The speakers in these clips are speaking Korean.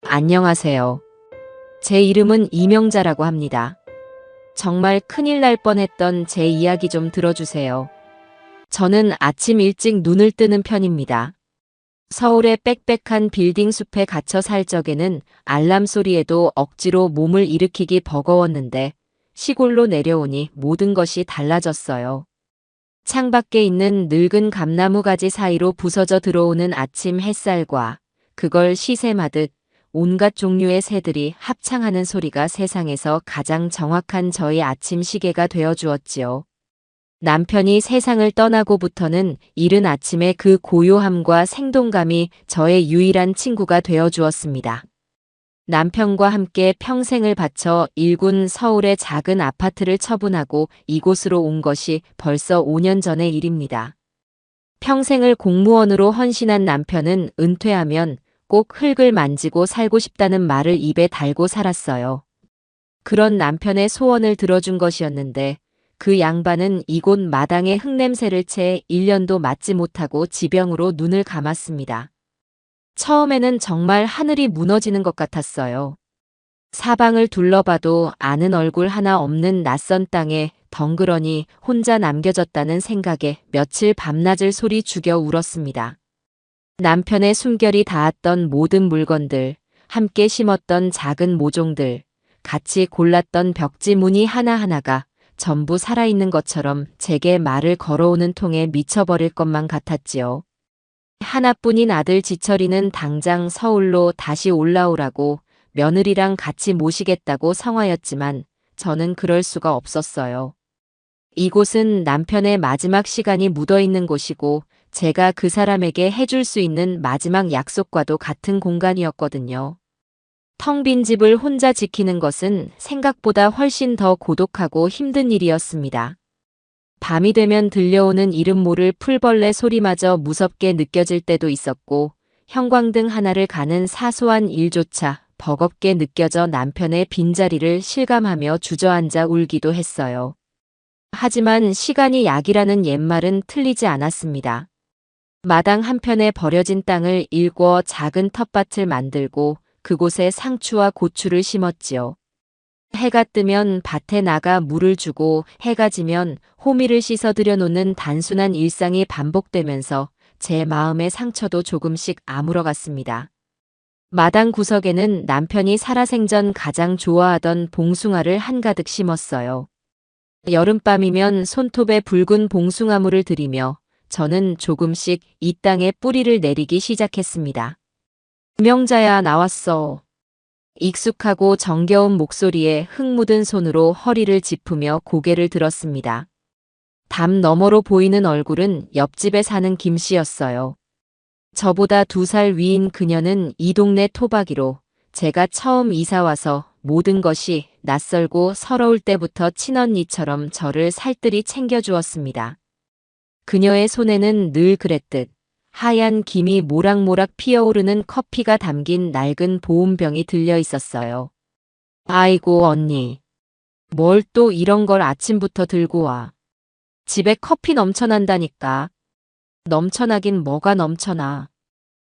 안녕하세요. 제 이름은 이명자라고 합니다. 정말 큰일 날 뻔했던 제 이야기 좀 들어주세요. 저는 아침 일찍 눈을 뜨는 편입니다. 서울의 빽빽한 빌딩 숲에 갇혀 살 적에는 알람 소리에도 억지로 몸을 일으키기 버거웠는데 시골로 내려오니 모든 것이 달라졌어요. 창밖에 있는 늙은 감나무 가지 사이로 부서져 들어오는 아침 햇살과 그걸 시샘하듯 온갖 종류의 새들이 합창하는 소리가 세상에서 가장 정확한 저의 아침 시계가 되어 주었지요. 남편이 세상을 떠나고부터는 이른 아침의 그 고요함과 생동감이 저의 유일한 친구가 되어 주었습니다. 남편과 함께 평생을 바쳐 일군 서울의 작은 아파트를 처분하고 이곳으로 온 것이 벌써 5년 전의 일입니다. 평생을 공무원으로 헌신한 남편은 은퇴하면 꼭 흙을 만지고 살고 싶다는 말을 입에 달고 살았어요. 그런 남편의 소원을 들어준 것이었는데 그 양반은 이곳 마당의 흙냄새를 채 1년도 맞지 못하고 지병으로 눈을 감았습니다. 처음에는 정말 하늘이 무너지는 것 같았어요. 사방을 둘러봐도 아는 얼굴 하나 없는 낯선 땅에 덩그러니 혼자 남겨졌다는 생각에 며칠 밤낮을 소리 죽여 울었습니다. 남편의 숨결이 닿았던 모든 물건들, 함께 심었던 작은 모종들, 같이 골랐던 벽지 무늬 하나하나가 전부 살아있는 것처럼 제게 말을 걸어오는 통에 미쳐버릴 것만 같았지요. 하나뿐인 아들 지철이는 당장 서울로 다시 올라오라고 며느리랑 같이 모시겠다고 성화였지만 저는 그럴 수가 없었어요. 이곳은 남편의 마지막 시간이 묻어있는 곳이고 제가 그 사람에게 해줄 수 있는 마지막 약속과도 같은 공간이었거든요. 텅 빈 집을 혼자 지키는 것은 생각보다 훨씬 더 고독하고 힘든 일이었습니다. 밤이 되면 들려오는 이름 모를 풀벌레 소리마저 무섭게 느껴질 때도 있었고 형광등 하나를 가는 사소한 일조차 버겁게 느껴져 남편의 빈자리를 실감하며 주저앉아 울기도 했어요. 하지만 시간이 약이라는 옛말은 틀리지 않았습니다. 마당 한편에 버려진 땅을 일궈 작은 텃밭을 만들고 그곳에 상추와 고추를 심었지요. 해가 뜨면 밭에 나가 물을 주고 해가 지면 호미를 씻어 들여놓는 단순한 일상이 반복되면서 제 마음의 상처도 조금씩 아물어갔습니다. 마당 구석에는 남편이 살아생전 가장 좋아하던 봉숭아를 한가득 심었어요. 여름밤이면 손톱에 붉은 봉숭아물을 들이며 저는 조금씩 이 땅에 뿌리를 내리기 시작했습니다. 명자야 나왔어. 익숙하고 정겨운 목소리에 흙 묻은 손으로 허리를 짚으며 고개를 들었습니다. 담 너머로 보이는 얼굴은 옆집에 사는 김씨였어요. 저보다 2살 위인 그녀는 이 동네 토박이로 제가 처음 이사와서 모든 것이 낯설고 서러울 때부터 친언니처럼 저를 살뜰히 챙겨주었습니다. 그녀의 손에는 늘 그랬듯 하얀 김이 모락모락 피어오르는 커피가 담긴 낡은 보온병이 들려 있었어요. 아이고 언니. 뭘 또 이런 걸 아침부터 들고 와. 집에 커피 넘쳐난다니까. 넘쳐나긴 뭐가 넘쳐나.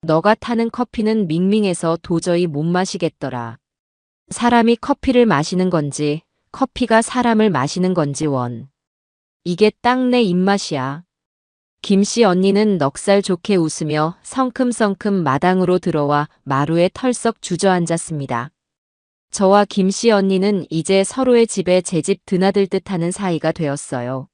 너가 타는 커피는 밍밍해서 도저히 못 마시겠더라. 사람이 커피를 마시는 건지 커피가 사람을 마시는 건지 원. 이게 딱 내 입맛이야. 김씨 언니는 넉살 좋게 웃으며 성큼성큼 마당으로 들어와 마루에 털썩 주저앉았습니다. 저와 김씨 언니는 이제 서로의 집에 제 집 드나들 듯하는 사이가 되었어요.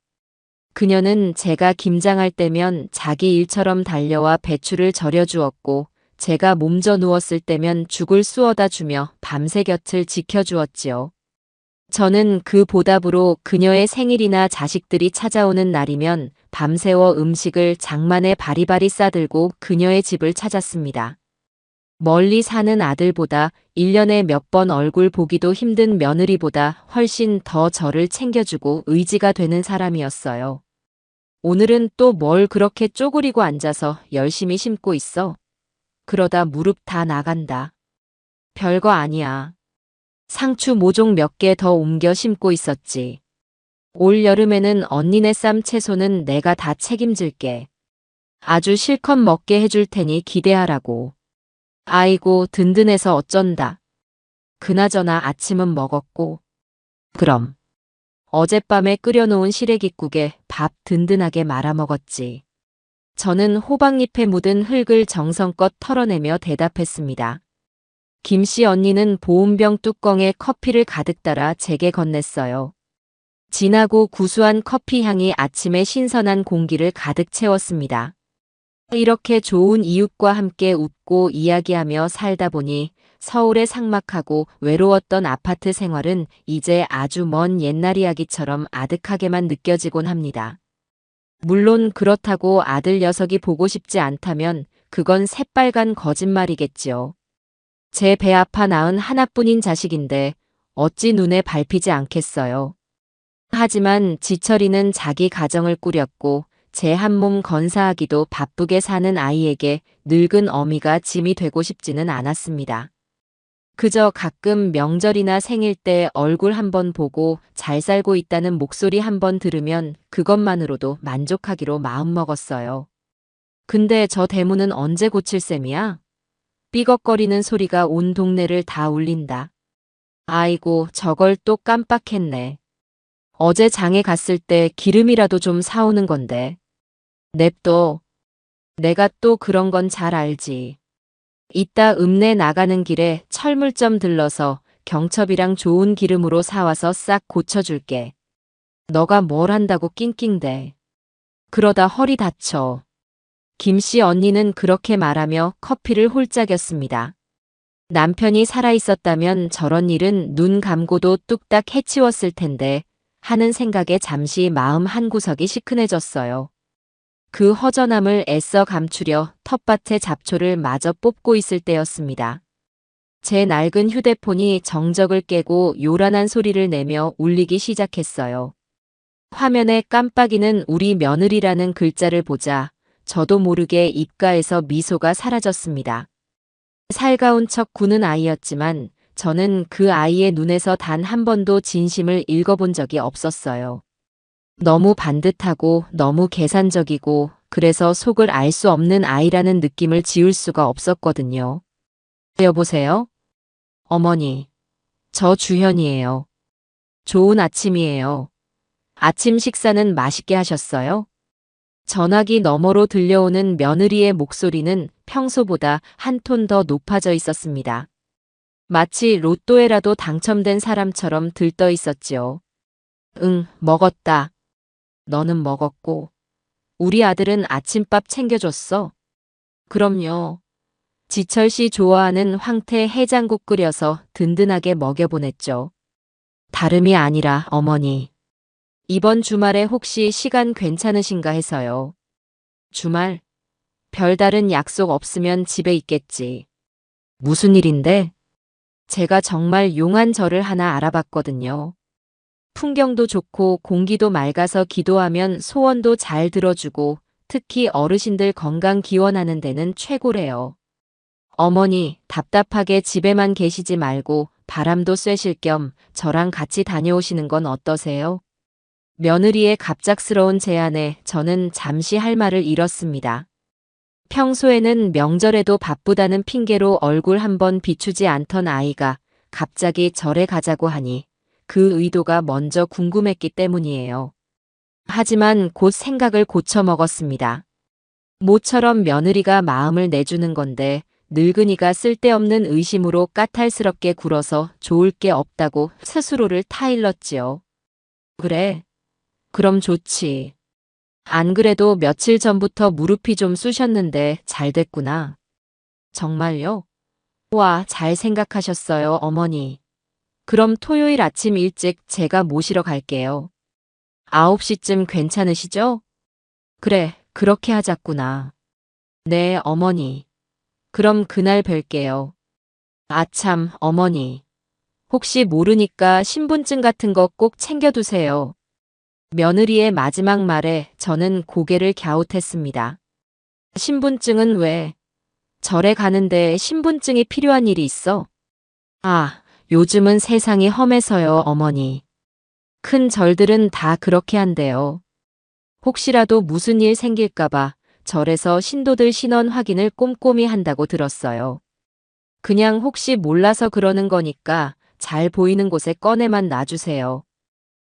그녀는 제가 김장할 때면 자기 일처럼 달려와 배추를 절여주었고 제가 몸져 누웠을 때면 죽을 쑤어다 주며 밤새 곁을 지켜주었지요. 저는 그 보답으로 그녀의 생일이나 자식들이 찾아오는 날이면 밤새워 음식을 장만에 바리바리 싸들고 그녀의 집을 찾았습니다. 멀리 사는 아들보다 1년에 몇 번 얼굴 보기도 힘든 며느리보다 훨씬 더 저를 챙겨주고 의지가 되는 사람이었어요. 오늘은 또 뭘 그렇게 쪼그리고 앉아서 열심히 심고 있어? 그러다 무릎 다 나간다. 별거 아니야. 상추 모종 몇 개 더 옮겨 심고 있었지. 올 여름에는 언니네 쌈 채소는 내가 다 책임질게. 아주 실컷 먹게 해줄 테니 기대하라고. 아이고, 든든해서 어쩐다. 그나저나 아침은 먹었고. 그럼. 어젯밤에 끓여놓은 시래기국에 밥 든든하게 말아 먹었지. 저는 호박잎에 묻은 흙을 정성껏 털어내며 대답했습니다. 김씨 언니는 보온병 뚜껑에 커피를 가득 따라 제게 건넸어요. 진하고 구수한 커피 향이 아침의 신선한 공기를 가득 채웠습니다. 이렇게 좋은 이웃과 함께 웃고 이야기하며 살다 보니 서울의 삭막하고 외로웠던 아파트 생활은 이제 아주 먼 옛날 이야기처럼 아득하게만 느껴지곤 합니다. 물론 그렇다고 아들 녀석이 보고 싶지 않다면 그건 새빨간 거짓말이겠지요. 제 배 아파 낳은 하나뿐인 자식인데 어찌 눈에 밟히지 않겠어요. 하지만 지철이는 자기 가정을 꾸렸고 제 한 몸 건사하기도 바쁘게 사는 아이에게 늙은 어미가 짐이 되고 싶지는 않았습니다. 그저 가끔 명절이나 생일 때 얼굴 한번 보고 잘 살고 있다는 목소리 한번 들으면 그것만으로도 만족하기로 마음먹었어요. 근데 저 대문은 언제 고칠 셈이야? 삐걱거리는 소리가 온 동네를 다 울린다. 아이고, 저걸 또 깜빡했네. 어제 장에 갔을 때 기름이라도 좀 사오는 건데. 냅둬. 내가 또 그런 건 잘 알지. 이따 읍내 나가는 길에 철물점 들러서 경첩이랑 좋은 기름으로 사와서 싹 고쳐줄게. 너가 뭘 한다고 낑낑대. 그러다 허리 다쳐. 김씨 언니는 그렇게 말하며 커피를 홀짝였습니다. 남편이 살아있었다면 저런 일은 눈 감고도 뚝딱 해치웠을 텐데 하는 생각에 잠시 마음 한구석이 시큰해졌어요. 그 허전함을 애써 감추려 텃밭에 잡초를 마저 뽑고 있을 때였습니다. 제 낡은 휴대폰이 정적을 깨고 요란한 소리를 내며 울리기 시작했어요. 화면에 깜빡이는 우리 며느리라는 글자를 보자 저도 모르게 입가에서 미소가 사라졌습니다. 살가운 척 구는 아이였지만 저는 그 아이의 눈에서 단 한 번도 진심을 읽어본 적이 없었어요. 너무 반듯하고 너무 계산적이고 그래서 속을 알 수 없는 아이라는 느낌을 지울 수가 없었거든요. 여보세요? 어머니, 저 주현이에요. 좋은 아침이에요. 아침 식사는 맛있게 하셨어요? 전화기 너머로 들려오는 며느리의 목소리는 평소보다 한 톤 더 높아져 있었습니다. 마치 로또에라도 당첨된 사람처럼 들떠 있었지요. 응, 먹었다. 너는 먹었고. 우리 아들은 아침밥 챙겨줬어. 그럼요. 지철 씨 좋아하는 황태 해장국 끓여서 든든하게 먹여보냈죠. 다름이 아니라 어머니. 이번 주말에 혹시 시간 괜찮으신가 해서요. 주말? 별다른 약속 없으면 집에 있겠지. 무슨 일인데? 제가 정말 용한 절을 하나 알아봤거든요. 풍경도 좋고 공기도 맑아서 기도하면 소원도 잘 들어주고 특히 어르신들 건강 기원하는 데는 최고래요. 어머니, 답답하게 집에만 계시지 말고 바람도 쐬실 겸 저랑 같이 다녀오시는 건 어떠세요? 며느리의 갑작스러운 제안에 저는 잠시 할 말을 잃었습니다. 평소에는 명절에도 바쁘다는 핑계로 얼굴 한번 비추지 않던 아이가 갑자기 절에 가자고 하니 그 의도가 먼저 궁금했기 때문이에요. 하지만 곧 생각을 고쳐먹었습니다. 모처럼 며느리가 마음을 내주는 건데 늙은이가 쓸데없는 의심으로 까탈스럽게 굴어서 좋을 게 없다고 스스로를 타일렀지요. 그래. 그럼 좋지. 안 그래도 며칠 전부터 무릎이 좀 쑤셨는데 잘 됐구나. 정말요? 와, 잘 생각하셨어요, 어머니. 그럼 토요일 아침 일찍 제가 모시러 갈게요. 9시쯤 괜찮으시죠? 그래, 그렇게 하자꾸나. 네, 어머니. 그럼 그날 뵐게요. 아참, 어머니. 혹시 모르니까 신분증 같은 거 꼭 챙겨두세요. 며느리의 마지막 말에 저는 고개를 갸웃했습니다. 신분증은 왜? 절에 가는데 신분증이 필요한 일이 있어? 아, 요즘은 세상이 험해서요, 어머니. 큰 절들은 다 그렇게 한대요. 혹시라도 무슨 일 생길까봐 절에서 신도들 신원 확인을 꼼꼼히 한다고 들었어요. 그냥 혹시 몰라서 그러는 거니까 잘 보이는 곳에 꺼내만 놔주세요.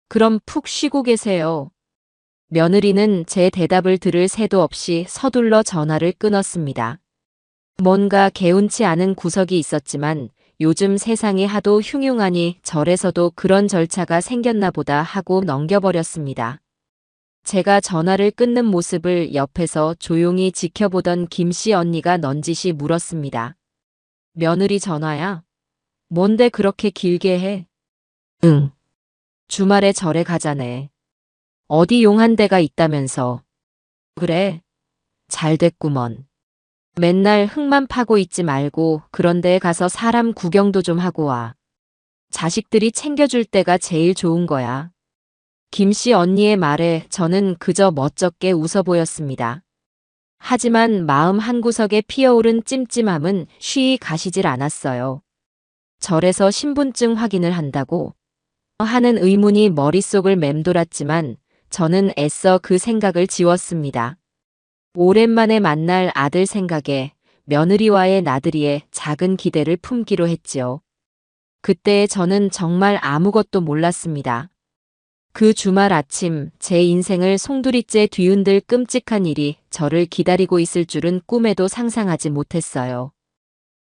그럼 푹 쉬고 계세요. 며느리는 제 대답을 들을 새도 없이 서둘러 전화를 끊었습니다. 뭔가 개운치 않은 구석이 있었지만 요즘 세상이 하도 흉흉하니 절에서도 그런 절차가 생겼나 보다 하고 넘겨버렸습니다. 제가 전화를 끊는 모습을 옆에서 조용히 지켜보던 김씨 언니가 넌지시 물었습니다. 며느리 전화야? 뭔데 그렇게 길게 해? 응. 주말에 절에 가자네. 어디 용한 데가 있다면서. 그래. 잘 됐구먼. 맨날 흙만 파고 있지 말고 그런 데에 가서 사람 구경도 좀 하고 와. 자식들이 챙겨줄 때가 제일 좋은 거야. 김씨 언니의 말에 저는 그저 멋쩍게 웃어 보였습니다. 하지만 마음 한구석에 피어오른 찜찜함은 쉬이 가시질 않았어요. 절에서 신분증 확인을 한다고 하는 의문이 머릿속을 맴돌았지만 저는 애써 그 생각을 지웠습니다. 오랜만에 만날 아들 생각에 며느리와의 나들이에 작은 기대를 품기로 했지요. 그때 저는 정말 아무것도 몰랐습니다. 그 주말 아침 제 인생을 송두리째 뒤흔들 끔찍한 일이 저를 기다리고 있을 줄은 꿈에도 상상하지 못했어요.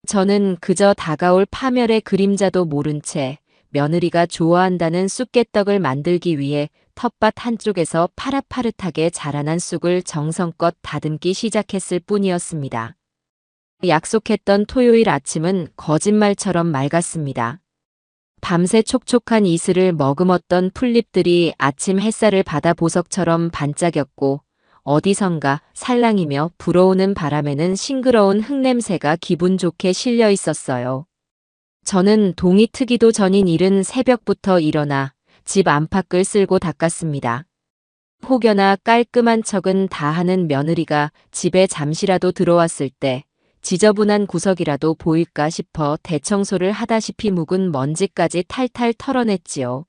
저는 그저 다가올 파멸의 그림자도 모른 채 며느리가 좋아한다는 쑥개떡을 만들기 위해 텃밭 한쪽에서 파릇파릇하게 자라난 쑥을 정성껏 다듬기 시작했을 뿐이었습니다. 약속했던 토요일 아침은 거짓말처럼 맑았습니다. 밤새 촉촉한 이슬을 머금었던 풀잎들이 아침 햇살을 받아 보석처럼 반짝였고 어디선가 살랑이며 불어오는 바람에는 싱그러운 흙냄새가 기분 좋게 실려 있었어요. 저는 동이 트기도 전인 이른 새벽부터 일어나 집 안팎을 쓸고 닦았습니다. 혹여나 깔끔한 척은 다 하는 며느리가 집에 잠시라도 들어왔을 때 지저분한 구석이라도 보일까 싶어 대청소를 하다시피 묵은 먼지까지 탈탈 털어냈지요.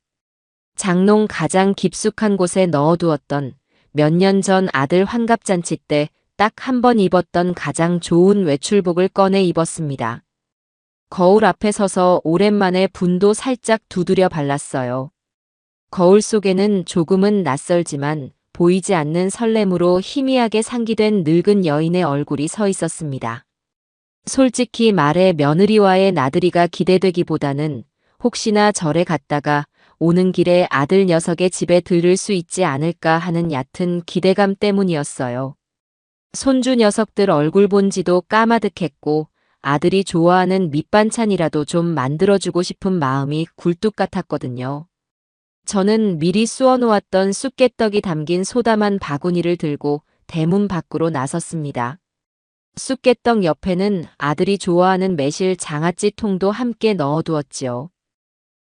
장롱 가장 깊숙한 곳에 넣어두었던 몇 년 전 아들 환갑잔치 때 딱 한 번 입었던 가장 좋은 외출복을 꺼내 입었습니다. 거울 앞에 서서 오랜만에 분도 살짝 두드려 발랐어요. 거울 속에는 조금은 낯설지만 보이지 않는 설렘으로 희미하게 상기된 늙은 여인의 얼굴이 서 있었습니다. 솔직히 말해 며느리와의 나들이가 기대되기보다는 혹시나 절에 갔다가 오는 길에 아들 녀석의 집에 들를 수 있지 않을까 하는 얕은 기대감 때문이었어요. 손주 녀석들 얼굴 본 지도 까마득했고 아들이 좋아하는 밑반찬이라도 좀 만들어주고 싶은 마음이 굴뚝 같았거든요. 저는 미리 쑤어놓았던 쑥개떡이 담긴 소담한 바구니를 들고 대문 밖으로 나섰습니다. 쑥개떡 옆에는 아들이 좋아하는 매실 장아찌 통도 함께 넣어두었지요.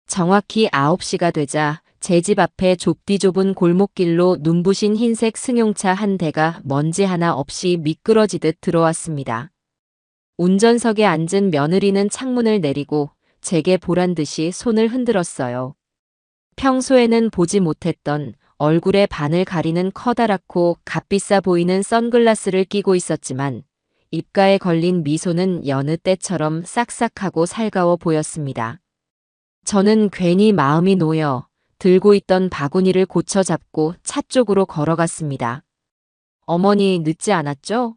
정확히 9시가 되자 제 집 앞에 좁디 좁은 골목길로 눈부신 흰색 승용차 한 대가 먼지 하나 없이 미끄러지듯 들어왔습니다. 운전석에 앉은 며느리는 창문을 내리고 제게 보란 듯이 손을 흔들었어요. 평소에는 보지 못했던 얼굴의 반을 가리는 커다랗고 값비싸 보이는 선글라스를 끼고 있었지만 입가에 걸린 미소는 여느 때처럼 싹싹하고 살가워 보였습니다. 저는 괜히 마음이 놓여 들고 있던 바구니를 고쳐 잡고 차 쪽으로 걸어갔습니다. 어머니 늦지 않았죠?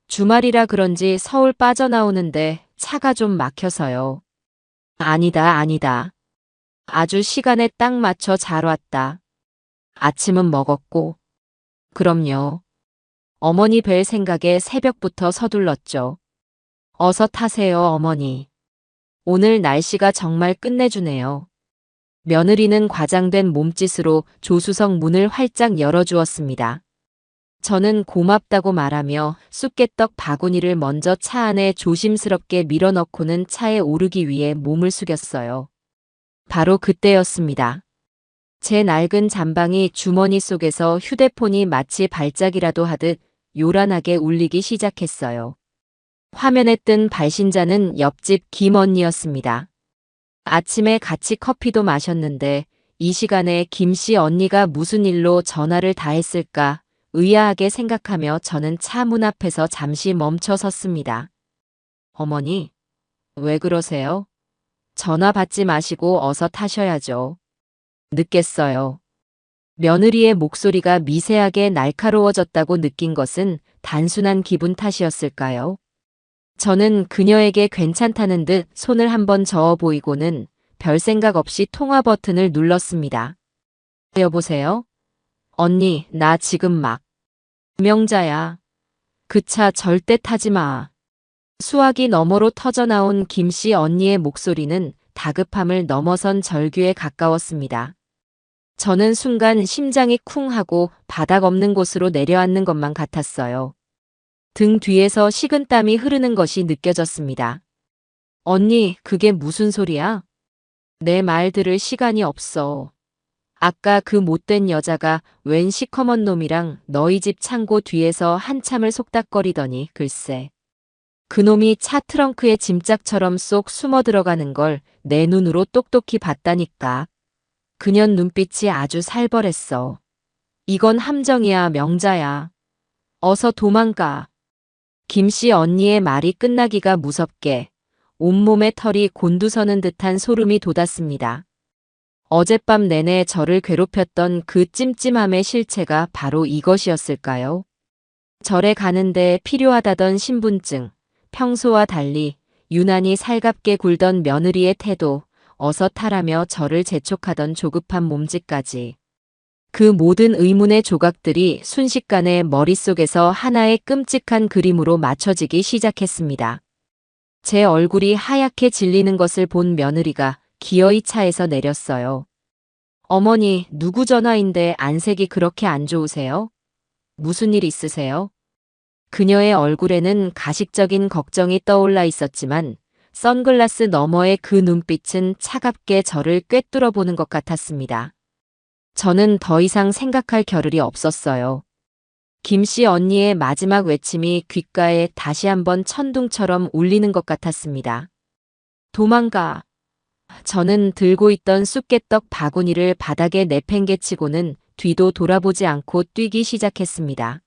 주말이라 그런지 서울 빠져나오는데 차가 좀 막혀서요. 아니다. 아주 시간에 딱 맞춰 잘 왔다. 아침은 먹었고. 그럼요. 어머니 뵐 생각에 새벽부터 서둘렀죠. 어서 타세요, 어머니. 오늘 날씨가 정말 끝내주네요. 며느리는 과장된 몸짓으로 조수석 문을 활짝 열어주었습니다. 저는 고맙다고 말하며 쑥개떡 바구니를 먼저 차 안에 조심스럽게 밀어넣고는 차에 오르기 위해 몸을 숙였어요. 바로 그때였습니다. 제 낡은 잠방이 주머니 속에서 휴대폰이 마치 발작이라도 하듯 요란하게 울리기 시작했어요. 화면에 뜬 발신자는 옆집 김 언니였습니다. 아침에 같이 커피도 마셨는데 이 시간에 김씨 언니가 무슨 일로 전화를 다 했을까 의아하게 생각하며 저는 차 문 앞에서 잠시 멈춰 섰습니다. 어머니, 왜 그러세요? 전화 받지 마시고 어서 타셔야죠. 늦겠어요. 며느리의 목소리가 미세하게 날카로워졌다고 느낀 것은 단순한 기분 탓이었을까요? 저는 그녀에게 괜찮다는 듯 손을 한번 저어 보이고는 별 생각 없이 통화 버튼을 눌렀습니다. 여보세요? 언니, 나 지금 막 명자야. 그 차 절대 타지 마. 수화기 너머로 터져나온 김씨 언니의 목소리는 다급함을 넘어선 절규에 가까웠습니다. 저는 순간 심장이 쿵 하고 바닥 없는 곳으로 내려앉는 것만 같았어요. 등 뒤에서 식은땀이 흐르는 것이 느껴졌습니다. 언니, 그게 무슨 소리야? 내 말 들을 시간이 없어. 아까 그 못된 여자가 웬 시커먼 놈이랑 너희 집 창고 뒤에서 한참을 속닥거리더니 글쎄. 그놈이 차 트렁크에 짐짝처럼 쏙 숨어 들어가는 걸 내 눈으로 똑똑히 봤다니까. 그년 눈빛이 아주 살벌했어. 이건 함정이야, 명자야. 어서 도망가. 김씨 언니의 말이 끝나기가 무섭게 온몸에 털이 곤두서는 듯한 소름이 돋았습니다. 어젯밤 내내 저를 괴롭혔던 그 찜찜함의 실체가 바로 이것이었을까요? 절에 가는데 필요하다던 신분증, 평소와 달리 유난히 살갑게 굴던 며느리의 태도, 어서 타라며 저를 재촉하던 조급한 몸짓까지. 그 모든 의문의 조각들이 순식간에 머릿속에서 하나의 끔찍한 그림으로 맞춰지기 시작했습니다. 제 얼굴이 하얗게 질리는 것을 본 며느리가 기어이 차에서 내렸어요. 어머니, 누구 전화인데 안색이 그렇게 안 좋으세요? 무슨 일 있으세요? 그녀의 얼굴에는 가식적인 걱정이 떠올라 있었지만 선글라스 너머의 그 눈빛은 차갑게 저를 꿰뚫어 보는 것 같았습니다. 저는 더 이상 생각할 겨를이 없었어요. 김씨 언니의 마지막 외침이 귓가에 다시 한번 천둥처럼 울리는 것 같았습니다. 도망가. 저는 들고 있던 쑥개떡 바구니를 바닥에 내팽개치고는 뒤도 돌아보지 않고 뛰기 시작했습니다.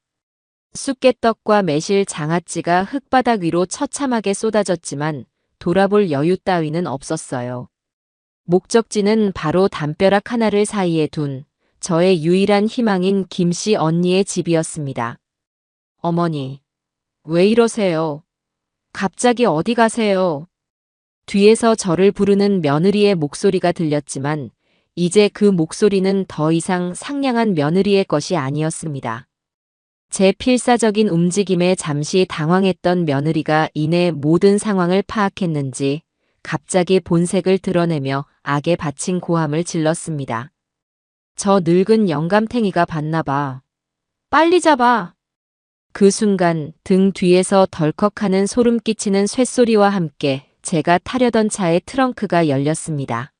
쑥개떡과 매실 장아찌가 흙바닥 위로 처참하게 쏟아졌지만 돌아볼 여유 따위는 없었어요. 목적지는 바로 담벼락 하나를 사이에 둔 저의 유일한 희망인 김씨 언니의 집이었습니다. 어머니, 왜 이러세요? 갑자기 어디 가세요? 뒤에서 저를 부르는 며느리의 목소리가 들렸지만 이제 그 목소리는 더 이상 상냥한 며느리의 것이 아니었습니다. 제 필사적인 움직임에 잠시 당황했던 며느리가 이내 모든 상황을 파악했는지 갑자기 본색을 드러내며 악에 바친 고함을 질렀습니다. 저 늙은 영감탱이가 봤나 봐. 빨리 잡아. 그 순간 등 뒤에서 덜컥하는 소름 끼치는 쇳소리와 함께 제가 타려던 차의 트렁크가 열렸습니다.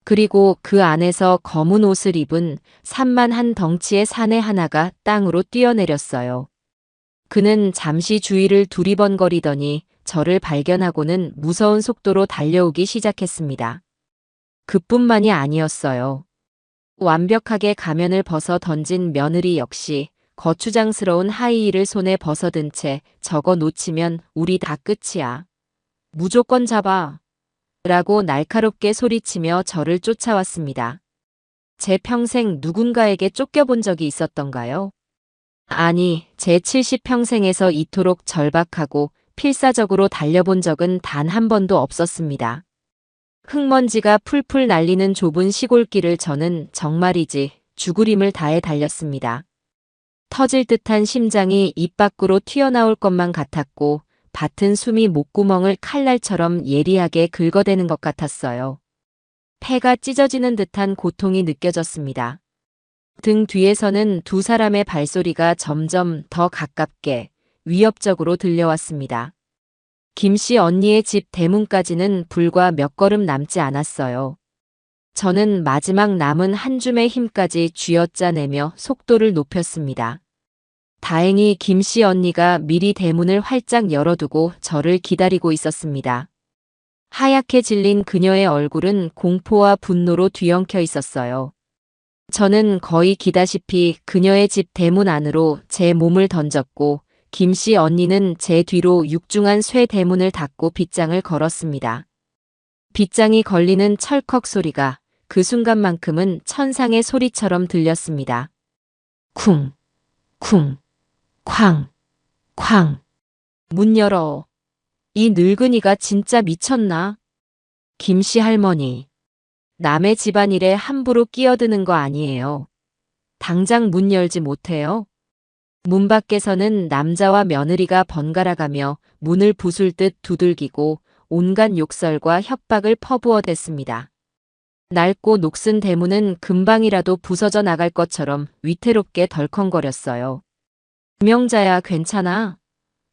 그리고 그 안에서 검은 옷을 입은 산만한 덩치의 사내 하나가 땅으로 뛰어내렸어요. 그는 잠시 주위를 두리번거리더니 저를 발견하고는 무서운 속도로 달려오기 시작했습니다. 그뿐만이 아니었어요. 완벽하게 가면을 벗어 던진 며느리 역시 거추장스러운 하이힐을 손에 벗어든 채 저거 놓치면 우리 다 끝이야. 무조건 잡아. 라고 날카롭게 소리치며 저를 쫓아왔습니다. 제 평생 누군가에게 쫓겨본 적이 있었던가요? 아니, 제 70평생에서 이토록 절박하고 필사적으로 달려본 적은 단 한 번도 없었습니다. 흙먼지가 풀풀 날리는 좁은 시골길을 저는 정말이지 죽으림을 다해 달렸습니다. 터질 듯한 심장이 입 밖으로 튀어나올 것만 같았고 밭은 숨이 목구멍을 칼날처럼 예리하게 긁어대는 것 같았어요. 폐가 찢어지는 듯한 고통이 느껴졌습니다. 등 뒤에서는 두 사람의 발소리가 점점 더 가깝게 위협적으로 들려왔습니다. 김씨 언니의 집 대문까지는 불과 몇 걸음 남지 않았어요. 저는 마지막 남은 한 줌의 힘까지 쥐어짜내며 속도를 높였습니다. 다행히 김씨 언니가 미리 대문을 활짝 열어두고 저를 기다리고 있었습니다. 하얗게 질린 그녀의 얼굴은 공포와 분노로 뒤엉켜 있었어요. 저는 거의 기다시피 그녀의 집 대문 안으로 제 몸을 던졌고 김씨 언니는 제 뒤로 육중한 쇠 대문을 닫고 빗장을 걸었습니다. 빗장이 걸리는 철컥 소리가 그 순간만큼은 천상의 소리처럼 들렸습니다. 쿵, 쿵, 쾅, 쾅. 문 열어. 이 늙은이가 진짜 미쳤나? 김씨 할머니. 남의 집안일에 함부로 끼어드는 거 아니에요. 당장 문 열지 못해요? 문 밖에서는 남자와 며느리가 번갈아가며 문을 부술 듯 두들기고 온갖 욕설과 협박을 퍼부어댔습니다. 낡고 녹슨 대문은 금방이라도 부서져 나갈 것처럼 위태롭게 덜컹거렸어요. 김영자야, 괜찮아?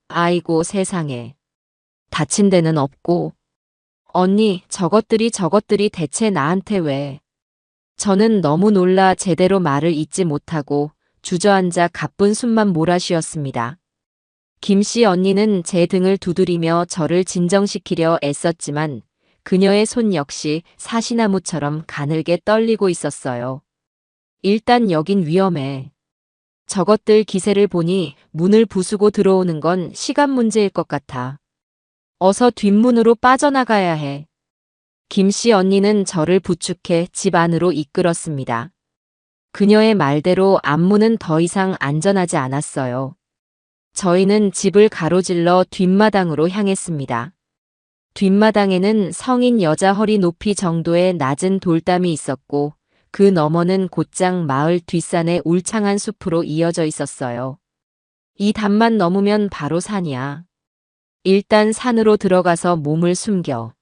아이고 세상에. 다친 데는 없고. 언니, 저것들이 대체 나한테 왜. 저는 너무 놀라 제대로 말을 잇지 못하고 주저앉아 가쁜 숨만 몰아쉬었습니다. 김씨 언니는 제 등을 두드리며 저를 진정시키려 애썼지만 그녀의 손 역시 사시나무처럼 가늘게 떨리고 있었어요. 일단 여긴 위험해. 저것들 기세를 보니 문을 부수고 들어오는 건 시간 문제일 것 같아. 어서 뒷문으로 빠져나가야 해. 김씨 언니는 저를 부축해 집 안으로 이끌었습니다. 그녀의 말대로 앞문은 더 이상 안전하지 않았어요. 저희는 집을 가로질러 뒷마당으로 향했습니다. 뒷마당에는 성인 여자 허리 높이 정도의 낮은 돌담이 있었고 그 너머는 곧장 마을 뒷산의 울창한 숲으로 이어져 있었어요. 이 담만 넘으면 바로 산이야. 일단 산으로 들어가서 몸을 숨겨.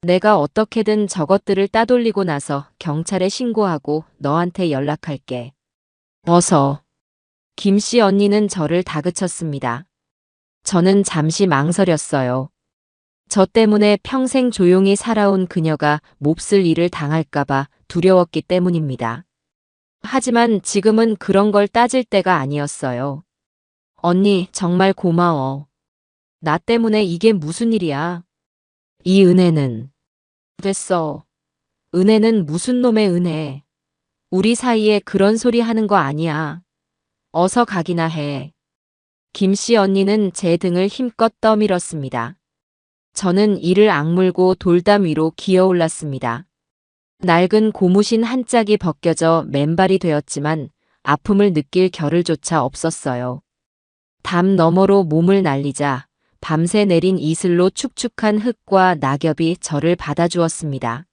내가 어떻게든 저것들을 따돌리고 나서 경찰에 신고하고 너한테 연락할게. 어서. 김씨 언니는 저를 다그쳤습니다. 저는 잠시 망설였어요. 저 때문에 평생 조용히 살아온 그녀가 몹쓸 일을 당할까봐 두려웠기 때문입니다. 하지만 지금은 그런 걸 따질 때가 아니었어요. 언니, 정말 고마워. 나 때문에 이게 무슨 일이야? 이 은혜는. 됐어. 은혜는 무슨 놈의 은혜. 우리 사이에 그런 소리 하는 거 아니야. 어서 가기나 해. 김씨 언니는 제 등을 힘껏 떠밀었습니다. 저는 이를 악물고 돌담 위로 기어올랐습니다. 낡은 고무신 한 짝이 벗겨져 맨발이 되었지만 아픔을 느낄 겨를조차 없었어요. 담 너머로 몸을 날리자 밤새 내린 이슬로 축축한 흙과 낙엽이 저를 받아주었습니다.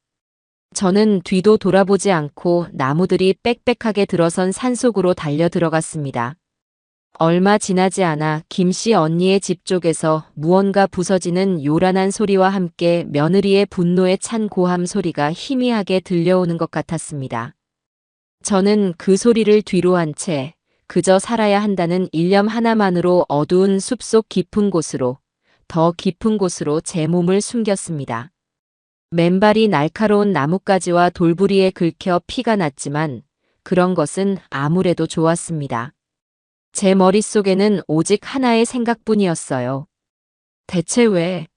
저는 뒤도 돌아보지 않고 나무들이 빽빽하게 들어선 산속으로 달려 들어갔습니다. 얼마 지나지 않아 김씨 언니의 집 쪽에서 무언가 부서지는 요란한 소리와 함께 며느리의 분노에 찬 고함 소리가 희미하게 들려오는 것 같았습니다. 저는 그 소리를 뒤로 한 채 그저 살아야 한다는 일념 하나만으로 어두운 숲속 깊은 곳으로, 더 깊은 곳으로 제 몸을 숨겼습니다. 맨발이 날카로운 나뭇가지와 돌부리에 긁혀 피가 났지만 그런 것은 아무래도 좋았습니다. 제 머릿속에는 오직 하나의 생각뿐이었어요. 대체 왜?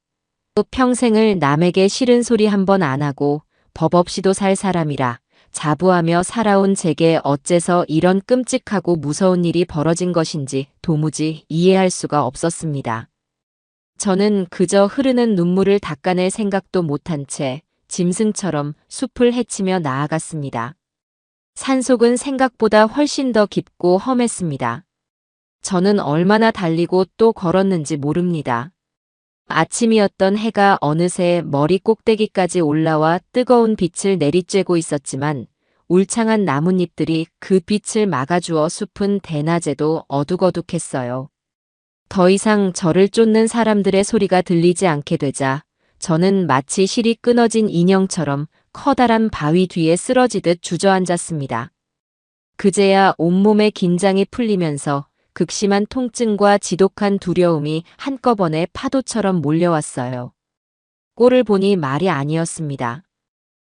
또 평생을 남에게 싫은 소리 한 번 안 하고 법 없이도 살 사람이라 자부하며 살아온 제게 어째서 이런 끔찍하고 무서운 일이 벌어진 것인지 도무지 이해할 수가 없었습니다. 저는 그저 흐르는 눈물을 닦아낼 생각도 못한 채 짐승처럼 숲을 헤치며 나아갔습니다. 산속은 생각보다 훨씬 더 깊고 험했습니다. 저는 얼마나 달리고 또 걸었는지 모릅니다. 아침이었던 해가 어느새 머리 꼭대기까지 올라와 뜨거운 빛을 내리쬐고 있었지만 울창한 나뭇잎들이 그 빛을 막아주어 숲은 대낮에도 어둑어둑했어요. 더 이상 저를 쫓는 사람들의 소리가 들리지 않게 되자 저는 마치 실이 끊어진 인형처럼 커다란 바위 뒤에 쓰러지듯 주저앉았습니다. 그제야 온몸의 긴장이 풀리면서 극심한 통증과 지독한 두려움이 한꺼번에 파도처럼 몰려왔어요. 꼴을 보니 말이 아니었습니다.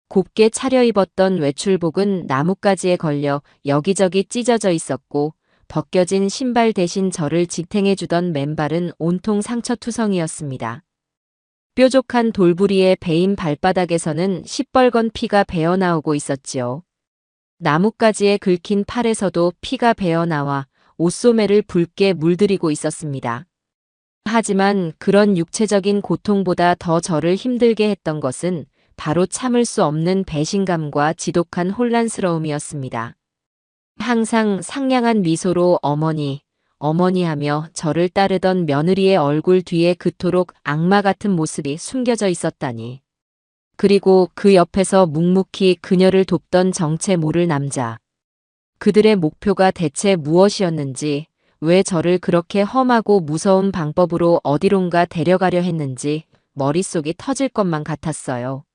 곱게 차려입었던 외출복은 나뭇가지에 걸려 여기저기 찢어져 있었고 벗겨진 신발 대신 저를 지탱해주던 맨발은 온통 상처투성이었습니다. 뾰족한 돌부리에 베인 발바닥에서는 시뻘건 피가 배어나오고 있었지요. 나뭇가지에 긁힌 팔에서도 피가 배어나와 옷소매를 붉게 물들이고 있었습니다. 하지만 그런 육체적인 고통보다 더 저를 힘들게 했던 것은 바로 참을 수 없는 배신감과 지독한 혼란스러움이었습니다. 항상 상냥한 미소로 어머니, 어머니 하며 저를 따르던 며느리의 얼굴 뒤에 그토록 악마 같은 모습이 숨겨져 있었다니. 그리고 그 옆에서 묵묵히 그녀를 돕던 정체 모를 남자. 그들의 목표가 대체 무엇이었는지, 왜 저를 그렇게 험하고 무서운 방법으로 어디론가 데려가려 했는지 머릿속이 터질 것만 같았어요.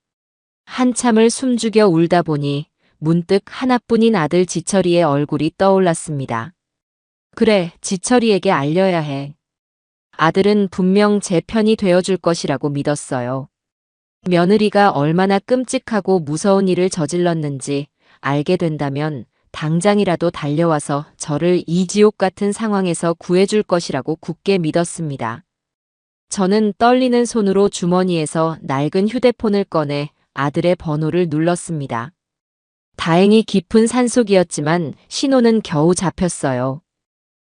한참을 숨죽여 울다 보니 문득 하나뿐인 아들 지철이의 얼굴이 떠올랐습니다. 그래, 지철이에게 알려야 해. 아들은 분명 제 편이 되어줄 것이라고 믿었어요. 며느리가 얼마나 끔찍하고 무서운 일을 저질렀는지 알게 된다면 당장이라도 달려와서 저를 이 지옥 같은 상황에서 구해줄 것이라고 굳게 믿었습니다. 저는 떨리는 손으로 주머니에서 낡은 휴대폰을 꺼내 아들의 번호를 눌렀습니다. 다행히 깊은 산속이었지만 신호는 겨우 잡혔어요.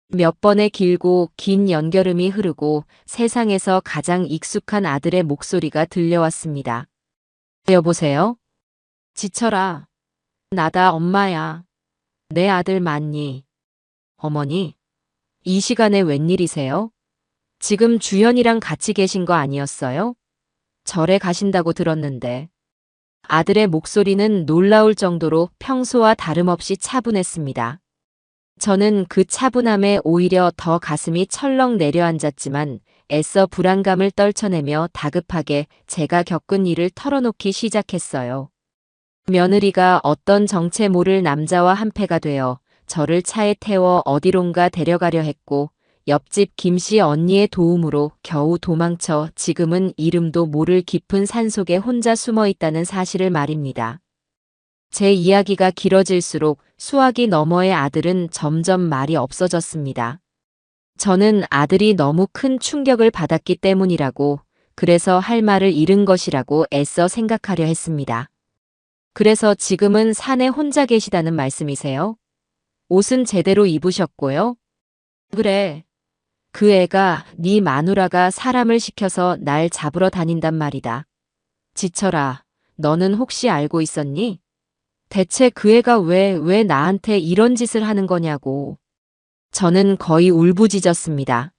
몇 번의 길고 긴 연결음이 흐르고 세상에서 가장 익숙한 아들의 목소리가 들려왔습니다. 여보세요? 지철아. 나다, 엄마야. 내 아들 맞니? 어머니? 이 시간에 웬일이세요? 지금 주연이랑 같이 계신 거 아니었어요? 절에 가신다고 들었는데. 아들의 목소리는 놀라울 정도로 평소와 다름없이 차분했습니다. 저는 그 차분함에 오히려 더 가슴이 철렁 내려앉았지만 애써 불안감을 떨쳐내며 다급하게 제가 겪은 일을 털어놓기 시작했어요. 며느리가 어떤 정체 모를 남자와 한패가 되어 저를 차에 태워 어디론가 데려가려 했고 옆집 김씨 언니의 도움으로 겨우 도망쳐 지금은 이름도 모를 깊은 산속에 혼자 숨어 있다는 사실을 말입니다. 제 이야기가 길어질수록 수화기 너머의 아들은 점점 말이 없어졌습니다. 저는 아들이 너무 큰 충격을 받았기 때문이라고, 그래서 할 말을 잃은 것이라고 애써 생각하려 했습니다. 그래서 지금은 산에 혼자 계시다는 말씀이세요? 옷은 제대로 입으셨고요? 그래. 그 애가, 네 마누라가 사람을 시켜서 날 잡으러 다닌단 말이다. 지철아, 너는 혹시 알고 있었니? 대체 그 애가 왜 나한테 이런 짓을 하는 거냐고. 저는 거의 울부짖었습니다.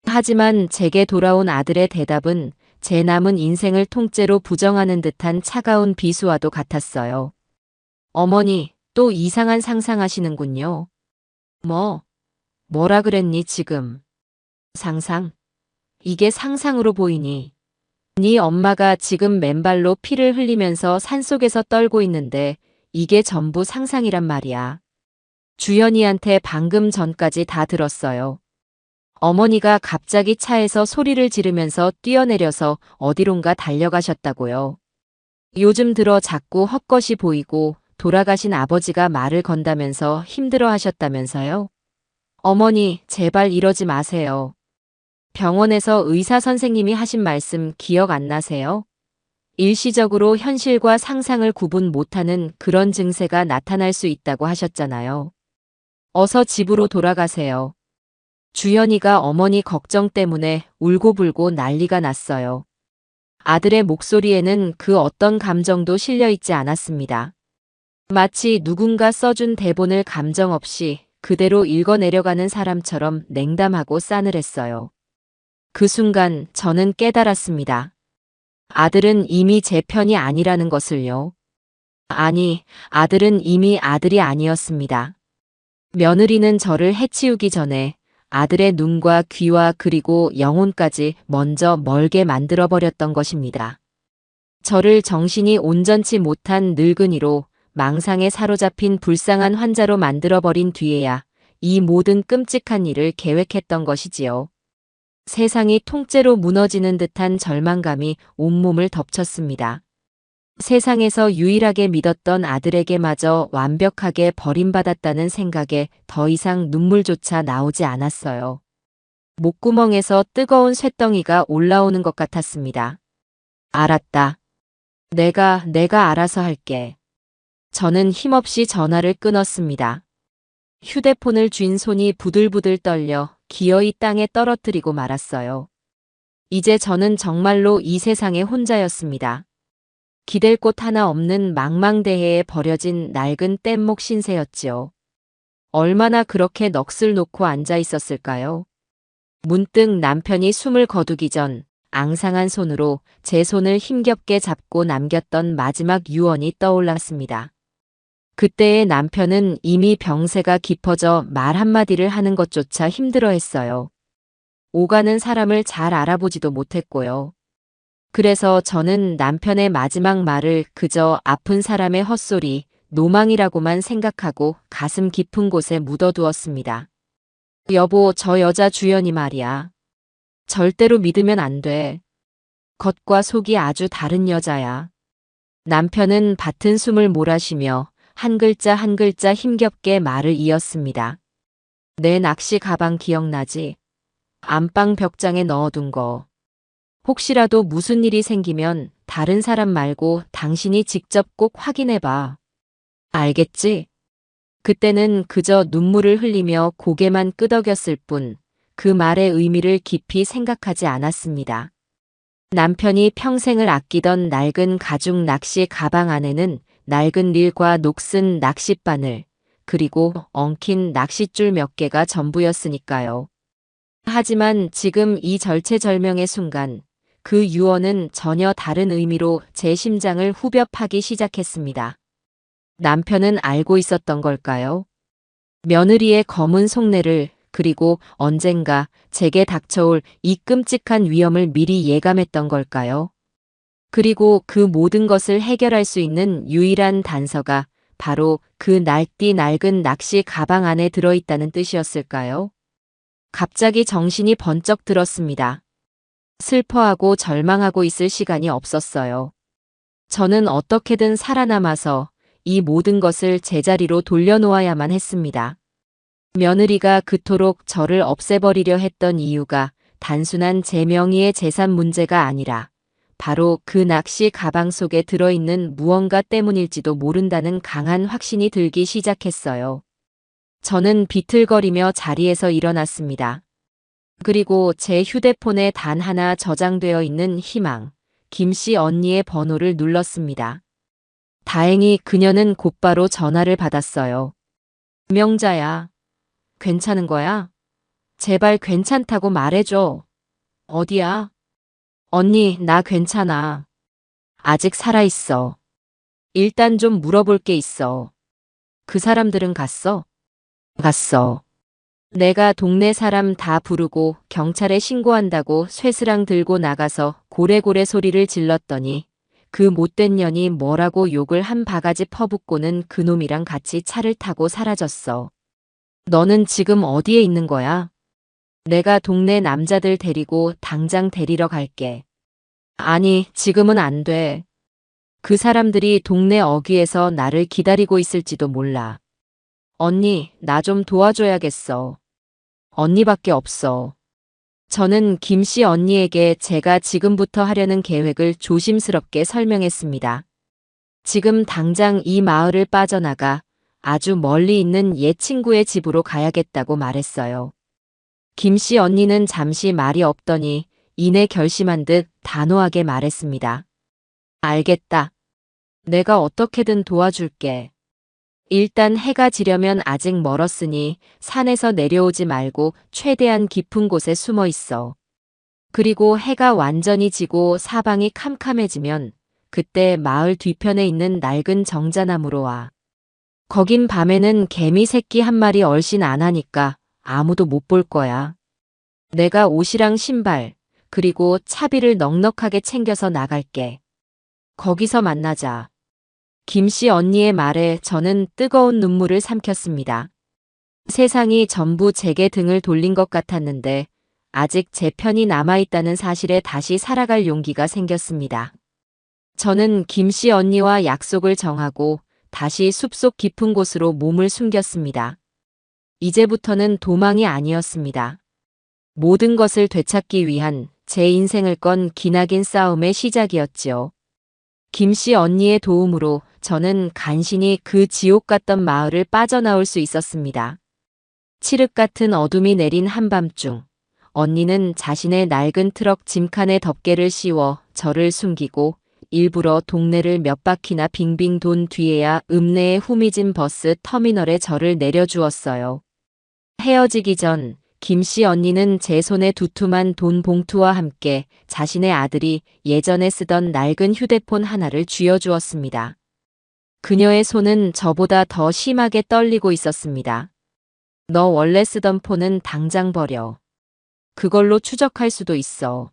하지만 제게 돌아온 아들의 대답은 제 남은 인생을 통째로 부정하는 듯한 차가운 비수와도 같았어요. 어머니, 또 이상한 상상하시는군요. 뭐라 그랬니 지금? 상상? 이게 상상으로 보이니? 네 엄마가 지금 맨발로 피를 흘리면서 산속에서 떨고 있는데 이게 전부 상상이란 말이야. 주연이한테 방금 전까지 다 들었어요. 어머니가 갑자기 차에서 소리를 지르면서 뛰어내려서 어디론가 달려가셨다고요. 요즘 들어 자꾸 헛것이 보이고 돌아가신 아버지가 말을 건다면서 힘들어 하셨다면서요? 어머니, 제발 이러지 마세요. 병원에서 의사 선생님이 하신 말씀 기억 안 나세요? 일시적으로 현실과 상상을 구분 못하는 그런 증세가 나타날 수 있다고 하셨잖아요. 어서 집으로 돌아가세요. 주연이가 어머니 걱정 때문에 울고불고 난리가 났어요. 아들의 목소리에는 그 어떤 감정도 실려 있지 않았습니다. 마치 누군가 써준 대본을 감정 없이 그대로 읽어내려가는 사람처럼 냉담하고 싸늘했어요. 그 순간 저는 깨달았습니다. 아들은 이미 제 편이 아니라는 것을요. 아니, 아들은 이미 아들이 아니었습니다. 며느리는 저를 해치우기 전에 아들의 눈과 귀와 그리고 영혼까지 먼저 멀게 만들어버렸던 것입니다. 저를 정신이 온전치 못한 늙은이로 망상에 사로잡힌 불쌍한 환자로 만들어버린 뒤에야 이 모든 끔찍한 일을 계획했던 것이지요. 세상이 통째로 무너지는 듯한 절망감이 온몸을 덮쳤습니다. 세상에서 유일하게 믿었던 아들에게마저 완벽하게 버림받았다는 생각에 더 이상 눈물조차 나오지 않았어요. 목구멍에서 뜨거운 쇳덩이가 올라오는 것 같았습니다. 알았다. 내가 알아서 할게. 저는 힘없이 전화를 끊었습니다. 휴대폰을 쥔 손이 부들부들 떨려 기어이 땅에 떨어뜨리고 말았어요. 이제 저는 정말로 이 세상에 혼자였습니다. 기댈 곳 하나 없는 망망대해에 버려진 낡은 뗏목 신세였지요. 얼마나 그렇게 넋을 놓고 앉아 있었을까요? 문득 남편이 숨을 거두기 전 앙상한 손으로 제 손을 힘겹게 잡고 남겼던 마지막 유언이 떠올랐습니다. 그때의 남편은 이미 병세가 깊어져 말 한마디를 하는 것조차 힘들어했어요. 오가는 사람을 잘 알아보지도 못했고요. 그래서 저는 남편의 마지막 말을 그저 아픈 사람의 헛소리, 노망이라고만 생각하고 가슴 깊은 곳에 묻어두었습니다. 여보, 저 여자 주연이 말이야. 절대로 믿으면 안 돼. 겉과 속이 아주 다른 여자야. 남편은 밭은 숨을 몰아쉬며 한 글자 한 글자 힘겹게 말을 이었습니다. 내 낚시 가방 기억나지? 안방 벽장에 넣어둔 거. 혹시라도 무슨 일이 생기면 다른 사람 말고 당신이 직접 꼭 확인해봐. 알겠지? 그때는 그저 눈물을 흘리며 고개만 끄덕였을 뿐 그 말의 의미를 깊이 생각하지 않았습니다. 남편이 평생을 아끼던 낡은 가죽 낚시 가방 안에는 낡은 릴과 녹슨 낚싯바늘, 그리고 엉킨 낚싯줄 몇 개가 전부였으니까요. 하지만 지금 이 절체절명의 순간, 그 유언은 전혀 다른 의미로 제 심장을 후벼 파기 시작했습니다. 남편은 알고 있었던 걸까요? 며느리의 검은 속내를, 그리고 언젠가 제게 닥쳐올 이 끔찍한 위험을 미리 예감했던 걸까요? 그리고 그 모든 것을 해결할 수 있는 유일한 단서가 바로 그 낡디 낡은 낚시 가방 안에 들어있다는 뜻이었을까요? 갑자기 정신이 번쩍 들었습니다. 슬퍼하고 절망하고 있을 시간이 없었어요. 저는 어떻게든 살아남아서 이 모든 것을 제자리로 돌려놓아야만 했습니다. 며느리가 그토록 저를 없애버리려 했던 이유가 단순한 제 명의의 재산 문제가 아니라 바로 그 낚시 가방 속에 들어있는 무언가 때문일지도 모른다는 강한 확신이 들기 시작했어요. 저는 비틀거리며 자리에서 일어났습니다. 그리고 제 휴대폰에 단 하나 저장되어 있는 희망, 김씨 언니의 번호를 눌렀습니다. 다행히 그녀는 곧바로 전화를 받았어요. 명자야. 괜찮은 거야? 제발 괜찮다고 말해줘. 어디야? 언니, 나 괜찮아. 아직 살아있어. 일단 좀 물어볼 게 있어. 그 사람들은 갔어? 갔어. 내가 동네 사람 다 부르고 경찰에 신고한다고 쇠스랑 들고 나가서 고래고래 소리를 질렀더니 그 못된 년이 뭐라고 욕을 한 바가지 퍼붓고는 그놈이랑 같이 차를 타고 사라졌어. 너는 지금 어디에 있는 거야? 내가 동네 남자들 데리고 당장 데리러 갈게. 아니, 지금은 안 돼. 그 사람들이 동네 어귀에서 나를 기다리고 있을지도 몰라. 언니, 나 좀 도와줘야겠어. 언니밖에 없어. 저는 김씨 언니에게 제가 지금부터 하려는 계획을 조심스럽게 설명했습니다. 지금 당장 이 마을을 빠져나가 아주 멀리 있는 옛 친구의 집으로 가야겠다고 말했어요. 김씨 언니는 잠시 말이 없더니 이내 결심한 듯 단호하게 말했습니다. 알겠다. 내가 어떻게든 도와줄게. 일단 해가 지려면 아직 멀었으니 산에서 내려오지 말고 최대한 깊은 곳에 숨어 있어. 그리고 해가 완전히 지고 사방이 캄캄해지면 그때 마을 뒤편에 있는 낡은 정자나무로 와. 거긴 밤에는 개미 새끼 한 마리 얼씬 안 하니까 아무도 못 볼 거야. 내가 옷이랑 신발, 그리고 차비를 넉넉하게 챙겨서 나갈게. 거기서 만나자. 김씨 언니의 말에 저는 뜨거운 눈물을 삼켰습니다. 세상이 전부 제게 등을 돌린 것 같았는데 아직 제 편이 남아있다는 사실에 다시 살아갈 용기가 생겼습니다. 저는 김씨 언니와 약속을 정하고 다시 숲속 깊은 곳으로 몸을 숨겼습니다. 이제부터는 도망이 아니었습니다. 모든 것을 되찾기 위한 제 인생을 건 기나긴 싸움의 시작이었지요. 김씨 언니의 도움으로 저는 간신히 그 지옥 같던 마을을 빠져나올 수 있었습니다. 칠흑 같은 어둠이 내린 한밤중, 언니는 자신의 낡은 트럭 짐칸에 덮개를 씌워 저를 숨기고 일부러 동네를 몇 바퀴나 빙빙 돈 뒤에야 읍내의 후미진 버스 터미널에 저를 내려주었어요. 헤어지기 전 김씨 언니는 제 손에 두툼한 돈 봉투와 함께 자신의 아들이 예전에 쓰던 낡은 휴대폰 하나를 쥐어주었습니다. 그녀의 손은 저보다 더 심하게 떨리고 있었습니다. 너 원래 쓰던 폰은 당장 버려. 그걸로 추적할 수도 있어.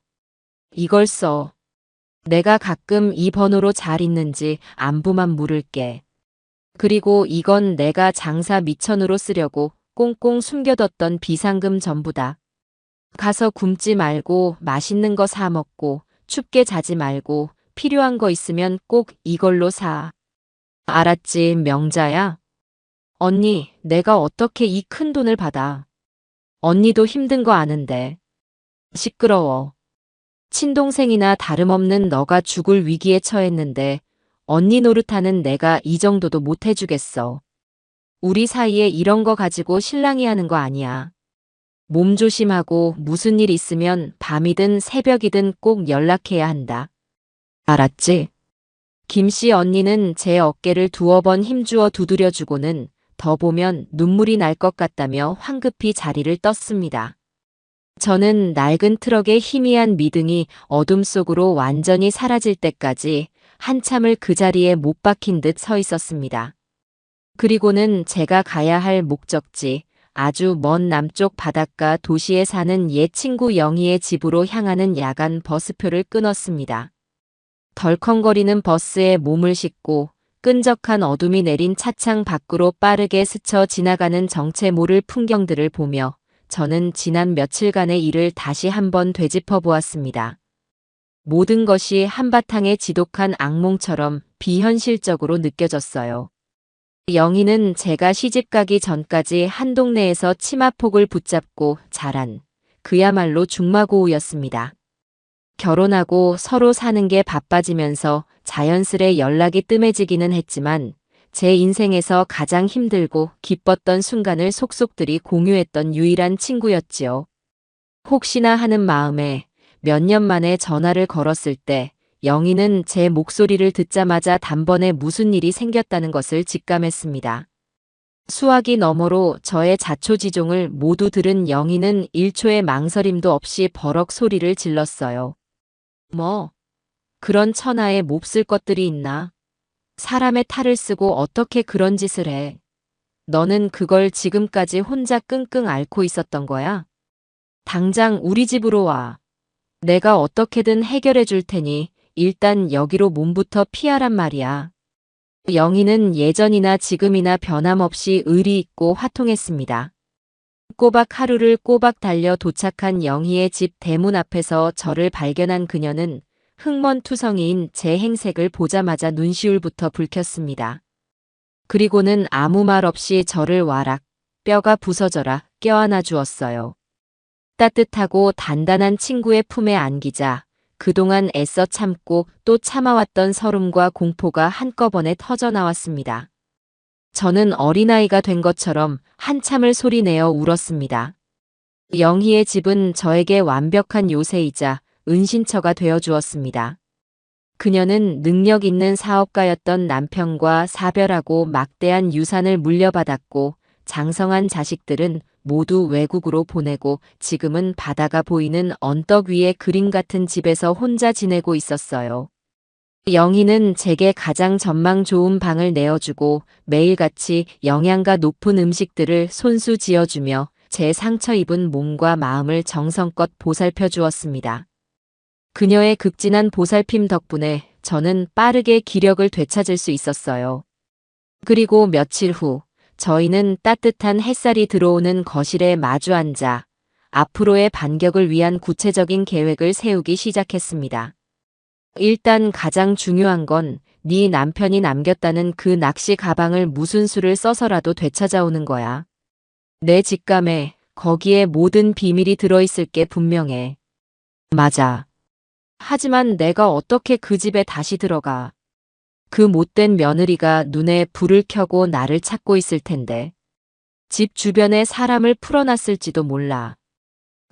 이걸 써. 내가 가끔 이 번호로 잘 있는지 안부만 물을게. 그리고 이건 내가 장사 미천으로 쓰려고 꽁꽁 숨겨뒀던 비상금 전부다. 가서 굶지 말고 맛있는 거 사 먹고 춥게 자지 말고 필요한 거 있으면 꼭 이걸로 사. 알았지, 명자야? 언니, 내가 어떻게 이 큰 돈을 받아? 언니도 힘든 거 아는데. 시끄러워. 친동생이나 다름없는 너가 죽을 위기에 처했는데 언니 노릇하는 내가 이 정도도 못 해주겠어. 우리 사이에 이런 거 가지고 실랑이 하는 거 아니야. 몸 조심하고 무슨 일 있으면 밤이든 새벽이든 꼭 연락해야 한다. 알았지? 김씨 언니는 제 어깨를 두어 번 힘주어 두드려주고는 더 보면 눈물이 날 것 같다며 황급히 자리를 떴습니다. 저는 낡은 트럭의 희미한 미등이 어둠 속으로 완전히 사라질 때까지 한참을 그 자리에 못 박힌 듯 서 있었습니다. 그리고는 제가 가야 할 목적지, 아주 먼 남쪽 바닷가 도시에 사는 옛 친구 영희의 집으로 향하는 야간 버스표를 끊었습니다. 덜컹거리는 버스에 몸을 싣고 끈적한 어둠이 내린 차창 밖으로 빠르게 스쳐 지나가는 정체 모를 풍경들을 보며 저는 지난 며칠간의 일을 다시 한번 되짚어 보았습니다. 모든 것이 한바탕의 지독한 악몽처럼 비현실적으로 느껴졌어요. 영희는 제가 시집가기 전까지 한 동네에서 치마폭을 붙잡고 자란 그야말로 중마고우였습니다. 결혼하고 서로 사는 게 바빠지면서 자연스레 연락이 뜸해지기는 했지만 제 인생에서 가장 힘들고 기뻤던 순간을 속속들이 공유했던 유일한 친구였지요. 혹시나 하는 마음에 몇 년 만에 전화를 걸었을 때 영희는 제 목소리를 듣자마자 단번에 무슨 일이 생겼다는 것을 직감했습니다. 수화기 너머로 저의 자초지종을 모두 들은 영희는 1초의 망설임도 없이 버럭 소리를 질렀어요. 뭐? 그런 천하에 몹쓸 것들이 있나? 사람의 탈을 쓰고 어떻게 그런 짓을 해? 너는 그걸 지금까지 혼자 끙끙 앓고 있었던 거야? 당장 우리 집으로 와. 내가 어떻게든 해결해 줄 테니 일단 여기로 몸부터 피하란 말이야. 영희는 예전이나 지금이나 변함없이 의리 있고 화통했습니다. 꼬박 하루를 꼬박 달려 도착한 영희의 집 대문 앞에서 저를 발견한 그녀는 흑먼투성이인 제 행색을 보자마자 눈시울부터 붉혔습니다. 그리고는 아무 말 없이 저를 와락, 뼈가 부서져라 껴안아 주었어요. 따뜻하고 단단한 친구의 품에 안기자 그동안 애써 참고 또 참아왔던 서름과 공포가 한꺼번에 터져나왔습니다. 저는 어린아이가 된 것처럼 한참을 소리내어 울었습니다. 영희의 집은 저에게 완벽한 요새이자 은신처가 되어 주었습니다. 그녀는 능력 있는 사업가였던 남편과 사별하고 막대한 유산을 물려받았고 장성한 자식들은 모두 외국으로 보내고 지금은 바다가 보이는 언덕 위의 그림 같은 집에서 혼자 지내고 있었어요. 영희는 제게 가장 전망 좋은 방을 내어주고 매일같이 영양가 높은 음식들을 손수 지어주며 제 상처 입은 몸과 마음을 정성껏 보살펴 주었습니다. 그녀의 극진한 보살핌 덕분에 저는 빠르게 기력을 되찾을 수 있었어요. 그리고 며칠 후 저희는 따뜻한 햇살이 들어오는 거실에 마주 앉아 앞으로의 반격을 위한 구체적인 계획을 세우기 시작했습니다. 일단 가장 중요한 건 네 남편이 남겼다는 그 낚시 가방을 무슨 수를 써서라도 되찾아오는 거야. 내 직감에 거기에 모든 비밀이 들어있을 게 분명해. 맞아. 하지만 내가 어떻게 그 집에 다시 들어가. 그 못된 며느리가 눈에 불을 켜고 나를 찾고 있을 텐데. 집 주변에 사람을 풀어놨을지도 몰라.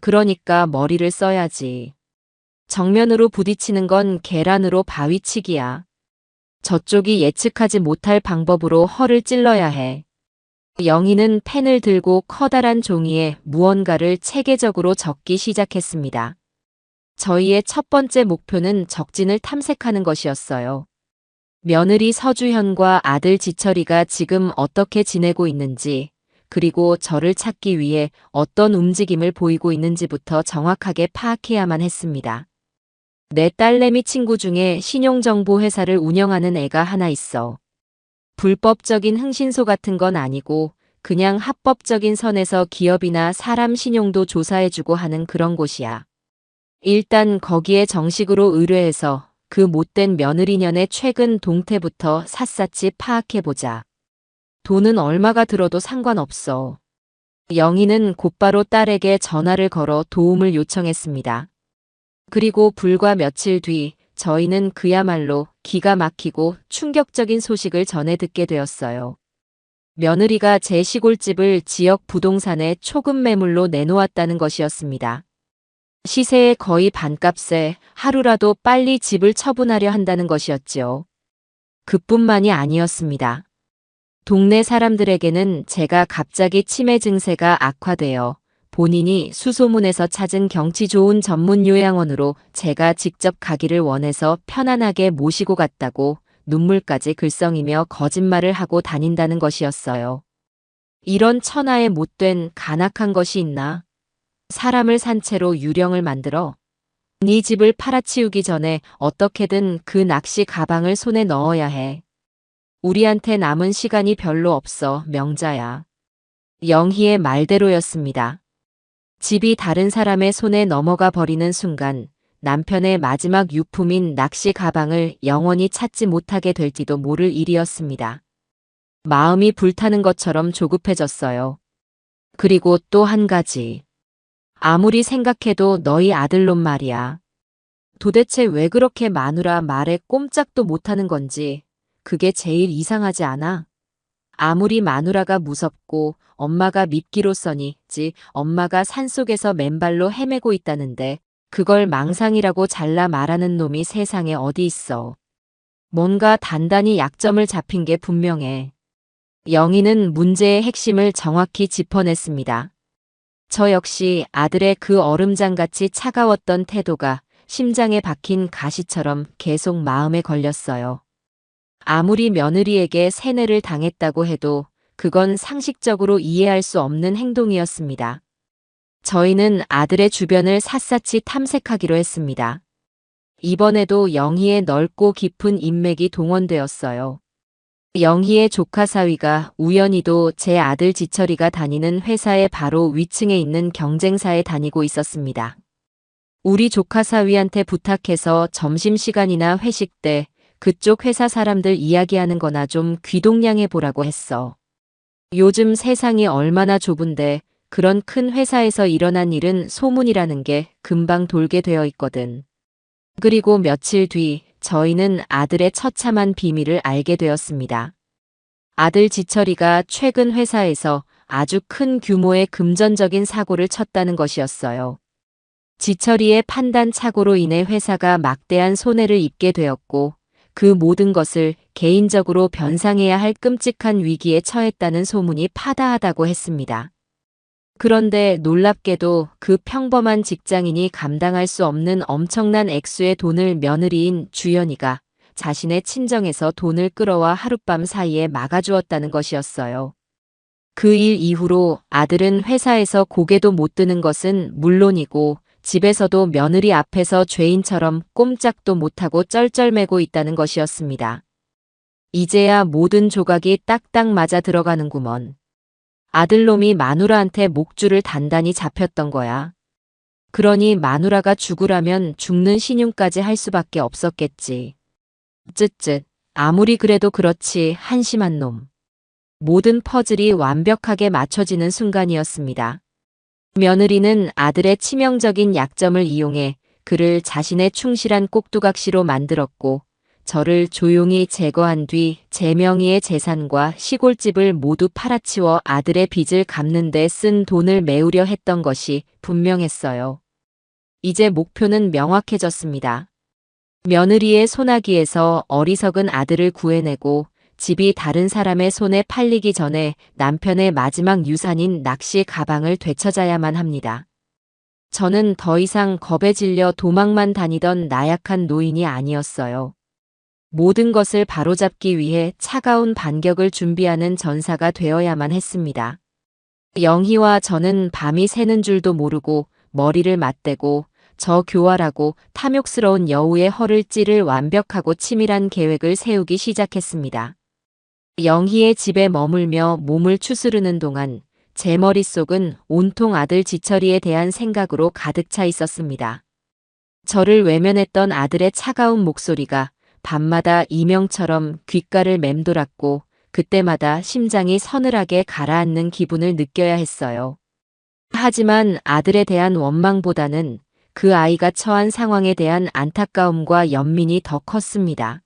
그러니까 머리를 써야지. 정면으로 부딪히는 건 계란으로 바위치기야. 저쪽이 예측하지 못할 방법으로 허를 찔러야 해. 영희는 펜을 들고 커다란 종이에 무언가를 체계적으로 적기 시작했습니다. 저희의 첫 번째 목표는 적진을 탐색하는 것이었어요. 며느리 서주현과 아들 지철이가 지금 어떻게 지내고 있는지, 그리고 저를 찾기 위해 어떤 움직임을 보이고 있는지부터 정확하게 파악해야만 했습니다. 내 딸내미 친구 중에 신용정보회사를 운영하는 애가 하나 있어. 불법적인 흥신소 같은 건 아니고 그냥 합법적인 선에서 기업이나 사람 신용도 조사해주고 하는 그런 곳이야. 일단 거기에 정식으로 의뢰해서 그 못된 며느리년의 최근 동태부터 샅샅이 파악해보자. 돈은 얼마가 들어도 상관없어. 영희는 곧바로 딸에게 전화를 걸어 도움을 요청했습니다. 그리고 불과 며칠 뒤 저희는 그야말로 기가 막히고 충격적인 소식을 전해 듣게 되었어요. 며느리가 제 시골집을 지역 부동산에 초급 매물로 내놓았다는 것이었습니다. 시세의 거의 반값에 하루라도 빨리 집을 처분하려 한다는 것이었지요. 그뿐만이 아니었습니다. 동네 사람들에게는 제가 갑자기 치매 증세가 악화되어 본인이 수소문에서 찾은 경치 좋은 전문 요양원으로 제가 직접 가기를 원해서 편안하게 모시고 갔다고 눈물까지 글썽이며 거짓말을 하고 다닌다는 것이었어요. 이런 천하에 못된 간악한 것이 있나? 사람을 산 채로 유령을 만들어 네 집을 팔아치우기 전에 어떻게든 그 낚시 가방을 손에 넣어야 해. 우리한테 남은 시간이 별로 없어, 명자야. 영희의 말대로였습니다. 집이 다른 사람의 손에 넘어가 버리는 순간 남편의 마지막 유품인 낚시 가방을 영원히 찾지 못하게 될지도 모를 일이었습니다. 마음이 불타는 것처럼 조급해졌어요. 그리고 또 한 가지. 아무리 생각해도 너희 아들놈 말이야. 도대체 왜 그렇게 마누라 말에 꼼짝도 못하는 건지 그게 제일 이상하지 않아? 아무리 마누라가 무섭고 엄마가 밉기로써니지 엄마가 산속에서 맨발로 헤매고 있다는데 그걸 망상이라고 잘라 말하는 놈이 세상에 어디 있어. 뭔가 단단히 약점을 잡힌 게 분명해. 영희는 문제의 핵심을 정확히 짚어냈습니다. 저 역시 아들의 그 얼음장같이 차가웠던 태도가 심장에 박힌 가시처럼 계속 마음에 걸렸어요. 아무리 며느리에게 세뇌를 당했다고 해도 그건 상식적으로 이해할 수 없는 행동이었습니다. 저희는 아들의 주변을 샅샅이 탐색하기로 했습니다. 이번에도 영희의 넓고 깊은 인맥이 동원되었어요. 영희의 조카 사위가 우연히도 제 아들 지철이가 다니는 회사의 바로 위층에 있는 경쟁사에 다니고 있었습니다. 우리 조카 사위한테 부탁해서 점심시간이나 회식 때 그쪽 회사 사람들 이야기하는 거나 좀 귀동냥해 보라고 했어. 요즘 세상이 얼마나 좁은데 그런 큰 회사에서 일어난 일은 소문이라는 게 금방 돌게 되어 있거든. 그리고 며칠 뒤 저희는 아들의 처참한 비밀을 알게 되었습니다. 아들 지철이가 최근 회사에서 아주 큰 규모의 금전적인 사고를 쳤다는 것이었어요. 지철이의 판단 착오로 인해 회사가 막대한 손해를 입게 되었고 그 모든 것을 개인적으로 변상해야 할 끔찍한 위기에 처했다는 소문이 파다하다고 했습니다. 그런데 놀랍게도 그 평범한 직장인이 감당할 수 없는 엄청난 액수의 돈을 며느리인 주연이가 자신의 친정에서 돈을 끌어와 하룻밤 사이에 막아주었다는 것이었어요. 그 일 이후로 아들은 회사에서 고개도 못 드는 것은 물론이고 집에서도 며느리 앞에서 죄인처럼 꼼짝도 못하고 쩔쩔매고 있다는 것이었습니다. 이제야 모든 조각이 딱딱 맞아 들어가는구먼. 아들놈이 마누라한테 목줄을 단단히 잡혔던 거야. 그러니 마누라가 죽으라면 죽는 신용까지 할 수밖에 없었겠지. 쯧쯧. 아무리 그래도 그렇지 한심한 놈. 모든 퍼즐이 완벽하게 맞춰지는 순간이었습니다. 며느리는 아들의 치명적인 약점을 이용해 그를 자신의 충실한 꼭두각시로 만들었고 저를 조용히 제거한 뒤 제 명의의 재산과 시골집을 모두 팔아치워 아들의 빚을 갚는 데 쓴 돈을 메우려 했던 것이 분명했어요. 이제 목표는 명확해졌습니다. 며느리의 소나기에서 어리석은 아들을 구해내고 집이 다른 사람의 손에 팔리기 전에 남편의 마지막 유산인 낚시 가방을 되찾아야만 합니다. 저는 더 이상 겁에 질려 도망만 다니던 나약한 노인이 아니었어요. 모든 것을 바로잡기 위해 차가운 반격을 준비하는 전사가 되어야만 했습니다. 영희와 저는 밤이 새는 줄도 모르고 머리를 맞대고 저 교활하고 탐욕스러운 여우의 허를 찌를 완벽하고 치밀한 계획을 세우기 시작했습니다. 영희의 집에 머물며 몸을 추스르는 동안 제 머릿속은 온통 아들 지철이에 대한 생각으로 가득 차 있었습니다. 저를 외면했던 아들의 차가운 목소리가 밤마다 이명처럼 귓가를 맴돌았고 그때마다 심장이 서늘하게 가라앉는 기분을 느껴야 했어요. 하지만 아들에 대한 원망보다는 그 아이가 처한 상황에 대한 안타까움과 연민이 더 컸습니다.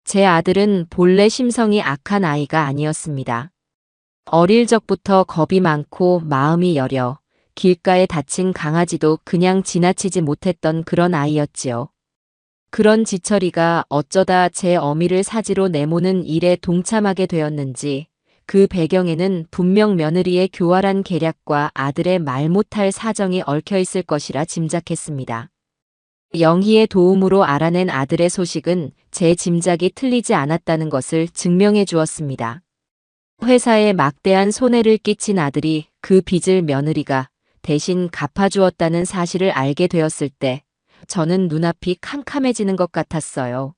제 아들은 본래 심성이 악한 아이가 아니었습니다. 어릴 적부터 겁이 많고 마음이 여려 길가에 다친 강아지도 그냥 지나치지 못했던 그런 아이였지요. 그런 지철이가 어쩌다 제 어미를 사지로 내모는 일에 동참하게 되었는지 그 배경에는 분명 며느리의 교활한 계략과 아들의 말 못할 사정이 얽혀 있을 것이라 짐작했습니다. 영희의 도움으로 알아낸 아들의 소식은 제 짐작이 틀리지 않았다는 것을 증명해 주었습니다. 회사에 막대한 손해를 끼친 아들이 그 빚을 며느리가 대신 갚아주었다는 사실을 알게 되었을 때 저는 눈앞이 캄캄해지는 것 같았어요.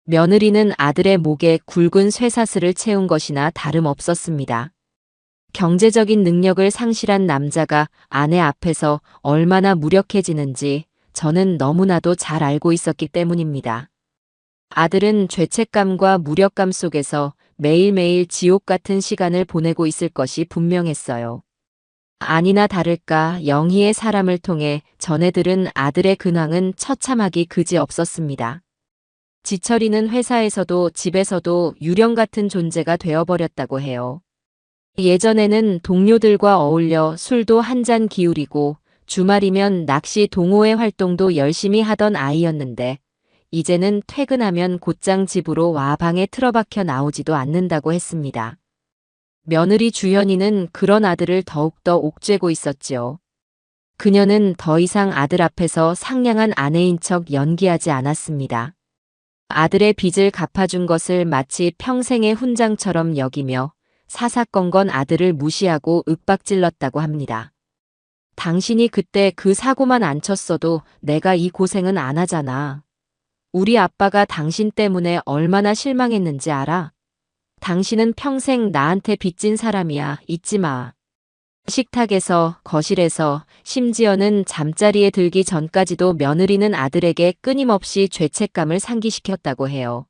며느리는 아들의 목에 굵은 쇠사슬을 채운 것이나 다름없었습니다. 경제적인 능력을 상실한 남자가 아내 앞에서 얼마나 무력해지는지 저는 너무나도 잘 알고 있었기 때문입니다. 아들은 죄책감과 무력감 속에서 매일매일 지옥 같은 시간을 보내고 있을 것이 분명했어요. 아니나 다를까 영희의 사람을 통해 전해들은 아들의 근황은 처참하기 그지없었습니다. 지철이는 회사에서도 집에서도 유령 같은 존재가 되어버렸다고 해요. 예전에는 동료들과 어울려 술도 한 잔 기울이고 주말이면 낚시 동호회 활동도 열심히 하던 아이였는데 이제는 퇴근하면 곧장 집으로 와 방에 틀어박혀 나오지도 않는다고 했습니다. 며느리 주현이는 그런 아들을 더욱더 옥죄고 있었지요. 그녀는 더 이상 아들 앞에서 상냥한 아내인 척 연기하지 않았습니다. 아들의 빚을 갚아준 것을 마치 평생의 훈장처럼 여기며 사사건건 아들을 무시하고 윽박질렀다고 합니다. 당신이 그때 그 사고만 안 쳤어도 내가 이 고생은 안 하잖아. 우리 아빠가 당신 때문에 얼마나 실망했는지 알아? 당신은 평생 나한테 빚진 사람이야. 잊지 마. 식탁에서, 거실에서, 심지어는 잠자리에 들기 전까지도 며느리는 아들에게 끊임없이 죄책감을 상기시켰다고 해요.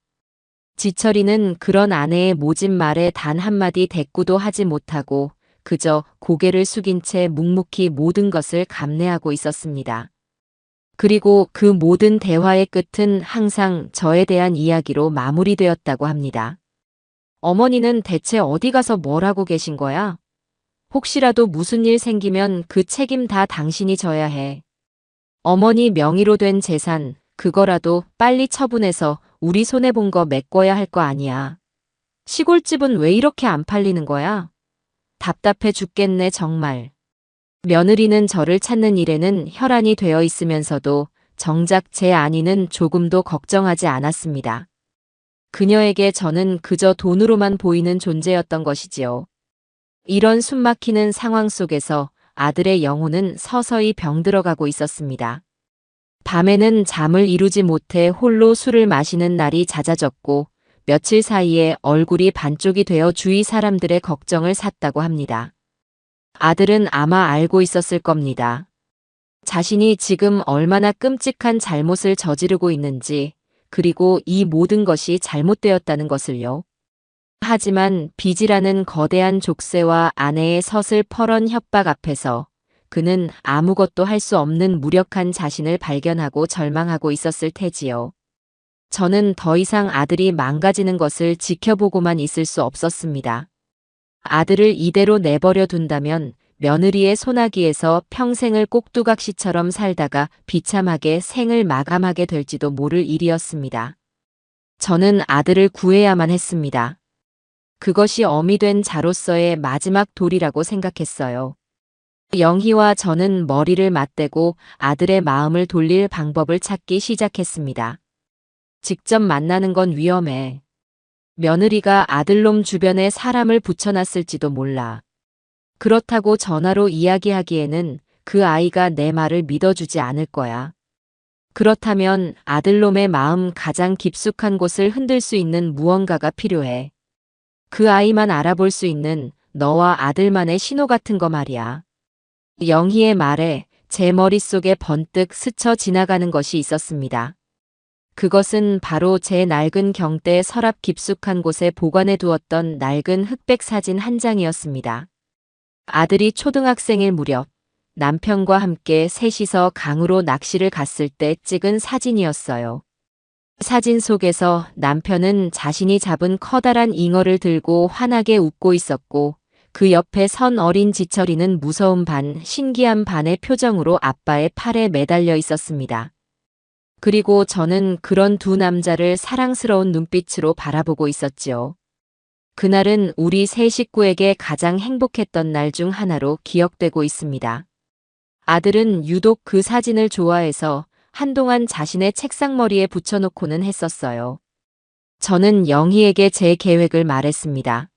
지철이는 그런 아내의 모진 말에 단 한마디 대꾸도 하지 못하고 그저 고개를 숙인 채 묵묵히 모든 것을 감내하고 있었습니다. 그리고 그 모든 대화의 끝은 항상 저에 대한 이야기로 마무리되었다고 합니다. 어머니는 대체 어디 가서 뭘 하고 계신 거야? 혹시라도 무슨 일 생기면 그 책임 다 당신이 져야 해. 어머니 명의로 된 재산, 그거라도 빨리 처분해서 우리 손해본 거 메꿔야 할 거 아니야. 시골집은 왜 이렇게 안 팔리는 거야? 답답해 죽겠네 정말. 며느리는 저를 찾는 일에는 혈안이 되어 있으면서도 정작 제 아내는 조금도 걱정하지 않았습니다. 그녀에게 저는 그저 돈으로만 보이는 존재였던 것이지요. 이런 숨막히는 상황 속에서 아들의 영혼은 서서히 병들어가고 있었습니다. 밤에는 잠을 이루지 못해 홀로 술을 마시는 날이 잦아졌고 며칠 사이에 얼굴이 반쪽이 되어 주위 사람들의 걱정을 샀다고 합니다. 아들은 아마 알고 있었을 겁니다. 자신이 지금 얼마나 끔찍한 잘못을 저지르고 있는지, 그리고 이 모든 것이 잘못되었다는 것을요. 하지만 빚이라는 거대한 족쇄와 아내의 서슬퍼런 협박 앞에서 그는 아무것도 할 수 없는 무력한 자신을 발견하고 절망하고 있었을 테지요. 저는 더 이상 아들이 망가지는 것을 지켜보고만 있을 수 없었습니다. 아들을 이대로 내버려 둔다면 며느리의 소나기에서 평생을 꼭두각시처럼 살다가 비참하게 생을 마감하게 될지도 모를 일이었습니다. 저는 아들을 구해야만 했습니다. 그것이 어미 된 자로서의 마지막 도리라고 생각했어요. 영희와 저는 머리를 맞대고 아들의 마음을 돌릴 방법을 찾기 시작했습니다. 직접 만나는 건 위험해. 며느리가 아들놈 주변에 사람을 붙여놨을지도 몰라. 그렇다고 전화로 이야기하기에는 그 아이가 내 말을 믿어주지 않을 거야. 그렇다면 아들놈의 마음 가장 깊숙한 곳을 흔들 수 있는 무언가가 필요해. 그 아이만 알아볼 수 있는 너와 아들만의 신호 같은 거 말이야. 영희의 말에 제 머릿속에 번뜩 스쳐 지나가는 것이 있었습니다. 그것은 바로 제 낡은 경대 서랍 깊숙한 곳에 보관해 두었던 낡은 흑백 사진 한 장이었습니다. 아들이 초등학생일 무렵 남편과 함께 셋이서 강으로 낚시를 갔을 때 찍은 사진이었어요. 사진 속에서 남편은 자신이 잡은 커다란 잉어를 들고 환하게 웃고 있었고 그 옆에 선 어린 지철이는 무서움 반 신기함 반의 표정으로 아빠의 팔에 매달려 있었습니다. 그리고 저는 그런 두 남자를 사랑스러운 눈빛으로 바라보고 있었지요. 그날은 우리 세 식구에게 가장 행복했던 날 중 하나로 기억되고 있습니다. 아들은 유독 그 사진을 좋아해서 한동안 자신의 책상머리에 붙여놓고는 했었어요. 저는 영희에게 제 계획을 말했습니다.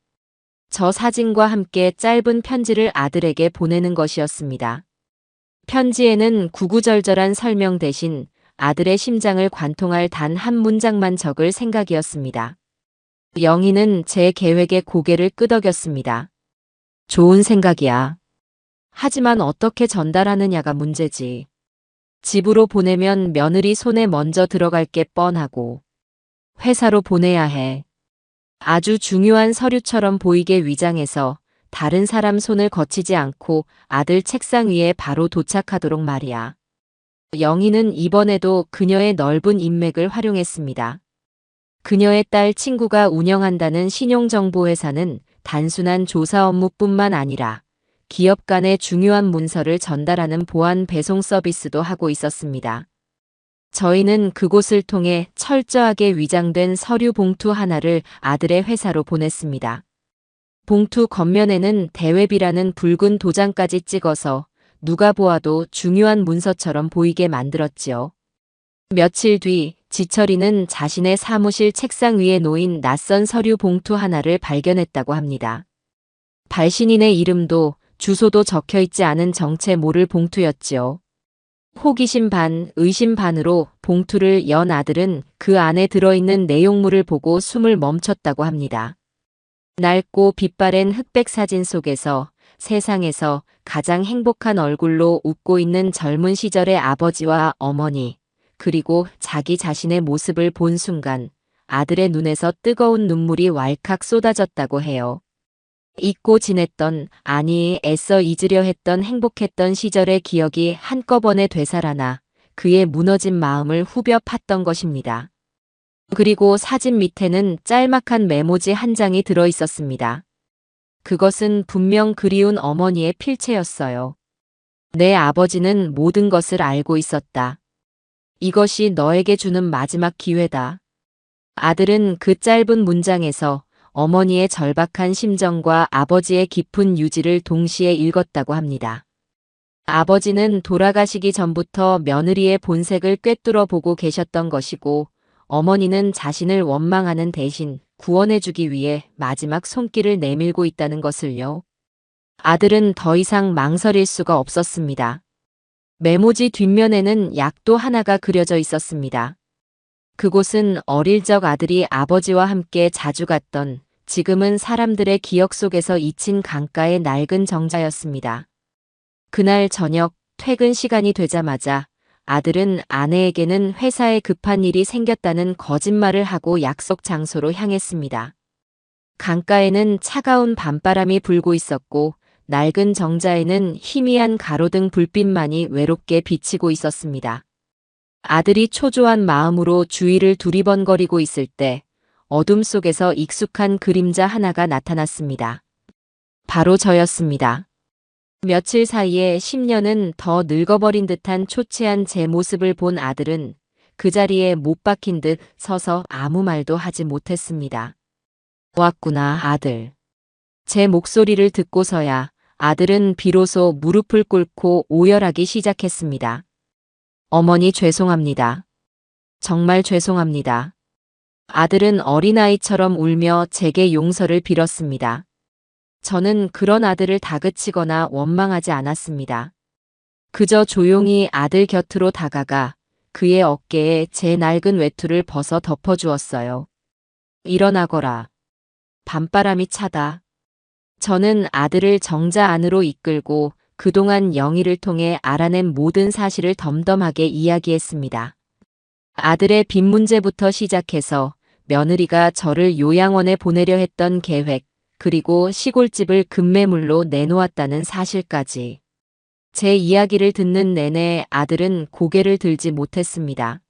저 사진과 함께 짧은 편지를 아들에게 보내는 것이었습니다. 편지에는 구구절절한 설명 대신 아들의 심장을 관통할 단 한 문장만 적을 생각이었습니다. 영희는 제 계획에 고개를 끄덕였습니다. 좋은 생각이야. 하지만 어떻게 전달하느냐가 문제지. 집으로 보내면 며느리 손에 먼저 들어갈 게 뻔하고 회사로 보내야 해. 아주 중요한 서류처럼 보이게 위장해서 다른 사람 손을 거치지 않고 아들 책상 위에 바로 도착하도록 말이야. 영희는 이번에도 그녀의 넓은 인맥을 활용했습니다. 그녀의 딸 친구가 운영한다는 신용정보회사는 단순한 조사 업무뿐만 아니라 기업 간의 중요한 문서를 전달하는 보안 배송 서비스도 하고 있었습니다. 저희는 그곳을 통해 철저하게 위장된 서류 봉투 하나를 아들의 회사로 보냈습니다. 봉투 겉면에는 대회비라는 붉은 도장까지 찍어서 누가 보아도 중요한 문서처럼 보이게 만들었지요. 며칠 뒤 지철이는 자신의 사무실 책상 위에 놓인 낯선 서류 봉투 하나를 발견했다고 합니다. 발신인의 이름도 주소도 적혀있지 않은 정체 모를 봉투였지요. 호기심 반, 의심 반으로 봉투를 연 아들은 그 안에 들어있는 내용물을 보고 숨을 멈췄다고 합니다. 낡고 빛바랜 흑백 사진 속에서 세상에서 가장 행복한 얼굴로 웃고 있는 젊은 시절의 아버지와 어머니, 그리고 자기 자신의 모습을 본 순간 아들의 눈에서 뜨거운 눈물이 왈칵 쏟아졌다고 해요. 잊고 지냈던, 아니 애써 잊으려 했던 행복했던 시절의 기억이 한꺼번에 되살아나 그의 무너진 마음을 후벼 팠던 것입니다. 그리고 사진 밑에는 짤막한 메모지 한 장이 들어 있었습니다. 그것은 분명 그리운 어머니의 필체였어요. 내 아버지는 모든 것을 알고 있었다. 이것이 너에게 주는 마지막 기회다. 아들은 그 짧은 문장에서 어머니의 절박한 심정과 아버지의 깊은 유지를 동시에 읽었다고 합니다. 아버지는 돌아가시기 전부터 며느리의 본색을 꿰뚫어 보고 계셨던 것이고 어머니는 자신을 원망하는 대신 구원해주기 위해 마지막 손길을 내밀고 있다는 것을요. 아들은 더 이상 망설일 수가 없었습니다. 메모지 뒷면에는 약도 하나가 그려져 있었습니다. 그곳은 어릴 적 아들이 아버지와 함께 자주 갔던 지금은 사람들의 기억 속에서 잊힌 강가의 낡은 정자였습니다. 그날 저녁 퇴근 시간이 되자마자 아들은 아내에게는 회사에 급한 일이 생겼다는 거짓말을 하고 약속 장소로 향했습니다. 강가에는 차가운 밤바람이 불고 있었고 낡은 정자에는 희미한 가로등 불빛만이 외롭게 비치고 있었습니다. 아들이 초조한 마음으로 주위를 두리번거리고 있을 때 어둠 속에서 익숙한 그림자 하나가 나타났습니다. 바로 저였습니다. 며칠 사이에 10년은 더 늙어버린 듯한 초췌한 제 모습을 본 아들은 그 자리에 못 박힌 듯 서서 아무 말도 하지 못했습니다. 왔구나, 아들. 제 목소리를 듣고서야 아들은 비로소 무릎을 꿇고 오열하기 시작했습니다. 어머니 죄송합니다. 정말 죄송합니다. 아들은 어린아이처럼 울며 제게 용서를 빌었습니다. 저는 그런 아들을 다그치거나 원망하지 않았습니다. 그저 조용히 아들 곁으로 다가가 그의 어깨에 제 낡은 외투를 벗어 덮어주었어요. 일어나거라. 밤바람이 차다. 저는 아들을 정자 안으로 이끌고 그동안 영희를 통해 알아낸 모든 사실을 덤덤하게 이야기했습니다. 아들의 빚 문제부터 시작해서 며느리가 저를 요양원에 보내려 했던 계획, 그리고 시골집을 급매물로 내놓았다는 사실까지. 제 이야기를 듣는 내내 아들은 고개를 들지 못했습니다.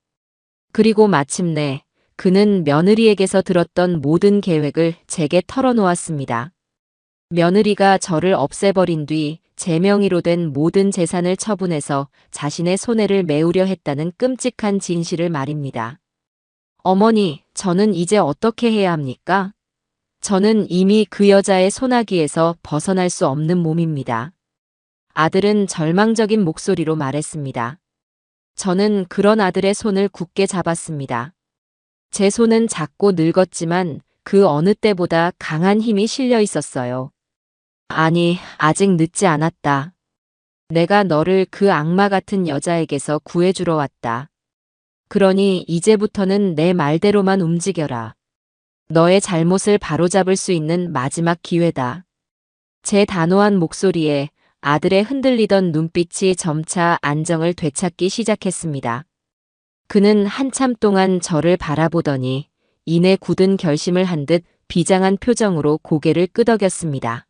그리고 마침내 그는 며느리에게서 들었던 모든 계획을 제게 털어놓았습니다. 며느리가 저를 없애버린 뒤 제 명의로 된 모든 재산을 처분해서 자신의 손해를 메우려 했다는 끔찍한 진실을 말입니다. 어머니, 저는 이제 어떻게 해야 합니까? 저는 이미 그 여자의 소나기에서 벗어날 수 없는 몸입니다. 아들은 절망적인 목소리로 말했습니다. 저는 그런 아들의 손을 굳게 잡았습니다. 제 손은 작고 늙었지만 그 어느 때보다 강한 힘이 실려 있었어요. 아니, 아직 늦지 않았다. 내가 너를 그 악마 같은 여자에게서 구해주러 왔다. 그러니 이제부터는 내 말대로만 움직여라. 너의 잘못을 바로잡을 수 있는 마지막 기회다. 제 단호한 목소리에 아들의 흔들리던 눈빛이 점차 안정을 되찾기 시작했습니다. 그는 한참 동안 저를 바라보더니 이내 굳은 결심을 한 듯 비장한 표정으로 고개를 끄덕였습니다.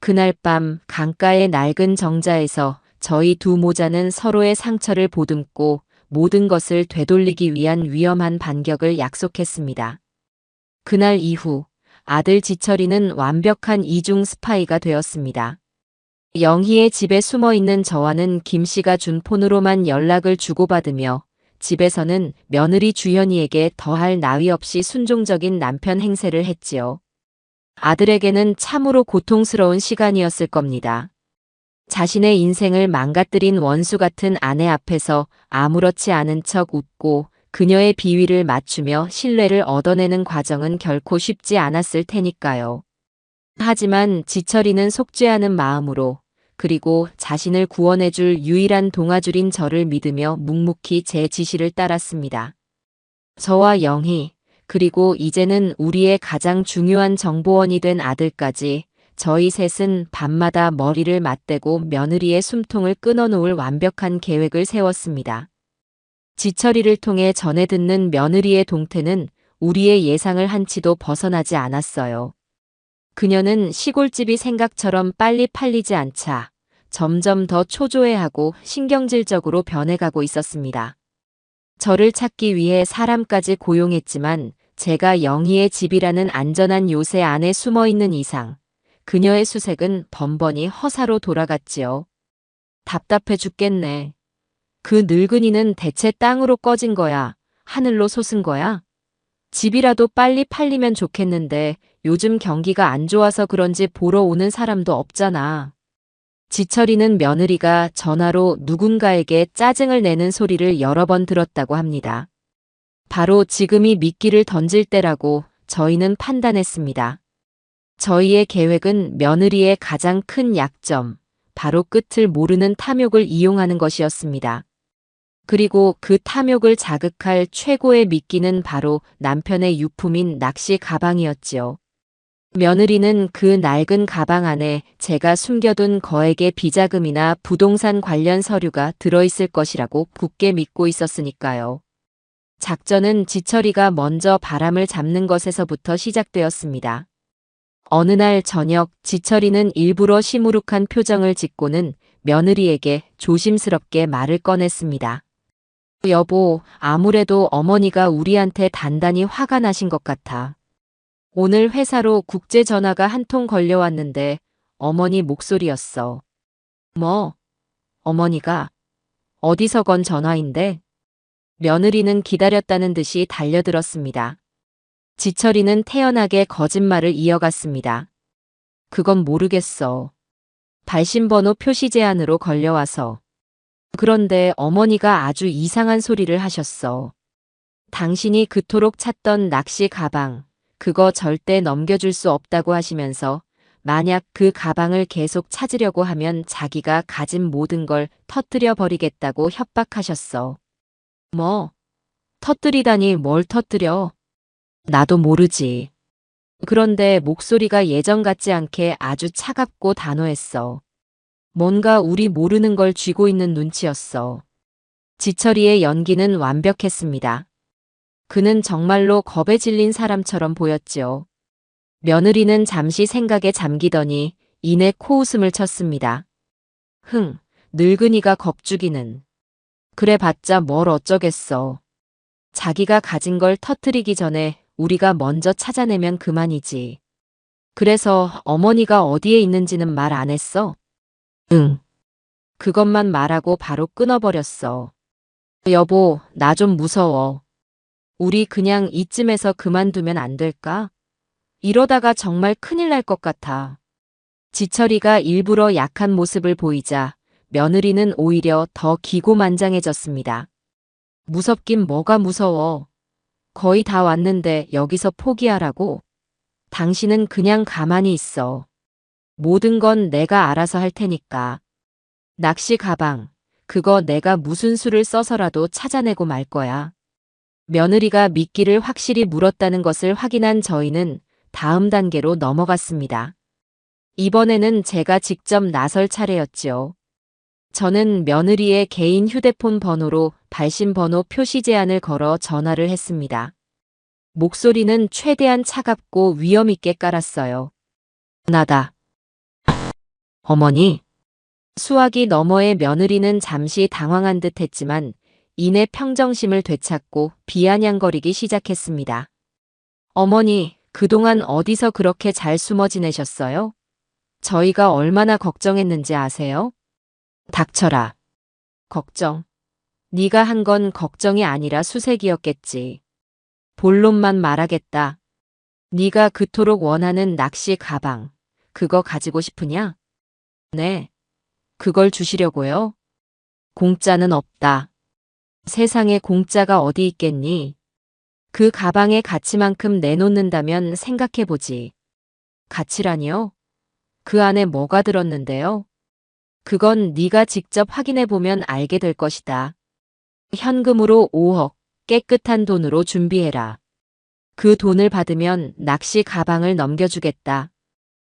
그날 밤 강가의 낡은 정자에서 저희 두 모자는 서로의 상처를 보듬고 모든 것을 되돌리기 위한 위험한 반격을 약속했습니다. 그날 이후 아들 지철이는 완벽한 이중 스파이가 되었습니다. 영희의 집에 숨어있는 저와는 김 씨가 준 폰으로만 연락을 주고받으며 집에서는 며느리 주현이에게 더할 나위 없이 순종적인 남편 행세를 했지요. 아들에게는 참으로 고통스러운 시간이었을 겁니다. 자신의 인생을 망가뜨린 원수 같은 아내 앞에서 아무렇지 않은 척 웃고 그녀의 비위를 맞추며 신뢰를 얻어내는 과정은 결코 쉽지 않았을 테니까요. 하지만 지철이는 속죄하는 마음으로 그리고 자신을 구원해줄 유일한 동아줄인 저를 믿으며 묵묵히 제 지시를 따랐습니다. 저와 영희, 그리고 이제는 우리의 가장 중요한 정보원이 된 아들까지 저희 셋은 밤마다 머리를 맞대고 며느리의 숨통을 끊어놓을 완벽한 계획을 세웠습니다. 지철이를 통해 전해 듣는 며느리의 동태는 우리의 예상을 한치도 벗어나지 않았어요. 그녀는 시골집이 생각처럼 빨리 팔리지 않자 점점 더 초조해하고 신경질적으로 변해가고 있었습니다. 저를 찾기 위해 사람까지 고용했지만 제가 영희의 집이라는 안전한 요새 안에 숨어있는 이상 그녀의 수색은 번번이 허사로 돌아갔지요. 답답해 죽겠네. 그 늙은이는 대체 땅으로 꺼진 거야? 하늘로 솟은 거야? 집이라도 빨리 팔리면 좋겠는데 요즘 경기가 안 좋아서 그런지 보러 오는 사람도 없잖아. 지철이는 며느리가 전화로 누군가에게 짜증을 내는 소리를 여러 번 들었다고 합니다. 바로 지금이 미끼를 던질 때라고 저희는 판단했습니다. 저희의 계획은 며느리의 가장 큰 약점, 바로 끝을 모르는 탐욕을 이용하는 것이었습니다. 그리고 그 탐욕을 자극할 최고의 미끼는 바로 남편의 유품인 낚시 가방이었지요. 며느리는 그 낡은 가방 안에 제가 숨겨둔 거액의 비자금이나 부동산 관련 서류가 들어있을 것이라고 굳게 믿고 있었으니까요. 작전은 지철이가 먼저 바람을 잡는 것에서부터 시작되었습니다. 어느 날 저녁 지철이는 일부러 시무룩한 표정을 짓고는 며느리에게 조심스럽게 말을 꺼냈습니다. 여보, 아무래도 어머니가 우리한테 단단히 화가 나신 것 같아. 오늘 회사로 국제 전화가 한 통 걸려왔는데 어머니 목소리였어. 뭐? 어머니가? 어디서 건 전화인데? 며느리는 기다렸다는 듯이 달려들었습니다. 지철이는 태연하게 거짓말을 이어갔습니다. 그건 모르겠어. 발신번호 표시 제한으로 걸려와서. 그런데 어머니가 아주 이상한 소리를 하셨어. 당신이 그토록 찾던 낚시 가방, 그거 절대 넘겨줄 수 없다고 하시면서 만약 그 가방을 계속 찾으려고 하면 자기가 가진 모든 걸 터뜨려 버리겠다고 협박하셨어. 뭐? 터뜨리다니 뭘 터뜨려? 나도 모르지. 그런데 목소리가 예전 같지 않게 아주 차갑고 단호했어. 뭔가 우리 모르는 걸 쥐고 있는 눈치였어. 지철이의 연기는 완벽했습니다. 그는 정말로 겁에 질린 사람처럼 보였지요. 며느리는 잠시 생각에 잠기더니 이내 코웃음을 쳤습니다. 늙은이가 겁주기는. 그래봤자 뭘 어쩌겠어. 자기가 가진 걸 터뜨리기 전에 우리가 먼저 찾아내면 그만이지. 그래서 어머니가 어디에 있는지는 말 안 했어? 응. 그것만 말하고 바로 끊어버렸어. 여보, 나 좀 무서워. 우리 그냥 이쯤에서 그만두면 안 될까? 이러다가 정말 큰일 날 것 같아. 지철이가 일부러 약한 모습을 보이자 며느리는 오히려 더 기고만장해졌습니다. 무섭긴 뭐가 무서워. 거의 다 왔는데 여기서 포기하라고? 당신은 그냥 가만히 있어. 모든 건 내가 알아서 할 테니까. 낚시 가방, 그거 내가 무슨 수를 써서라도 찾아내고 말 거야. 며느리가 미끼를 확실히 물었다는 것을 확인한 저희는 다음 단계로 넘어갔습니다. 이번에는 제가 직접 나설 차례였지요. 저는 며느리의 개인 휴대폰 번호로 발신번호 표시 제한을 걸어 전화를 했습니다. 목소리는 최대한 차갑고 위엄있게 깔았어요. 나다. 어머니. 수화기 너머의 며느리는 잠시 당황한 듯 했지만 이내 평정심을 되찾고 비아냥거리기 시작했습니다. 어머니, 그동안 어디서 그렇게 잘 숨어 지내셨어요? 저희가 얼마나 걱정했는지 아세요? 닥쳐라. 걱정. 네가 한 건 걱정이 아니라 수색이었겠지. 본론만 말하겠다. 네가 그토록 원하는 낚시 가방, 그거 가지고 싶으냐? 네. 그걸 주시려고요? 공짜는 없다. 세상에 공짜가 어디 있겠니? 그 가방의 가치만큼 내놓는다면 생각해보지. 가치라니요? 그 안에 뭐가 들었는데요? 그건 네가 직접 확인해보면 알게 될 것이다. 현금으로 5억, 깨끗한 돈으로 준비해라. 그 돈을 받으면 낚시 가방을 넘겨주겠다.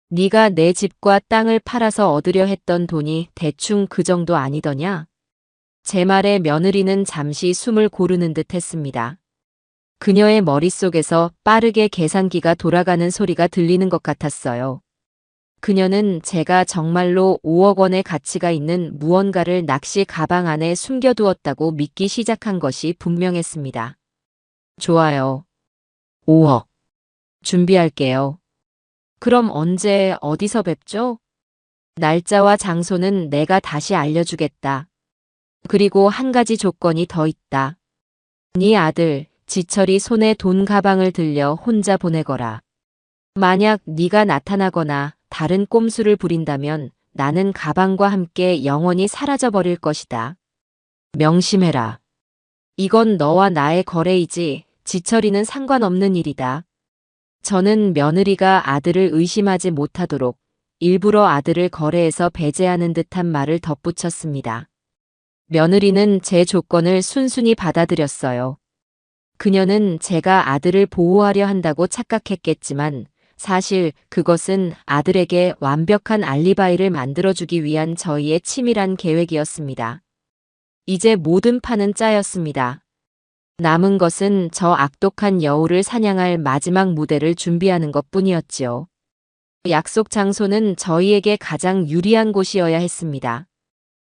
네가 내 집과 땅을 팔아서 얻으려 했던 돈이 대충 그 정도 아니더냐? 제 말에 며느리는 잠시 숨을 고르는 듯 했습니다. 그녀의 머릿속에서 빠르게 계산기가 돌아가는 소리가 들리는 것 같았어요. 그녀는 제가 정말로 5억 원의 가치가 있는 무언가를 낚시 가방 안에 숨겨두었다고 믿기 시작한 것이 분명했습니다. 좋아요. 5억. 준비할게요. 그럼 언제 어디서 뵙죠? 날짜와 장소는 내가 다시 알려주겠다. 그리고 한 가지 조건이 더 있다. 네 아들 지철이 손에 돈 가방을 들려 혼자 보내거라. 만약 네가 나타나거나 다른 꼼수를 부린다면 나는 가방과 함께 영원히 사라져버릴 것이다. 명심해라. 이건 너와 나의 거래이지 지철이는 상관없는 일이다. 저는 며느리가 아들을 의심하지 못하도록 일부러 아들을 거래에서 배제하는 듯한 말을 덧붙였습니다. 며느리는 제 조건을 순순히 받아들였어요. 그녀는 제가 아들을 보호하려 한다고 착각했겠지만 사실 그것은 아들에게 완벽한 알리바이를 만들어주기 위한 저희의 치밀한 계획이었습니다. 이제 모든 판은 짜였습니다. 남은 것은 저 악독한 여우를 사냥할 마지막 무대를 준비하는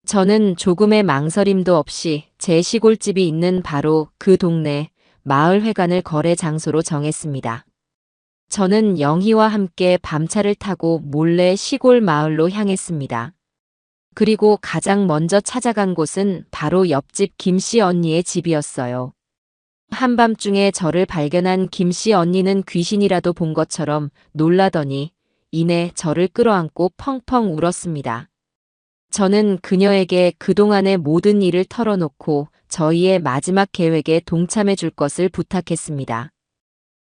저는 조금의 망설임도 없이 제 시골집이 있는 바로 그 동네 마을회관을 거래 장소로 정했습니다. 저는 영희와 함께 밤차를 타고 몰래 시골 마을로 향했습니다. 그리고 가장 먼저 찾아간 곳은 바로 옆집 김씨 언니의 집이었어요. 한밤중에 저를 발견한 김씨 언니는 귀신이라도 본 것처럼 놀라더니 이내 저를 끌어안고 펑펑 울었습니다. 저는 그녀에게 그동안의 모든 일을 털어놓고 저희의 마지막 계획에 동참해 줄 것을 부탁했습니다.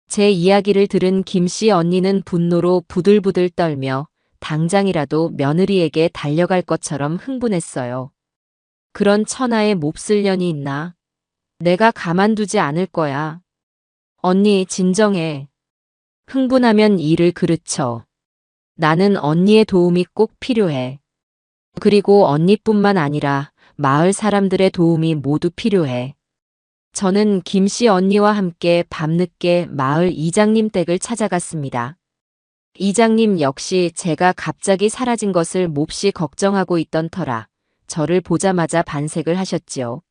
제 이야기를 들은 김씨 언니는 분노로 부들부들 떨며 당장이라도 며느리에게 달려갈 것처럼 흥분했어요. 그런 천하의 몹쓸 년이 있나? 내가 가만두지 않을 거야. 언니, 진정해. 흥분하면 일을 그르쳐. 나는 언니의 도움이 꼭 필요해. 그리고 언니뿐만 아니라 마을 사람들의 도움이 모두 필요해. 저는 김씨 언니와 함께 밤늦게 마을 이장님 댁을 찾아갔습니다. 이장님 역시 제가 갑자기 사라진 것을 몹시 걱정하고 있던 터라 저를 보자마자 반색을 하셨지요.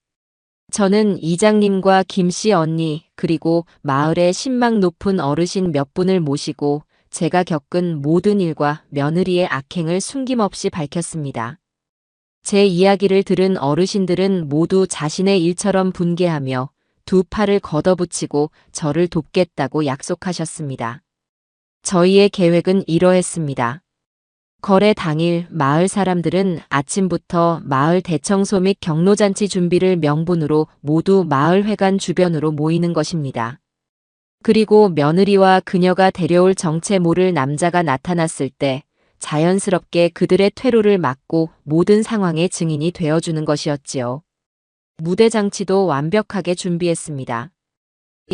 저는 이장님과 김씨 언니 그리고 마을의 신망 높은 어르신 몇 분을 모시고 제가 겪은 모든 일과 며느리의 악행을 숨김없이 밝혔습니다. 제 이야기를 들은 어르신들은 모두 자신의 일처럼 분개하며 두 팔을 걷어붙이고 저를 돕겠다고 약속하셨습니다. 저희의 계획은 이러했습니다. 거래 당일 마을 사람들은 아침부터 마을 대청소 및 경로잔치 준비를 명분으로 모두 마을회관 주변으로 모이는 것입니다. 그리고 며느리와 그녀가 데려올 정체 모를 남자가 나타났을 때 자연스럽게 그들의 퇴로를 막고 모든 상황의 증인이 되어주는 것이었지요. 무대 장치도 완벽하게 준비했습니다.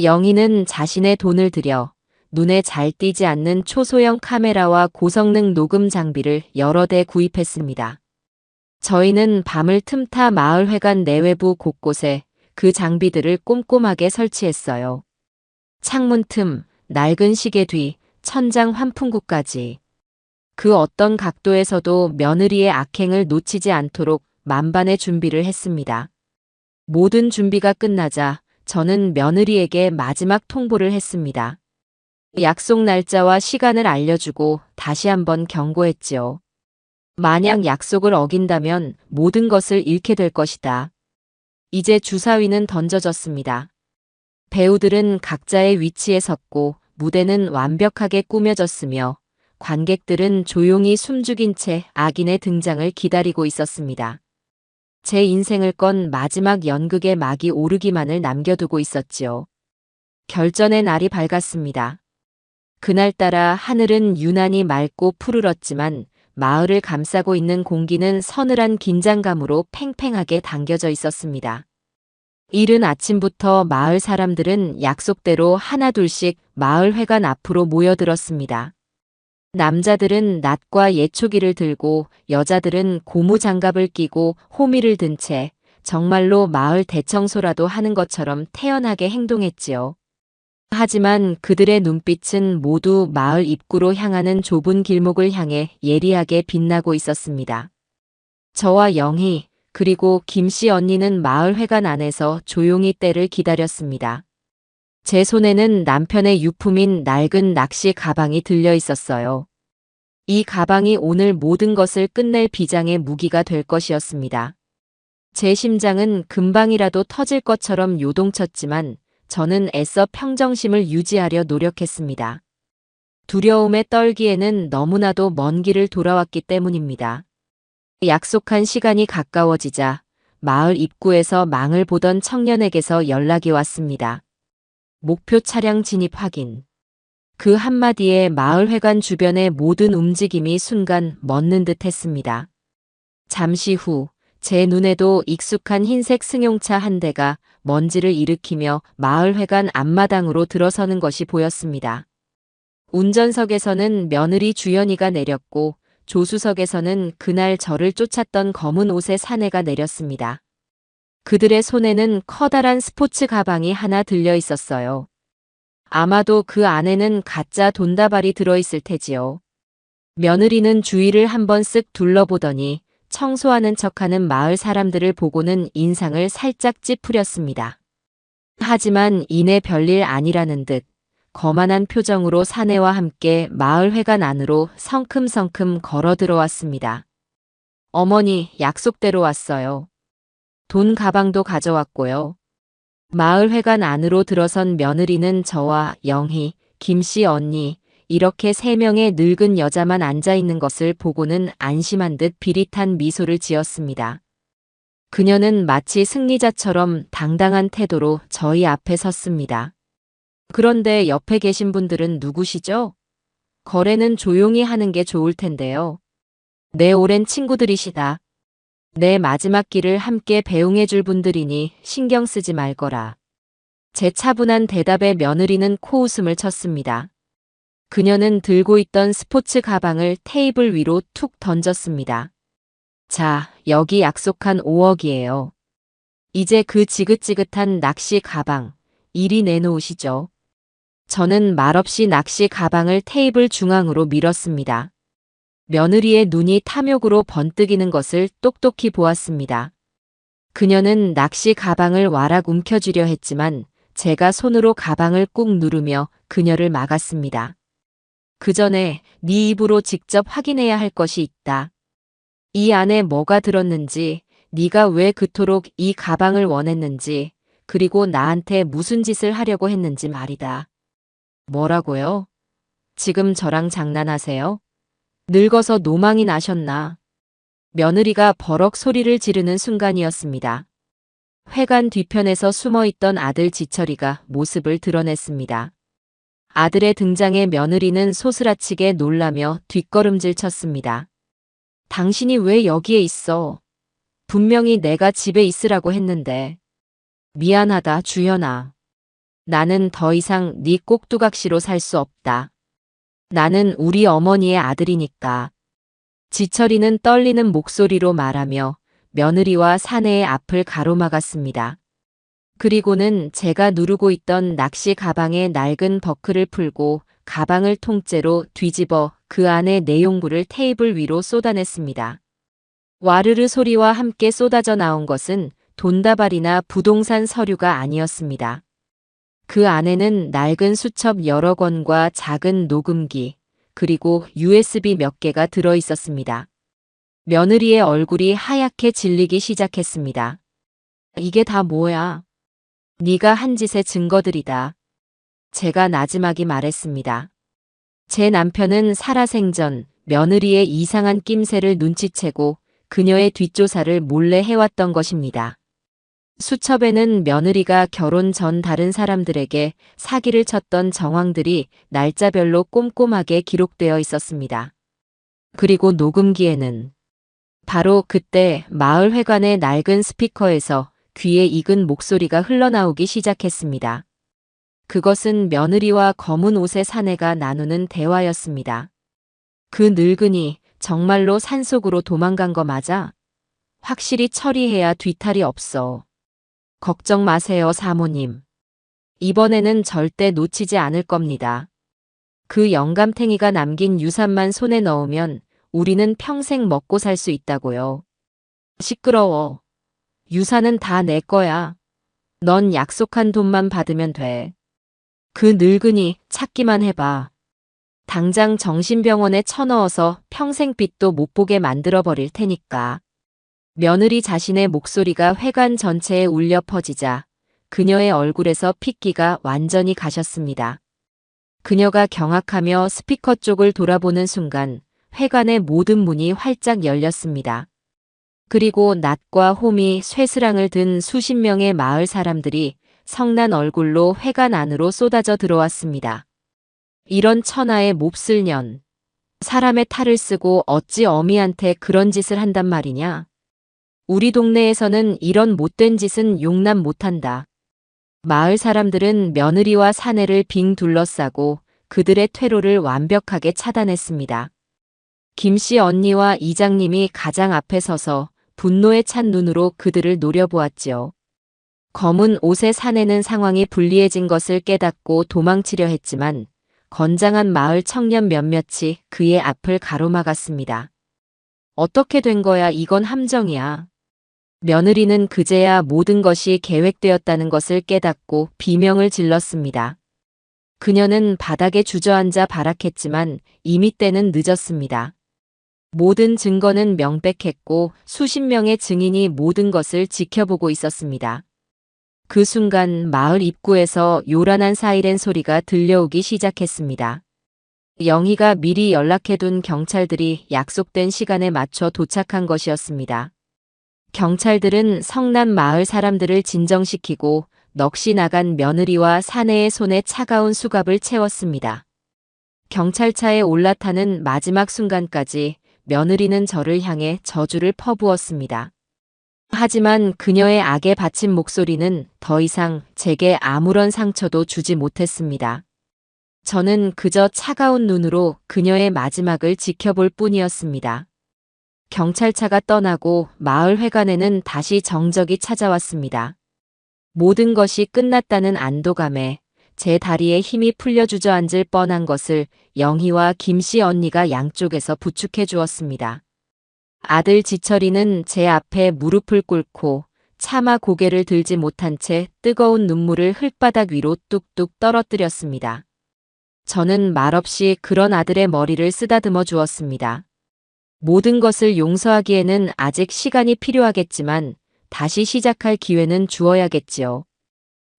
영희는 자신의 돈을 들여 눈에 잘 띄지 않는 초소형 카메라와 고성능 녹음 장비를 여러 대 구입했습니다. 저희는 밤을 틈타 마을회관 내외부 곳곳에 그 장비들을 꼼꼼하게 설치했어요. 창문 틈, 낡은 시계 뒤, 천장 환풍구까지. 그 어떤 각도에서도 며느리의 악행을 놓치지 않도록 만반의 준비를 했습니다. 모든 준비가 끝나자 저는 며느리에게 마지막 통보를 했습니다. 약속 날짜와 시간을 알려주고 다시 한번 경고했지요. 만약 약속을 어긴다면 모든 것을 잃게 될 것이다. 이제 주사위는 던져졌습니다. 배우들은 각자의 위치에 섰고 무대는 완벽하게 꾸며졌으며 관객들은 조용히 숨죽인 채 악인의 등장을 기다리고 있었습니다. 제 인생을 건 마지막 연극의 막이 오르기만을 남겨두고 있었지요. 결전의 날이 밝았습니다. 그날따라 하늘은 유난히 맑고 푸르렀지만 마을을 감싸고 있는 공기는 서늘한 긴장감으로 팽팽하게 당겨져 있었습니다. 이른 아침부터 마을 사람들은 약속대로 하나둘씩 마을회관 앞으로 모여들었습니다. 남자들은 낫과 예초기를 들고 여자들은 고무장갑을 끼고 호미를 든 채 정말로 마을 대청소라도 하는 것처럼 태연하게 행동했지요. 하지만 그들의 눈빛은 모두 마을 입구로 향하는 좁은 길목을 향해 예리하게 빛나고 있었습니다. 저와 영희, 그리고 김씨 언니는 마을회관 안에서 조용히 때를 기다렸습니다. 제 손에는 남편의 유품인 낡은 낚시 가방이 들려 있었어요. 이 가방이 오늘 모든 것을 끝낼 비장의 무기가 될 것이었습니다. 제 심장은 금방이라도 터질 것처럼 요동쳤지만 저는 애써 평정심을 유지하려 노력했습니다. 두려움에 떨기에는 너무나도 먼 길을 돌아왔기 때문입니다. 약속한 시간이 가까워지자 마을 입구에서 망을 보던 청년에게서 연락이 왔습니다. 목표 차량 진입 확인. 그 한마디에 마을회관 주변의 모든 움직임이 순간 멎는 듯 했습니다. 잠시 후 제 눈에도 익숙한 흰색 승용차 한 대가 먼지를 일으키며 마을회관 앞마당으로 들어서는 것이 보였습니다. 운전석에서는 며느리 주연이가 내렸고 조수석에서는 그날 저를 쫓았던 검은 옷의 사내가 내렸습니다. 그들의 손에는 커다란 스포츠 가방이 하나 들려 있었어요. 아마도 그 안에는 가짜 돈다발이 들어있을 테지요. 며느리는 주위를 한번 쓱 둘러보더니 청소하는 척하는 마을 사람들을 보고는 인상을 살짝 찌푸렸습니다. 하지만 이내 별일 아니라는 듯 거만한 표정으로 사내와 함께 마을회관 안으로 성큼성큼 걸어 들어왔습니다. 어머니, 약속대로 왔어요. 돈 가방도 가져왔고요. 마을회관 안으로 들어선 며느리는 저와 영희, 김씨 언니, 이렇게 3명의 늙은 여자만 앉아 있는 것을 보고는 안심한 듯 비릿한 미소를 지었습니다. 그녀는 마치 승리자처럼 당당한 태도로 저희 앞에 섰습니다. 그런데 옆에 계신 분들은 누구시죠? 거래는 조용히 하는 게 좋을 텐데요. 내 오랜 친구들이시다. 내 마지막 길을 함께 배웅해 줄 분들이니 신경 쓰지 말거라. 제 차분한 대답에 며느리는 코웃음을 쳤습니다. 그녀는 들고 있던 스포츠 가방을 테이블 위로 툭 던졌습니다. 자, 여기 약속한 5억이에요. 이제 그 지긋지긋한 낚시 가방, 이리 내놓으시죠. 저는 말없이 낚시 가방을 테이블 중앙으로 밀었습니다. 며느리의 눈이 탐욕으로 번뜩이는 것을 똑똑히 보았습니다. 그녀는 낚시 가방을 와락 움켜쥐려 했지만 제가 손으로 가방을 꾹 누르며 그녀를 막았습니다. 그 전에 네 입으로 직접 확인해야 할 것이 있다. 이 안에 뭐가 들었는지, 네가 왜 그토록 이 가방을 원했는지, 그리고 나한테 무슨 짓을 하려고 했는지 말이다. 뭐라고요? 지금 저랑 장난하세요? 늙어서 노망이 나셨나? 며느리가 버럭 소리를 지르는 순간이었습니다. 회관 뒤편에서 숨어있던 아들 지철이가 모습을 드러냈습니다. 아들의 등장에 며느리는 소스라치게 놀라며 뒷걸음질 쳤습니다. 당신이 왜 여기에 있어? 분명히 내가 집에 있으라고 했는데. 미안하다, 주연아. 나는 더 이상 네 꼭두각시로 살 수 없다. 나는 우리 어머니의 아들이니까. 지철이는 떨리는 목소리로 말하며 며느리와 사내의 앞을 가로막았습니다. 그리고는 제가 누르고 있던 낚시 가방의 낡은 버클을 풀고 가방을 통째로 뒤집어 그 안에 내용물을 테이블 위로 쏟아냈습니다. 와르르 소리와 함께 쏟아져 나온 것은 돈다발이나 부동산 서류가 아니었습니다. 그 안에는 낡은 수첩 여러 권과 작은 녹음기, 그리고 USB 몇 개가 들어 있었습니다. 며느리의 얼굴이 하얗게 질리기 시작했습니다. 이게 다 뭐야? 네가 한 짓의 증거들이다. 제가 나지막이 말했습니다. 제 남편은 살아생전 며느리의 이상한 낌새를 눈치채고 그녀의 뒷조사를 몰래 해왔던 것입니다. 수첩에는 며느리가 결혼 전 다른 사람들에게 사기를 쳤던 정황들이 날짜별로 꼼꼼하게 기록되어 있었습니다. 그리고 녹음기에는 바로 그때 마을회관의 낡은 스피커에서 귀에 익은 목소리가 흘러나오기 시작했습니다. 그것은 며느리와 검은 옷의 사내가 나누는 대화였습니다. 그 늙은이 정말로 산속으로 도망간 거 맞아? 확실히 처리해야 뒤탈이 없어. 걱정 마세요, 사모님. 이번에는 절대 놓치지 않을 겁니다. 그 영감탱이가 남긴 유산만 손에 넣으면 우리는 평생 먹고 살 수 있다고요. 시끄러워. 유산은 다 내 거야. 넌 약속한 돈만 받으면 돼. 그 늙은이 찾기만 해봐. 당장 정신병원에 쳐넣어서 평생 빛도 못 보게 만들어버릴 테니까. 며느리 자신의 목소리가 회관 전체에 울려 퍼지자 그녀의 얼굴에서 핏기가 완전히 가셨습니다. 그녀가 경악하며 스피커 쪽을 돌아보는 순간 회관의 모든 문이 활짝 열렸습니다. 그리고 낫과 호미, 쇠스랑을 든 수십 명의 마을 사람들이 성난 얼굴로 회관 안으로 쏟아져 들어왔습니다. 이런 천하의 몹쓸 년. 사람의 탈을 쓰고 어찌 어미한테 그런 짓을 한단 말이냐. 우리 동네에서는 이런 못된 짓은 용납 못한다. 마을 사람들은 며느리와 사내를 빙 둘러싸고 그들의 퇴로를 완벽하게 차단했습니다. 김씨 언니와 이장님이 가장 앞에 서서 분노에 찬 눈으로 그들을 노려보았지요. 검은 옷의 사내는 상황이 불리해진 것을 깨닫고 도망치려 했지만 건장한 마을 청년 몇몇이 그의 앞을 가로막았습니다. 어떻게 된 거야? 이건 함정이야. 며느리는 그제야 모든 것이 계획되었다는 것을 깨닫고 비명을 질렀습니다. 그녀는 바닥에 주저앉아 발악했지만 이미 때는 늦었습니다. 모든 증거는 명백했고 수십 명의 증인이 모든 것을 지켜보고 있었습니다. 그 순간 마을 입구에서 요란한 사이렌 소리가 들려오기 시작했습니다. 영희가 미리 연락해둔 경찰들이 약속된 시간에 맞춰 도착한 것이었습니다. 경찰들은 성난 마을 사람들을 진정시키고 넋이 나간 며느리와 사내의 손에 차가운 수갑을 채웠습니다. 경찰차에 올라타는 마지막 순간까지 며느리는 저를 향해 저주를 퍼부었습니다. 하지만 그녀의 악에 바친 목소리는 더 이상 제게 아무런 상처도 주지 못했습니다. 저는 그저 차가운 눈으로 그녀의 마지막을 지켜볼 뿐이었습니다. 경찰차가 떠나고 마을 회관에는 다시 정적이 찾아왔습니다. 모든 것이 끝났다는 안도감에 제 다리에 힘이 풀려 주저앉을 뻔한 것을 영희와 김씨 언니가 양쪽에서 부축해 주었습니다. 아들 지철이는 제 앞에 무릎을 꿇고 차마 고개를 들지 못한 채 뜨거운 눈물을 흙바닥 위로 뚝뚝 떨어뜨렸습니다. 저는 말없이 그런 아들의 머리를 쓰다듬어 주었습니다. 모든 것을 용서하기에는 아직 시간이 필요하겠지만 다시 시작할 기회는 주어야겠지요.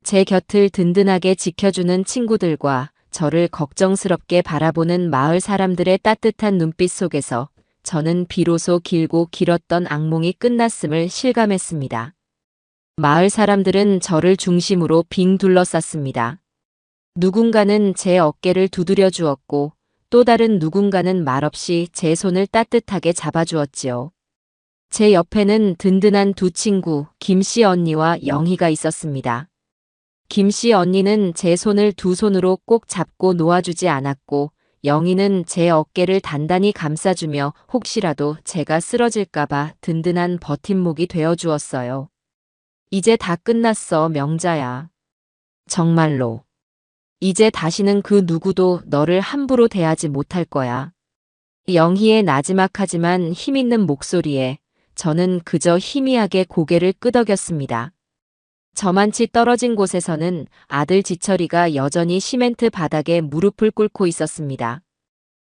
제 곁을 든든하게 지켜주는 친구들과 저를 걱정스럽게 바라보는 마을 사람들의 따뜻한 눈빛 속에서 저는 비로소 길고 길었던 악몽이 끝났음을 실감했습니다. 마을 사람들은 저를 중심으로 빙 둘러쌌습니다. 누군가는 제 어깨를 두드려 주었고 또 다른 누군가는 말없이 제 손을 따뜻하게 잡아주었지요. 제 옆에는 든든한 두 친구 김씨 언니와 영희가 있었습니다. 김씨 언니는 제 손을 두 손으로 꼭 잡고 놓아주지 않았고 영희는 제 어깨를 단단히 감싸주며 혹시라도 제가 쓰러질까봐 든든한 버팀목이 되어주었어요. 이제 다 끝났어, 명자야. 정말로. 이제 다시는 그 누구도 너를 함부로 대하지 못할 거야. 영희의 나지막하지만 힘있는 목소리에 저는 그저 희미하게 고개를 끄덕였습니다. 저만치 떨어진 곳에서는 아들 지철이가 여전히 시멘트 바닥에 무릎을 꿇고 있었습니다.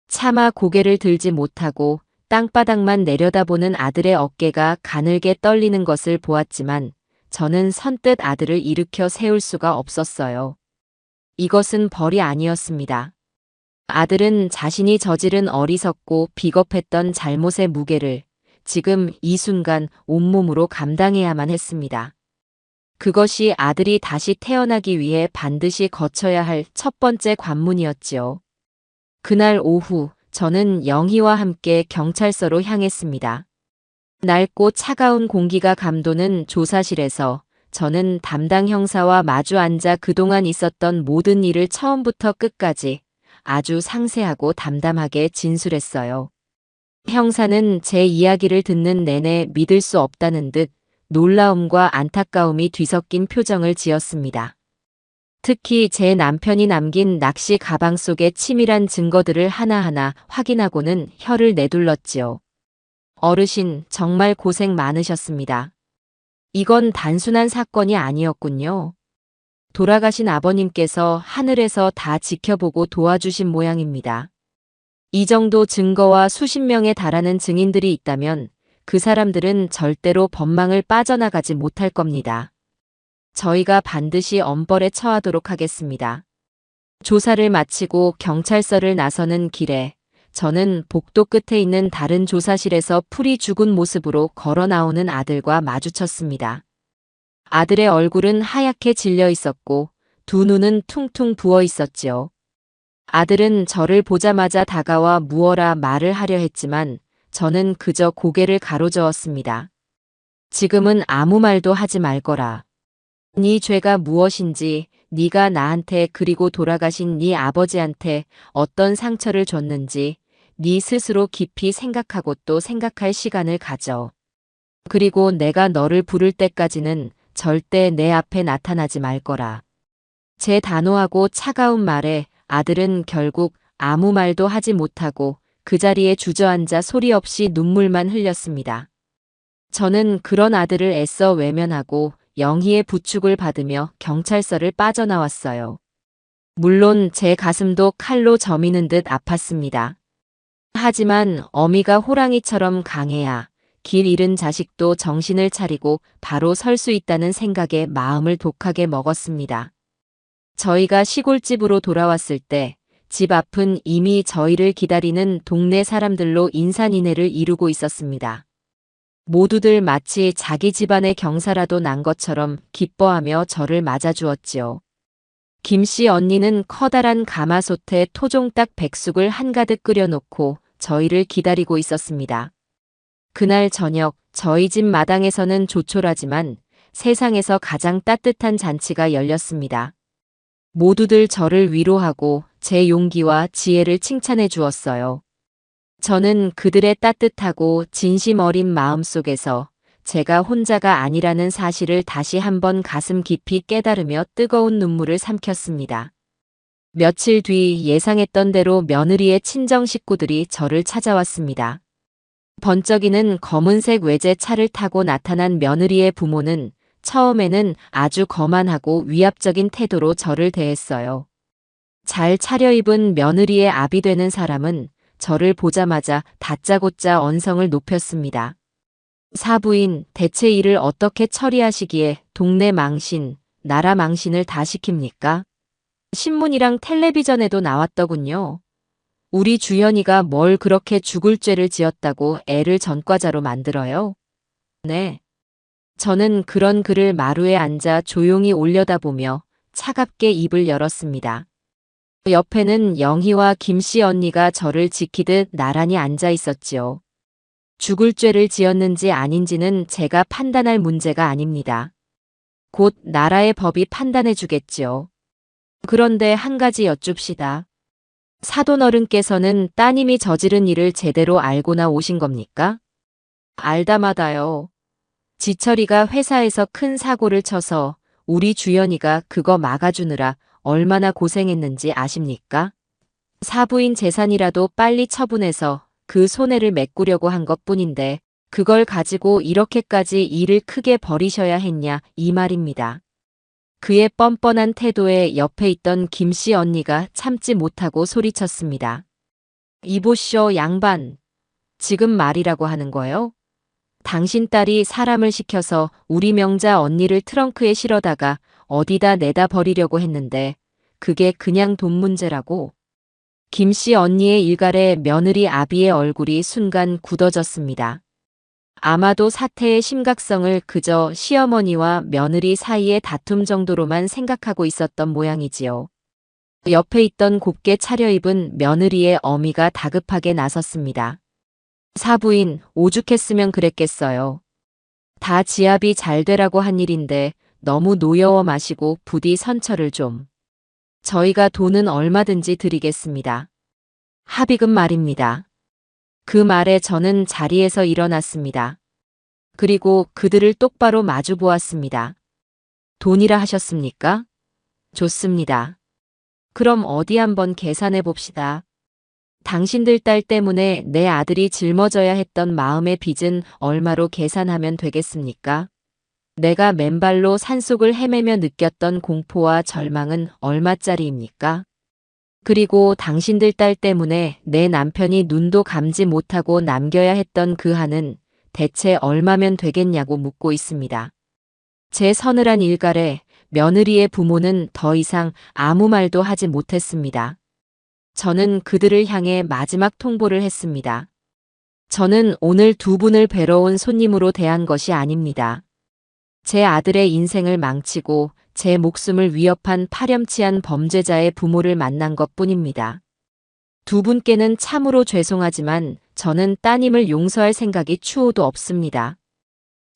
차마 고개를 들지 못하고 땅바닥만 내려다보는 아들의 어깨가 가늘게 떨리는 것을 보았지만 저는 선뜻 아들을 일으켜 세울 수가 없었어요. 이것은 벌이 아니었습니다. 아들은 자신이 저지른 어리석고 비겁했던 잘못의 무게를 지금 이 순간 온몸으로 감당해야만 했습니다. 그것이 아들이 다시 태어나기 위해 반드시 거쳐야 할 첫 번째 관문이었지요. 그날 오후 저는 영희와 함께 경찰서로 향했습니다. 낡고 차가운 공기가 감도는 조사실에서 저는 담당 형사와 마주 앉아 그동안 있었던 모든 일을 처음부터 끝까지 아주 상세하고 담담하게 진술했어요. 형사는 제 이야기를 듣는 내내 믿을 수 없다는 듯 놀라움과 안타까움이 뒤섞인 표정을 지었습니다. 특히 제 남편이 남긴 낚시 가방 속의 치밀한 증거들을 하나하나 확인하고는 혀를 내둘렀지요. 어르신, 정말 고생 많으셨습니다. 이건 단순한 사건이 아니었군요. 돌아가신 아버님께서 하늘에서 다 지켜보고 도와주신 모양입니다. 이 정도 증거와 수십 명에 달하는 증인들이 있다면 그 사람들은 절대로 법망을 빠져나가지 못할 겁니다. 저희가 반드시 엄벌에 처하도록 하겠습니다. 조사를 마치고 경찰서를 나서는 길에 저는 복도 끝에 있는 다른 조사실에서 풀이 죽은 모습으로 걸어 나오는 아들과 마주쳤습니다. 아들의 얼굴은 하얗게 질려 있었고 두 눈은 퉁퉁 부어 있었지요. 아들은 저를 보자마자 다가와 무어라 말을 하려 했지만 저는 그저 고개를 가로저었습니다. 지금은 아무 말도 하지 말거라. 네 죄가 무엇인지, 네가 나한테 그리고 돌아가신 네 아버지한테 어떤 상처를 줬는지 네 스스로 깊이 생각하고 또 생각할 시간을 가져. 그리고 내가 너를 부를 때까지는 절대 내 앞에 나타나지 말거라. 제 단호하고 차가운 말에 아들은 결국 아무 말도 하지 못하고 그 자리에 주저앉아 소리 없이 눈물만 흘렸습니다. 저는 그런 아들을 애써 외면하고 영희의 부축을 받으며 경찰서를 빠져나왔어요. 물론 제 가슴도 칼로 저미는 듯 아팠습니다. 하지만 어미가 호랑이처럼 강해야 길 잃은 자식도 정신을 차리고 바로 설 수 있다는 생각에 마음을 독하게 먹었습니다. 저희가 시골집으로 돌아왔을 때 집 앞은 이미 저희를 기다리는 동네 사람들로 인산인해를 이루고 있었습니다. 모두들 마치 자기 집안의 경사라도 난 것처럼 기뻐하며 저를 맞아주었지요. 김씨 언니는 커다란 가마솥에 토종닭 백숙을 한가득 끓여놓고 저희를 기다리고 있었습니다. 그날 저녁 저희 집 마당에서는 조촐하지만 세상에서 가장 따뜻한 잔치가 열렸습니다. 모두들 저를 위로하고 제 용기와 지혜를 칭찬해 주었어요. 저는 그들의 따뜻하고 진심 어린 마음 속에서 제가 혼자가 아니라는 사실을 다시 한번 가슴 깊이 깨달으며 뜨거운 눈물을 삼켰습니다. 며칠 뒤 예상했던 대로 며느리의 친정 식구들이 저를 찾아왔습니다. 번쩍이는 검은색 외제차를 타고 나타난 며느리의 부모는 처음에는 아주 거만하고 위압적인 태도로 저를 대했어요. 잘 차려입은 며느리의 아비 되는 사람은 저를 보자마자 다짜고짜 언성을 높였습니다. 사부인, 대체 일을 어떻게 처리하시기에 동네 망신, 나라 망신을 다 시킵니까? 신문이랑 텔레비전에도 나왔더군요. 우리 주현이가 뭘 그렇게 죽을 죄를 지었다고 애를 전과자로 만들어요? 네. 저는 그런 글을 마루에 앉아 조용히 올려다보며 차갑게 입을 열었습니다. 옆에는 영희와 김씨 언니가 저를 지키듯 나란히 앉아 있었지요. 죽을 죄를 지었는지 아닌지는 제가 판단할 문제가 아닙니다. 곧 나라의 법이 판단해 주겠지요. 그런데 한 가지 여쭙시다. 사돈어른께서는 따님이 저지른 일을 제대로 알고나 오신 겁니까? 알다마다요. 지철이가 회사에서 큰 사고를 쳐서 우리 주연이가 그거 막아주느라 얼마나 고생했는지 아십니까? 사부인 재산이라도 빨리 처분해서 그 손해를 메꾸려고 한 것뿐인데 그걸 가지고 이렇게까지 일을 크게 벌이셔야 했냐 이 말입니다. 그의 뻔뻔한 태도에 옆에 있던 김씨 언니가 참지 못하고 소리쳤습니다. 이보쇼 양반. 지금 말이라고 하는 거요? 당신 딸이 사람을 시켜서 우리 명자 언니를 트렁크에 실어다가 어디다 내다 버리려고 했는데 그게 그냥 돈 문제라고. 김씨 언니의 일갈에 며느리 아비의 얼굴이 순간 굳어졌습니다. 아마도 사태의 심각성을 그저 시어머니와 며느리 사이의 다툼 정도로만 생각하고 있었던 모양이지요. 옆에 있던 곱게 차려입은 며느리의 어미가 다급하게 나섰습니다. 사부인, 오죽했으면 그랬겠어요. 다 지압이 잘 되라고 한 일인데 너무 노여워 마시고 부디 선처를 좀. 저희가 돈은 얼마든지 드리겠습니다. 합의금 말입니다. 그 말에 저는 자리에서 일어났습니다. 그리고 그들을 똑바로 마주 보았습니다. 돈이라 하셨습니까? 좋습니다. 그럼 어디 한번 계산해 봅시다. 당신들 딸 때문에 내 아들이 짊어져야 했던 마음의 빚은 얼마로 계산하면 되겠습니까? 내가 맨발로 산속을 헤매며 느꼈던 공포와 절망은 얼마짜리입니까? 그리고 당신들 딸 때문에 내 남편이 눈도 감지 못하고 남겨야 했던 그 한은 대체 얼마면 되겠냐고 묻고 있습니다. 제 서늘한 일갈에 며느리의 부모는 더 이상 아무 말도 하지 못했습니다. 저는 그들을 향해 마지막 통보를 했습니다. 저는 오늘 두 분을 뵈러 온 손님으로 대한 것이 아닙니다. 제 아들의 인생을 망치고 제 목숨을 위협한 파렴치한 범죄자의 부모를 만난 것뿐입니다. 두 분께는 참으로 죄송하지만 저는 따님을 용서할 생각이 추호도 없습니다.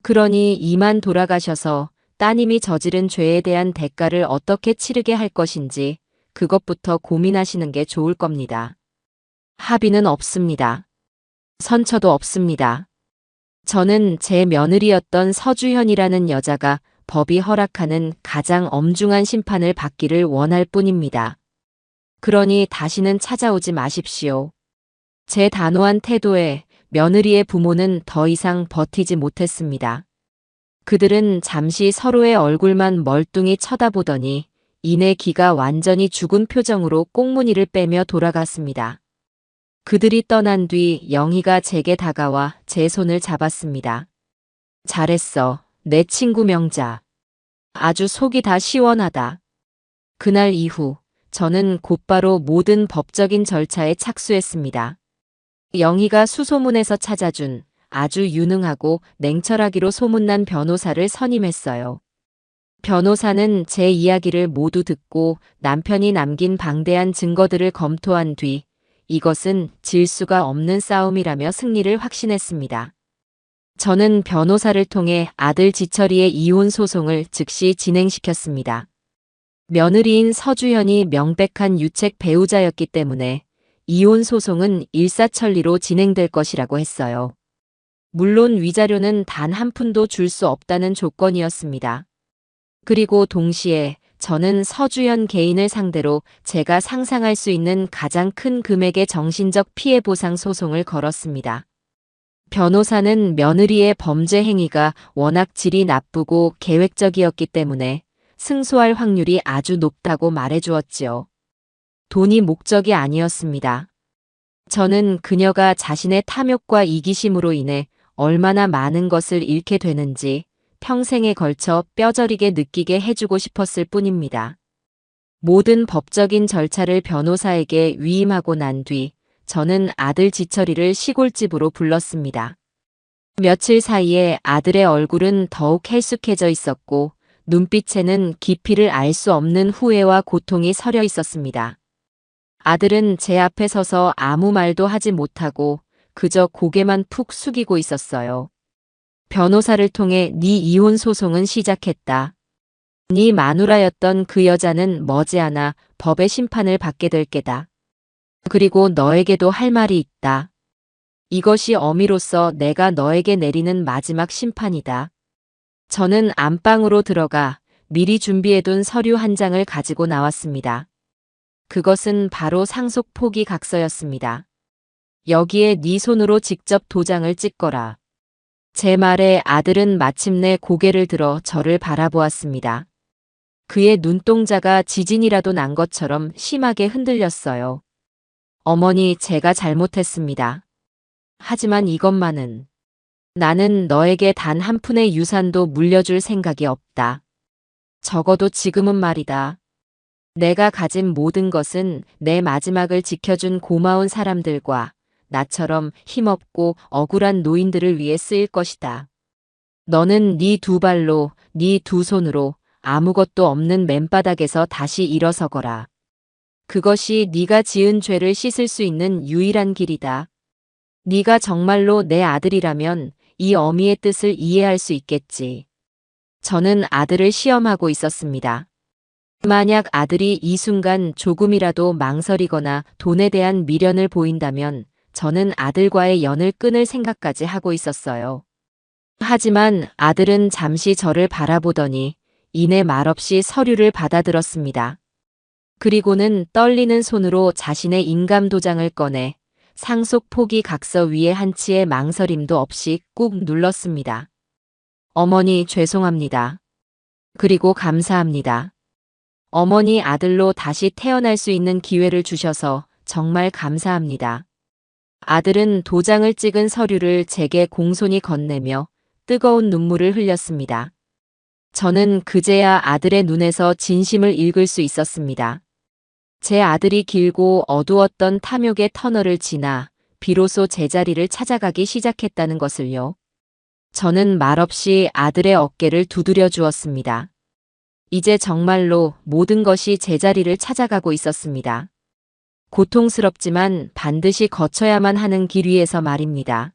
그러니 이만 돌아가셔서 따님이 저지른 죄에 대한 대가를 어떻게 치르게 할 것인지 그것부터 고민하시는 게 좋을 겁니다. 합의는 없습니다. 선처도 없습니다. 저는 제 며느리였던 서주현이라는 여자가 법이 허락하는 가장 엄중한 심판을 받기를 원할 뿐입니다. 그러니 다시는 찾아오지 마십시오. 제 단호한 태도에 며느리의 부모는 더 이상 버티지 못했습니다. 그들은 잠시 서로의 얼굴만 멀뚱히 쳐다보더니 이내 기가 완전히 죽은 표정으로 꽁무니를 빼며 돌아갔습니다. 그들이 떠난 뒤 영희가 제게 다가와 제 손을 잡았습니다. 잘했어, 내 친구 명자. 아주 속이 다 시원하다. 그날 이후 저는 곧바로 모든 법적인 절차에 착수했습니다. 영희가 수소문에서 찾아준 아주 유능하고 냉철하기로 소문난 변호사를 선임했어요. 변호사는 제 이야기를 모두 듣고 남편이 남긴 방대한 증거들을 검토한 뒤 이것은 질 수가 없는 싸움이라며 승리를 확신했습니다. 저는 변호사를 통해 아들 지철이의 이혼 소송을 즉시 진행시켰습니다. 며느리인 서주현이 명백한 유책 배우자였기 때문에 이혼 소송은 일사천리로 진행될 것이라고 했어요. 물론 위자료는 단 한 푼도 줄 수 없다는 조건이었습니다. 그리고 동시에 저는 서주현 개인을 상대로 제가 상상할 수 있는 가장 큰 금액의 정신적 피해 보상 소송을 걸었습니다. 변호사는 며느리의 범죄 행위가 워낙 질이 나쁘고 계획적이었기 때문에 승소할 확률이 아주 높다고 말해주었지요. 돈이 목적이 아니었습니다. 저는 그녀가 자신의 탐욕과 이기심으로 인해 얼마나 많은 것을 잃게 되는지 평생에 걸쳐 뼈저리게 느끼게 해주고 싶었을 뿐입니다. 모든 법적인 절차를 변호사에게 위임하고 난 뒤 저는 아들 지철이를 시골집으로 불렀습니다. 며칠 사이에 아들의 얼굴은 더욱 헬쑥해져 있었고 눈빛에는 깊이를 알 수 없는 후회와 고통이 서려 있었습니다. 아들은 제 앞에 서서 아무 말도 하지 못하고 그저 고개만 푹 숙이고 있었어요. 변호사를 통해 네 이혼 소송은 시작했다. 네 마누라였던 그 여자는 머지않아 법의 심판을 받게 될 게다. 그리고 너에게도 할 말이 있다. 이것이 어미로서 내가 너에게 내리는 마지막 심판이다. 저는 안방으로 들어가 미리 준비해둔 서류 한 장을 가지고 나왔습니다. 그것은 바로 상속 포기 각서였습니다. 여기에 네 손으로 직접 도장을 찍거라. 제 말에 아들은 마침내 고개를 들어 저를 바라보았습니다. 그의 눈동자가 지진이라도 난 것처럼 심하게 흔들렸어요. 어머니, 제가 잘못했습니다. 하지만 이것만은 나는 너에게 단 한 푼의 유산도 물려줄 생각이 없다. 적어도 지금은 말이다. 내가 가진 모든 것은 내 마지막을 지켜준 고마운 사람들과 나처럼 힘없고 억울한 노인들을 위해 쓰일 것이다. 너는 네 두 발로, 네 두 손으로 아무것도 없는 맨바닥에서 다시 일어서거라. 그것이 네가 지은 죄를 씻을 수 있는 유일한 길이다. 네가 정말로 내 아들이라면 이 어미의 뜻을 이해할 수 있겠지. 저는 아들을 시험하고 있었습니다. 만약 아들이 이 순간 조금이라도 망설이거나 돈에 대한 미련을 보인다면 저는 아들과의 연을 끊을 생각까지 하고 있었어요. 하지만 아들은 잠시 저를 바라보더니 이내 말없이 서류를 받아들었습니다. 그리고는 떨리는 손으로 자신의 인감도장을 꺼내 상속 포기 각서 위에 한치의 망설임도 없이 꾹 눌렀습니다. 어머니, 죄송합니다. 그리고 감사합니다. 어머니 아들로 다시 태어날 수 있는 기회를 주셔서 정말 감사합니다. 아들은 도장을 찍은 서류를 제게 공손히 건네며 뜨거운 눈물을 흘렸습니다. 저는 그제야 아들의 눈에서 진심을 읽을 수 있었습니다. 제 아들이 길고 어두웠던 탐욕의 터널을 지나 비로소 제자리를 찾아가기 시작했다는 것을요. 저는 말없이 아들의 어깨를 두드려 주었습니다. 이제 정말로 모든 것이 제자리를 찾아가고 있었습니다. 고통스럽지만 반드시 거쳐야만 하는 길 위에서 말입니다.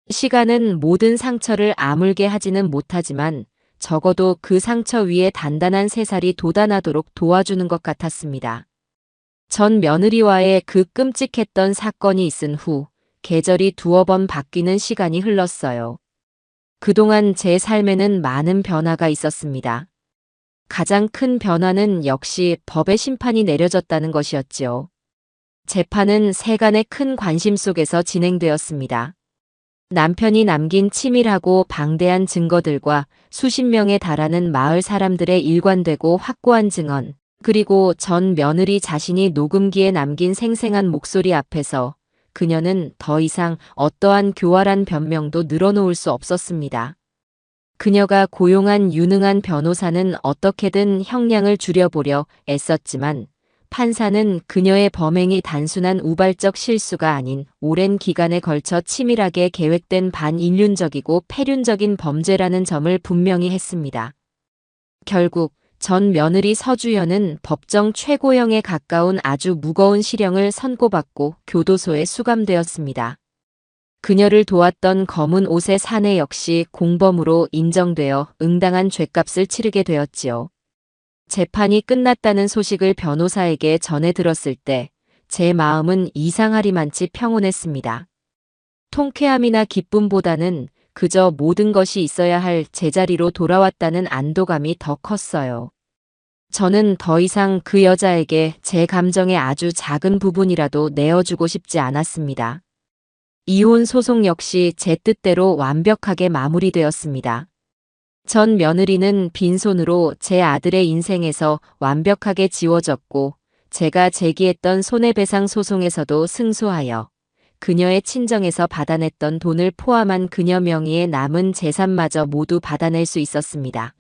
시간은 모든 상처를 아물게 하지는 못하지만 적어도 그 상처 위에 단단한 새살이 돋아나도록 도와주는 것 같았습니다. 전 며느리와의 그 끔찍했던 사건이 있은 후 계절이 두어 번 바뀌는 시간이 흘렀어요. 그동안 제 삶에는 많은 변화가 있었습니다. 가장 큰 변화는 역시 법의 심판이 내려졌다는 것이었지요. 재판은 세간의 큰 관심 속에서 진행되었습니다. 남편이 남긴 치밀하고 방대한 증거들과 수십 명에 달하는 마을 사람들의 일관되고 확고한 증언, 그리고 전 며느리 자신이 녹음기에 남긴 생생한 목소리 앞에서 그녀는 더 이상 어떠한 교활한 변명도 늘어놓을 수 없었습니다. 그녀가 고용한 유능한 변호사는 어떻게든 형량을 줄여보려 애썼지만 판사는 그녀의 범행이 단순한 우발적 실수가 아닌 오랜 기간에 걸쳐 치밀하게 계획된 반인륜적이고 폐륜적인 범죄라는 점을 분명히 했습니다. 결국 전 며느리 서주연은 법정 최고형에 가까운 아주 무거운 실형을 선고받고 교도소에 수감되었습니다. 그녀를 도왔던 검은 옷의 사내 역시 공범으로 인정되어 응당한 죗값을 치르게 되었지요. 재판이 끝났다는 소식을 변호사에게 전해 들었을 때 제 마음은 이상하리만치 평온했습니다. 통쾌함이나 기쁨보다는 그저 모든 것이 있어야 할 제자리로 돌아왔다는 안도감이 더 컸어요. 저는 더 이상 그 여자에게 제 감정의 아주 작은 부분이라도 내어주고 싶지 않았습니다. 이혼 소송 역시 제 뜻대로 완벽하게 마무리되었습니다. 전 며느리는 빈손으로 제 아들의 인생에서 완벽하게 지워졌고 제가 제기했던 손해배상 소송에서도 승소하여 그녀의 친정에서 받아냈던 돈을 포함한 그녀 명의의 남은 재산마저 모두 받아낼 수 있었습니다.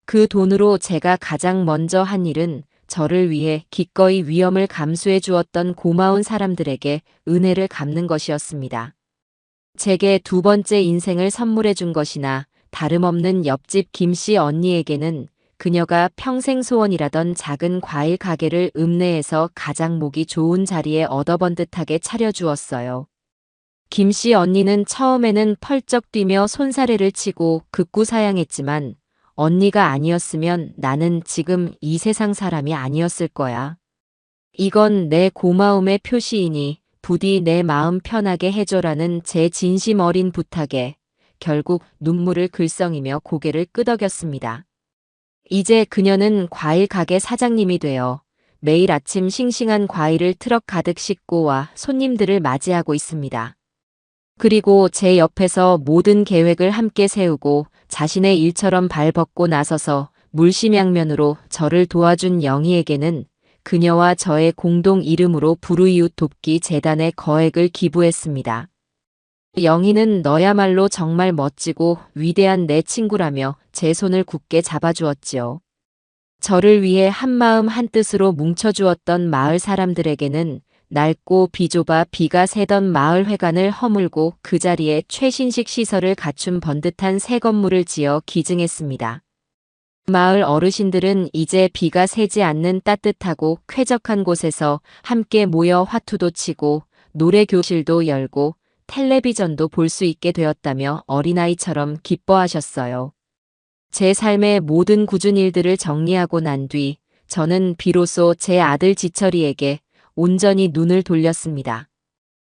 그 돈으로 제가 가장 먼저 한 일은 저를 위해 기꺼이 위험을 감수해 주었던 고마운 사람들에게 은혜를 갚는 것이었습니다. 제게 두 번째 인생을 선물해 준 것이나 다름없는 옆집 김씨 언니에게는 그녀가 평생 소원이라던 작은 과일 가게를 읍내에서 가장 보기 좋은 자리에 얻어번듯하게 차려주었어요. 김씨 언니는 처음에는 펄쩍 뛰며 손사래를 치고 극구사양했지만 언니가 아니었으면 나는 지금 이 세상 사람이 아니었을 거야. 이건 내 고마움의 표시이니 부디 내 마음 편하게 해줘라는 제 진심 어린 부탁에 결국 눈물을 글썽이며 고개를 끄덕였습니다. 이제 그녀는 과일 가게 사장님이 되어 매일 아침 싱싱한 과일을 트럭 가득 싣고 와 손님들을 맞이하고 있습니다. 그리고 제 옆에서 모든 계획을 함께 세우고 자신의 일처럼 발벗고 나서서 물심양면으로 저를 도와준 영희에게는 그녀와 저의 공동 이름으로 불우이웃 돕기 재단에 거액을 기부했습니다. 영희는 너야말로 정말 멋지고 위대한 내 친구라며 제 손을 굳게 잡아주었지요. 저를 위해 한마음 한뜻으로 뭉쳐주었던 마을 사람들에게는 낡고 비좁아 비가 새던 마을 회관을 허물고 그 자리에 최신식 시설을 갖춘 번듯한 새 건물을 지어 기증했습니다. 마을 어르신들은 이제 비가 새지 않는 따뜻하고 쾌적한 곳에서 함께 모여 화투도 치고 노래 교실도 열고 텔레비전도 볼 수 있게 되었다며 어린아이처럼 기뻐하셨어요. 제 삶의 모든 굳은 일들을 정리하고 난 뒤 저는 비로소 제 아들 지철이에게 온전히 눈을 돌렸습니다.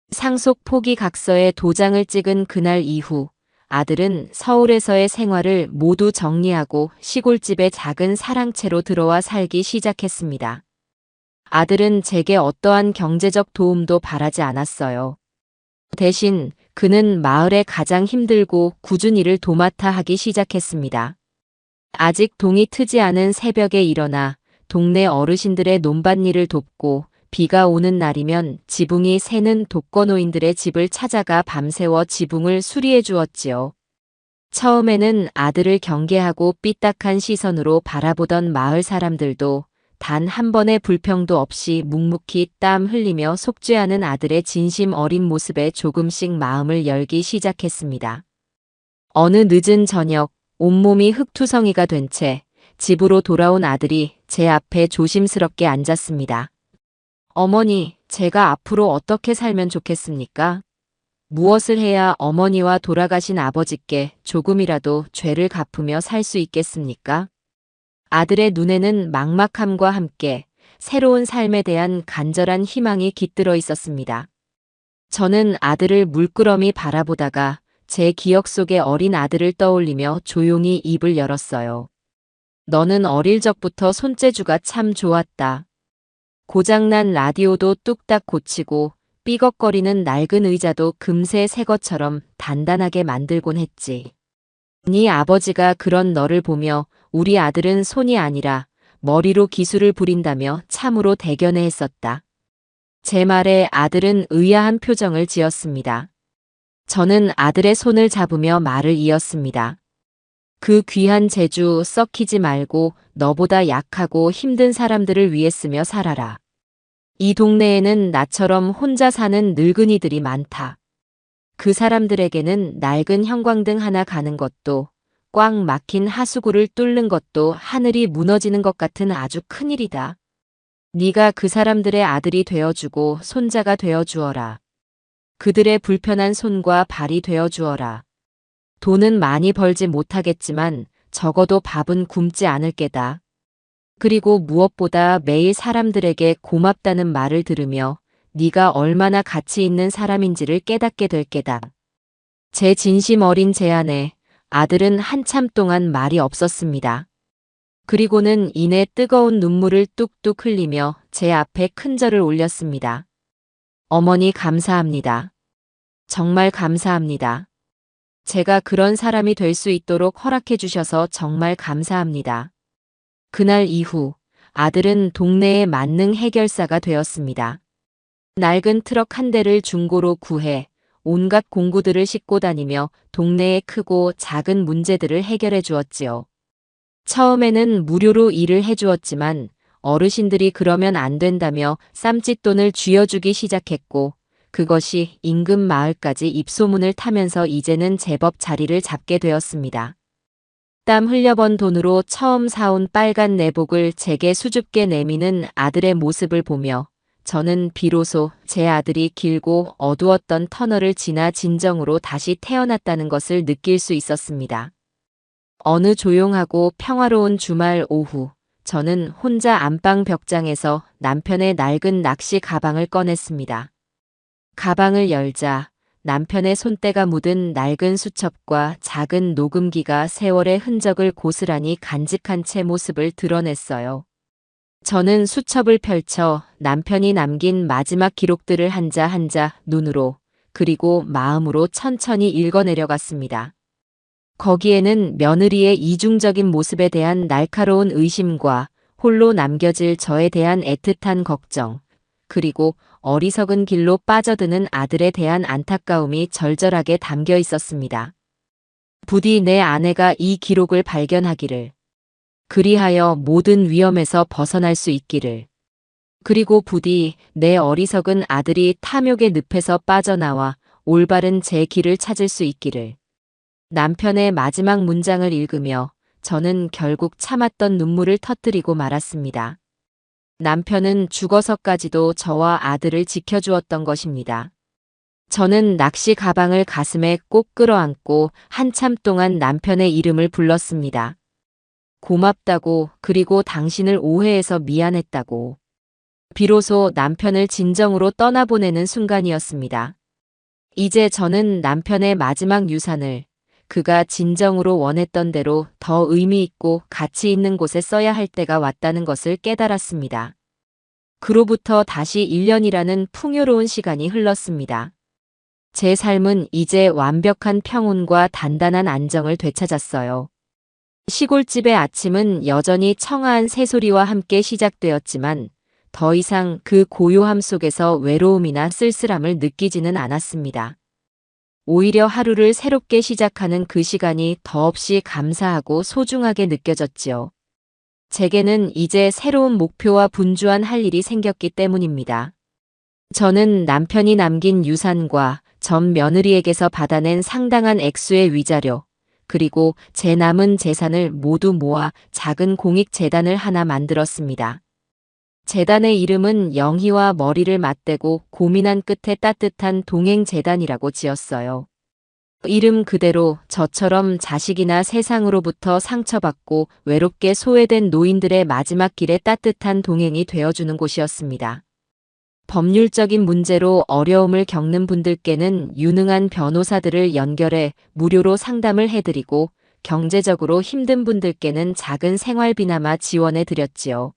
상속 포기 각서에 도장을 찍은 그날 이후 아들은 서울에서의 생활을 모두 정리하고 시골집에 작은 사랑채로 들어와 살기 시작했습니다. 아들은 제게 어떠한 경제적 도움도 바라지 않았어요. 대신 그는 마을의 가장 힘들고 굳은 일을 도맡아 하기 시작했습니다. 아직 동이 트지 않은 새벽에 일어나 동네 어르신들의 논밭일을 돕고 비가 오는 날이면 지붕이 새는 독거노인들의 집을 찾아가 밤새워 지붕을 수리해 주었지요. 처음에는 아들을 경계하고 삐딱한 시선으로 바라보던 마을 사람들도 단 한 번의 불평도 없이 묵묵히 땀 흘리며 속죄하는 아들의 진심 어린 모습에 조금씩 마음을 열기 시작했습니다. 어느 늦은 저녁 온몸이 흙투성이가 된 채 집으로 돌아온 아들이 제 앞에 조심스럽게 앉았습니다. 어머니, 제가 앞으로 어떻게 살면 좋겠습니까? 무엇을 해야 어머니와 돌아가신 아버지께 조금이라도 죄를 갚으며 살 수 있겠습니까? 아들의 눈에는 막막함과 함께 새로운 삶에 대한 간절한 희망이 깃들어 있었습니다. 저는 아들을 물끄러미 바라보다가 제 기억 속의 어린 아들을 떠올리며 조용히 입을 열었어요. 너는 어릴 적부터 손재주가 참 좋았다. 고장난 라디오도 뚝딱 고치고 삐걱거리는 낡은 의자도 금세 새 것처럼 단단하게 만들곤 했지. 네 아버지가 그런 너를 보며 우리 아들은 손이 아니라 머리로 기술을 부린다며 참으로 대견해했었다. 제 말에 아들은 의아한 표정을 지었습니다. 저는 아들의 손을 잡으며 말을 이었습니다. 그 귀한 재주 썩히지 말고 너보다 약하고 힘든 사람들을 위해 쓰며 살아라. 이 동네에는 나처럼 혼자 사는 늙은이들이 많다. 그 사람들에게는 낡은 형광등 하나 가는 것도 꽉 막힌 하수구를 뚫는 것도 하늘이 무너지는 것 같은 아주 큰일이다. 네가 그 사람들의 아들이 되어주고 손자가 되어주어라. 그들의 불편한 손과 발이 되어주어라. 돈은 많이 벌지 못하겠지만 적어도 밥은 굶지 않을 게다. 그리고 무엇보다 매일 사람들에게 고맙다는 말을 들으며 네가 얼마나 가치 있는 사람인지를 깨닫게 될 게다. 제 진심 어린 제안에 아들은 한참 동안 말이 없었습니다. 그리고는 이내 뜨거운 눈물을 뚝뚝 흘리며 제 앞에 큰 절을 올렸습니다. 어머니 감사합니다. 정말 감사합니다. 제가 그런 사람이 될 수 있도록 허락해 주셔서 정말 감사합니다. 그날 이후 아들은 동네의 만능 해결사가 되었습니다. 낡은 트럭 한 대를 중고로 구해 온갖 공구들을 싣고 다니며 동네의 크고 작은 문제들을 해결해 주었지요. 처음에는 무료로 일을 해주었지만 어르신들이 그러면 안 된다며 쌈짓돈을 쥐어주기 시작했고 그것이 인근 마을까지 입소문을 타면서 이제는 제법 자리를 잡게 되었습니다. 땀 흘려번 돈으로 처음 사온 빨간 내복을 제게 수줍게 내미는 아들의 모습을 보며 저는 비로소 제 아들이 길고 어두웠던 터널을 지나 진정으로 다시 태어났다는 것을 느낄 수 있었습니다. 어느 조용하고 평화로운 주말 오후, 저는 혼자 안방 벽장에서 남편의 낡은 낚시 가방을 꺼냈습니다. 가방을 열자 남편의 손때가 묻은 낡은 수첩과 작은 녹음기가 세월의 흔적을 고스란히 간직한 채 모습을 드러냈어요. 저는 수첩을 펼쳐 남편이 남긴 마지막 기록들을 한자 한자 눈으로 그리고 마음으로 천천히 읽어내려갔습니다. 거기에는 며느리의 이중적인 모습에 대한 날카로운 의심과 홀로 남겨질 저에 대한 애틋한 걱정, 그리고 어리석은 길로 빠져드는 아들에 대한 안타까움이 절절하게 담겨 있었습니다. 부디 내 아내가 이 기록을 발견하기를, 그리하여 모든 위험에서 벗어날 수 있기를, 그리고 부디 내 어리석은 아들이 탐욕의 늪에서 빠져나와 올바른 제 길을 찾을 수 있기를. 남편의 마지막 문장을 읽으며 저는 결국 참았던 눈물을 터뜨리고 말았습니다. 남편은 죽어서까지도 저와 아들을 지켜주었던 것입니다. 저는 낚시 가방을 가슴에 꼭 끌어안고 한참 동안 남편의 이름을 불렀습니다. 고맙다고, 그리고 당신을 오해해서 미안했다고. 비로소 남편을 진정으로 떠나보내는 순간이었습니다. 이제 저는 남편의 마지막 유산을 그가 진정으로 원했던 대로 더 의미 있고 가치 있는 곳에 써야 할 때가 왔다는 것을 깨달았습니다. 그로부터 다시 1년이라는 풍요로운 시간이 흘렀습니다. 제 삶은 이제 완벽한 평온과 단단한 안정을 되찾았어요. 시골집의 아침은 여전히 청아한 새소리와 함께 시작되었지만 더 이상 그 고요함 속에서 외로움이나 쓸쓸함을 느끼지는 않았습니다. 오히려 하루를 새롭게 시작하는 그 시간이 더없이 감사하고 소중하게 느껴졌지요. 제게는 이제 새로운 목표와 분주한 할 일이 생겼기 때문입니다. 저는 남편이 남긴 유산과 전 며느리에게서 받아낸 상당한 액수의 위자료, 그리고 제 남은 재산을 모두 모아 작은 공익재단을 하나 만들었습니다. 재단의 이름은 영희와 머리를 맞대고 고민한 끝에 따뜻한 동행재단이라고 지었어요. 이름 그대로 저처럼 자식이나 세상으로부터 상처받고 외롭게 소외된 노인들의 마지막 길에 따뜻한 동행이 되어주는 곳이었습니다. 법률적인 문제로 어려움을 겪는 분들께는 유능한 변호사들을 연결해 무료로 상담을 해드리고 경제적으로 힘든 분들께는 작은 생활비나마 지원해 드렸지요.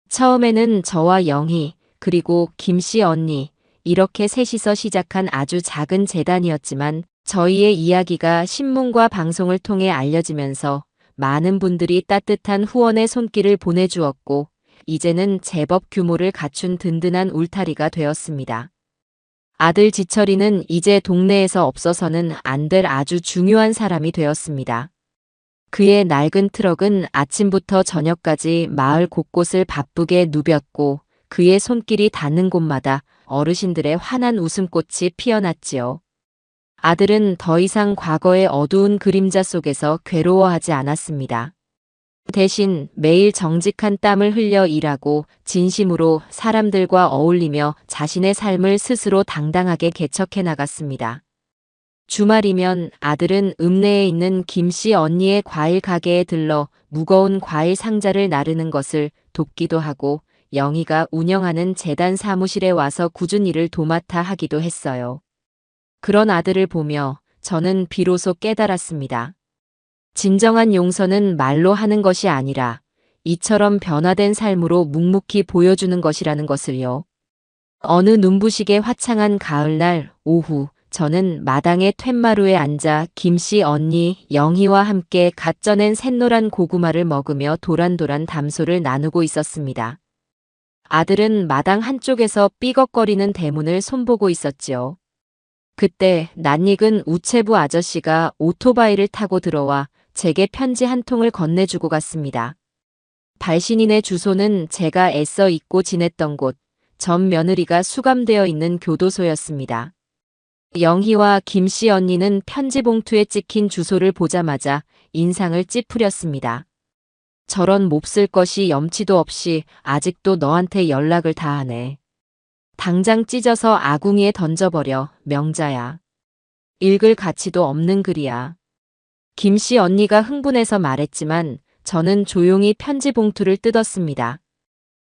처음에는 저와 영희, 그리고 김씨 언니, 이렇게 셋이서 시작한 아주 작은 재단이었지만 저희의 이야기가 신문과 방송을 통해 알려지면서 많은 분들이 따뜻한 후원의 손길을 보내주었고, 이제는 제법 규모를 갖춘 든든한 울타리가 되었습니다. 아들 지철이는 이제 동네에서 없어서는 안 될 아주 중요한 사람이 되었습니다. 그의 낡은 트럭은 아침부터 저녁까지 마을 곳곳을 바쁘게 누볐고 그의 손길이 닿는 곳마다 어르신들의 환한 웃음꽃이 피어났지요. 아들은 더 이상 과거의 어두운 그림자 속에서 괴로워하지 않았습니다. 대신 매일 정직한 땀을 흘려 일하고 진심으로 사람들과 어울리며 자신의 삶을 스스로 당당하게 개척해 나갔습니다. 주말이면 아들은 읍내에 있는 김씨 언니의 과일 가게에 들러 무거운 과일 상자를 나르는 것을 돕기도 하고 영희가 운영하는 재단 사무실에 와서 꾸준 일을 도맡아 하기도 했어요. 그런 아들을 보며 저는 비로소 깨달았습니다. 진정한 용서는 말로 하는 것이 아니라 이처럼 변화된 삶으로 묵묵히 보여주는 것이라는 것을요. 어느 눈부시게 화창한 가을날 오후 저는 마당의 툇마루에 앉아 김씨 언니 영희와 함께 갓 쪄낸 샛노란 고구마를 먹으며 도란도란 담소를 나누고 있었습니다. 아들은 마당 한쪽에서 삐걱거리는 대문을 손보고 있었지요. 그때 낯익은 우체부 아저씨가 오토바이를 타고 들어와 제게 편지 한 통을 건네주고 갔습니다. 발신인의 주소는 제가 애써 잊고 지냈던 곳, 전 며느리가 수감되어 있는 교도소였습니다. 영희와 김씨 언니는 편지 봉투에 찍힌 주소를 보자마자 인상을 찌푸렸습니다. 저런 몹쓸 것이 염치도 없이 아직도 너한테 연락을 다 하네. 당장 찢어서 아궁이에 던져버려, 명자야. 읽을 가치도 없는 글이야. 김씨 언니가 흥분해서 말했지만 저는 조용히 편지 봉투를 뜯었습니다.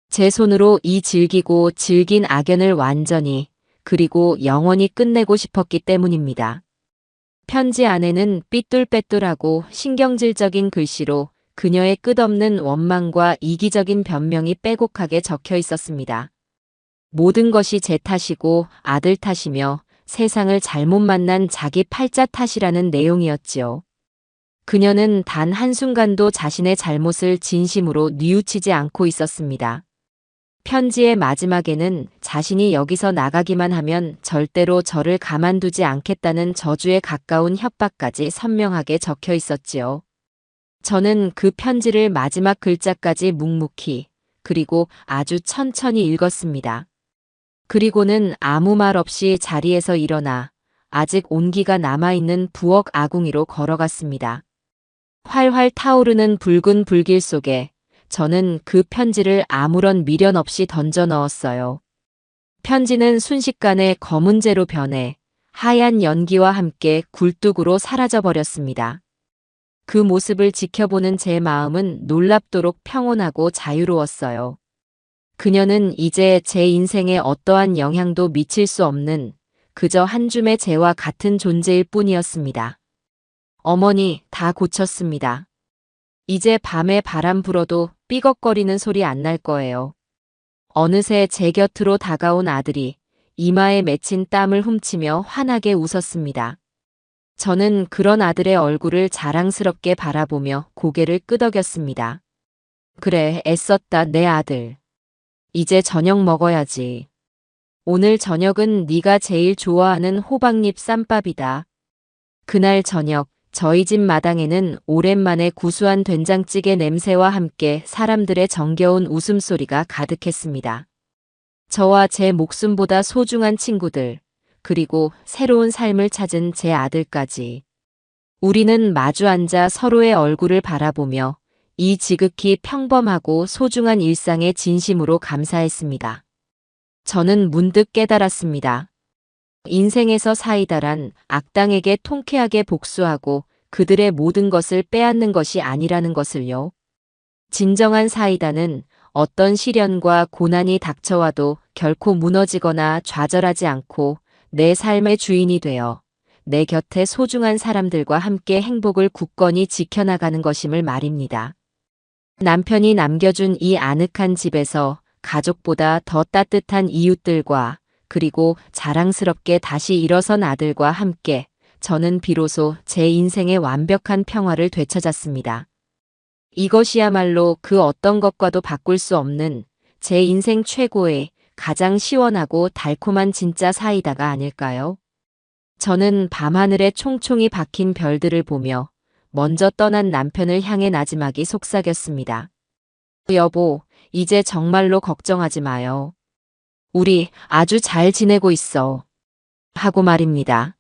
제 손으로 이 질기고 질긴 악연을 완전히 그리고 영원히 끝내고 싶었기 때문입니다. 편지 안에는 삐뚤빼뚤하고 신경질적인 글씨로 그녀의 끝없는 원망과 이기적인 변명이 빼곡하게 적혀 있었습니다. 모든 것이 제 탓이고 아들 탓이며 세상을 잘못 만난 자기 팔자 탓이라는 내용이었지요. 그녀는 단 한순간도 자신의 잘못을 진심으로 뉘우치지 않고 있었습니다. 편지의 마지막에는 자신이 여기서 나가기만 하면 절대로 저를 가만두지 않겠다는 저주에 가까운 협박까지 선명하게 적혀 있었지요. 저는 그 편지를 마지막 글자까지 묵묵히 그리고 아주 천천히 읽었습니다. 그리고는 아무 말 없이 자리에서 일어나 아직 온기가 남아있는 부엌 아궁이로 걸어갔습니다. 활활 타오르는 붉은 불길 속에 저는 그 편지를 아무런 미련 없이 던져 넣었어요. 편지는 순식간에 검은재로 변해 하얀 연기와 함께 굴뚝으로 사라져버렸습니다. 그 모습을 지켜보는 제 마음은 놀랍도록 평온하고 자유로웠어요. 그녀는 이제 제 인생에 어떠한 영향도 미칠 수 없는 그저 한 줌의 재와 같은 존재일 뿐이었습니다. 어머니, 다 고쳤습니다. 이제 밤에 바람 불어도 삐걱거리는 소리 안 날 거예요. 어느새 제 곁으로 다가온 아들이 이마에 맺힌 땀을 훔치며 환하게 웃었습니다. 저는 그런 아들의 얼굴을 자랑스럽게 바라보며 고개를 끄덕였습니다. 그래, 애썼다, 내 아들. 이제 저녁 먹어야지. 오늘 저녁은 네가 제일 좋아하는 호박잎 쌈밥이다. 그날 저녁, 저희 집 마당에는 오랜만에 구수한 된장찌개 냄새와 함께 사람들의 정겨운 웃음소리가 가득했습니다. 저와 제 목숨보다 소중한 친구들, 그리고 새로운 삶을 찾은 제 아들까지. 우리는 마주 앉아 서로의 얼굴을 바라보며 이 지극히 평범하고 소중한 일상에 진심으로 감사했습니다. 저는 문득 깨달았습니다. 인생에서 사이다란 악당에게 통쾌하게 복수하고 그들의 모든 것을 빼앗는 것이 아니라는 것을요. 진정한 사이다는 어떤 시련과 고난이 닥쳐와도 결코 무너지거나 좌절하지 않고 내 삶의 주인이 되어 내 곁에 소중한 사람들과 함께 행복을 굳건히 지켜나가는 것임을 말입니다. 남편이 남겨준 이 아늑한 집에서 가족보다 더 따뜻한 이웃들과 그리고 자랑스럽게 다시 일어선 아들과 함께 저는 비로소 제 인생의 완벽한 평화를 되찾았습니다. 이것이야말로 그 어떤 것과도 바꿀 수 없는 제 인생 최고의 가장 시원하고 달콤한 진짜 사이다가 아닐까요? 저는 밤하늘에 총총히 박힌 별들을 보며 먼저 떠난 남편을 향해 나지막이 속삭였습니다. 여보, 이제 정말로 걱정하지 마요. 우리 아주 잘 지내고 있어. 하고 말입니다.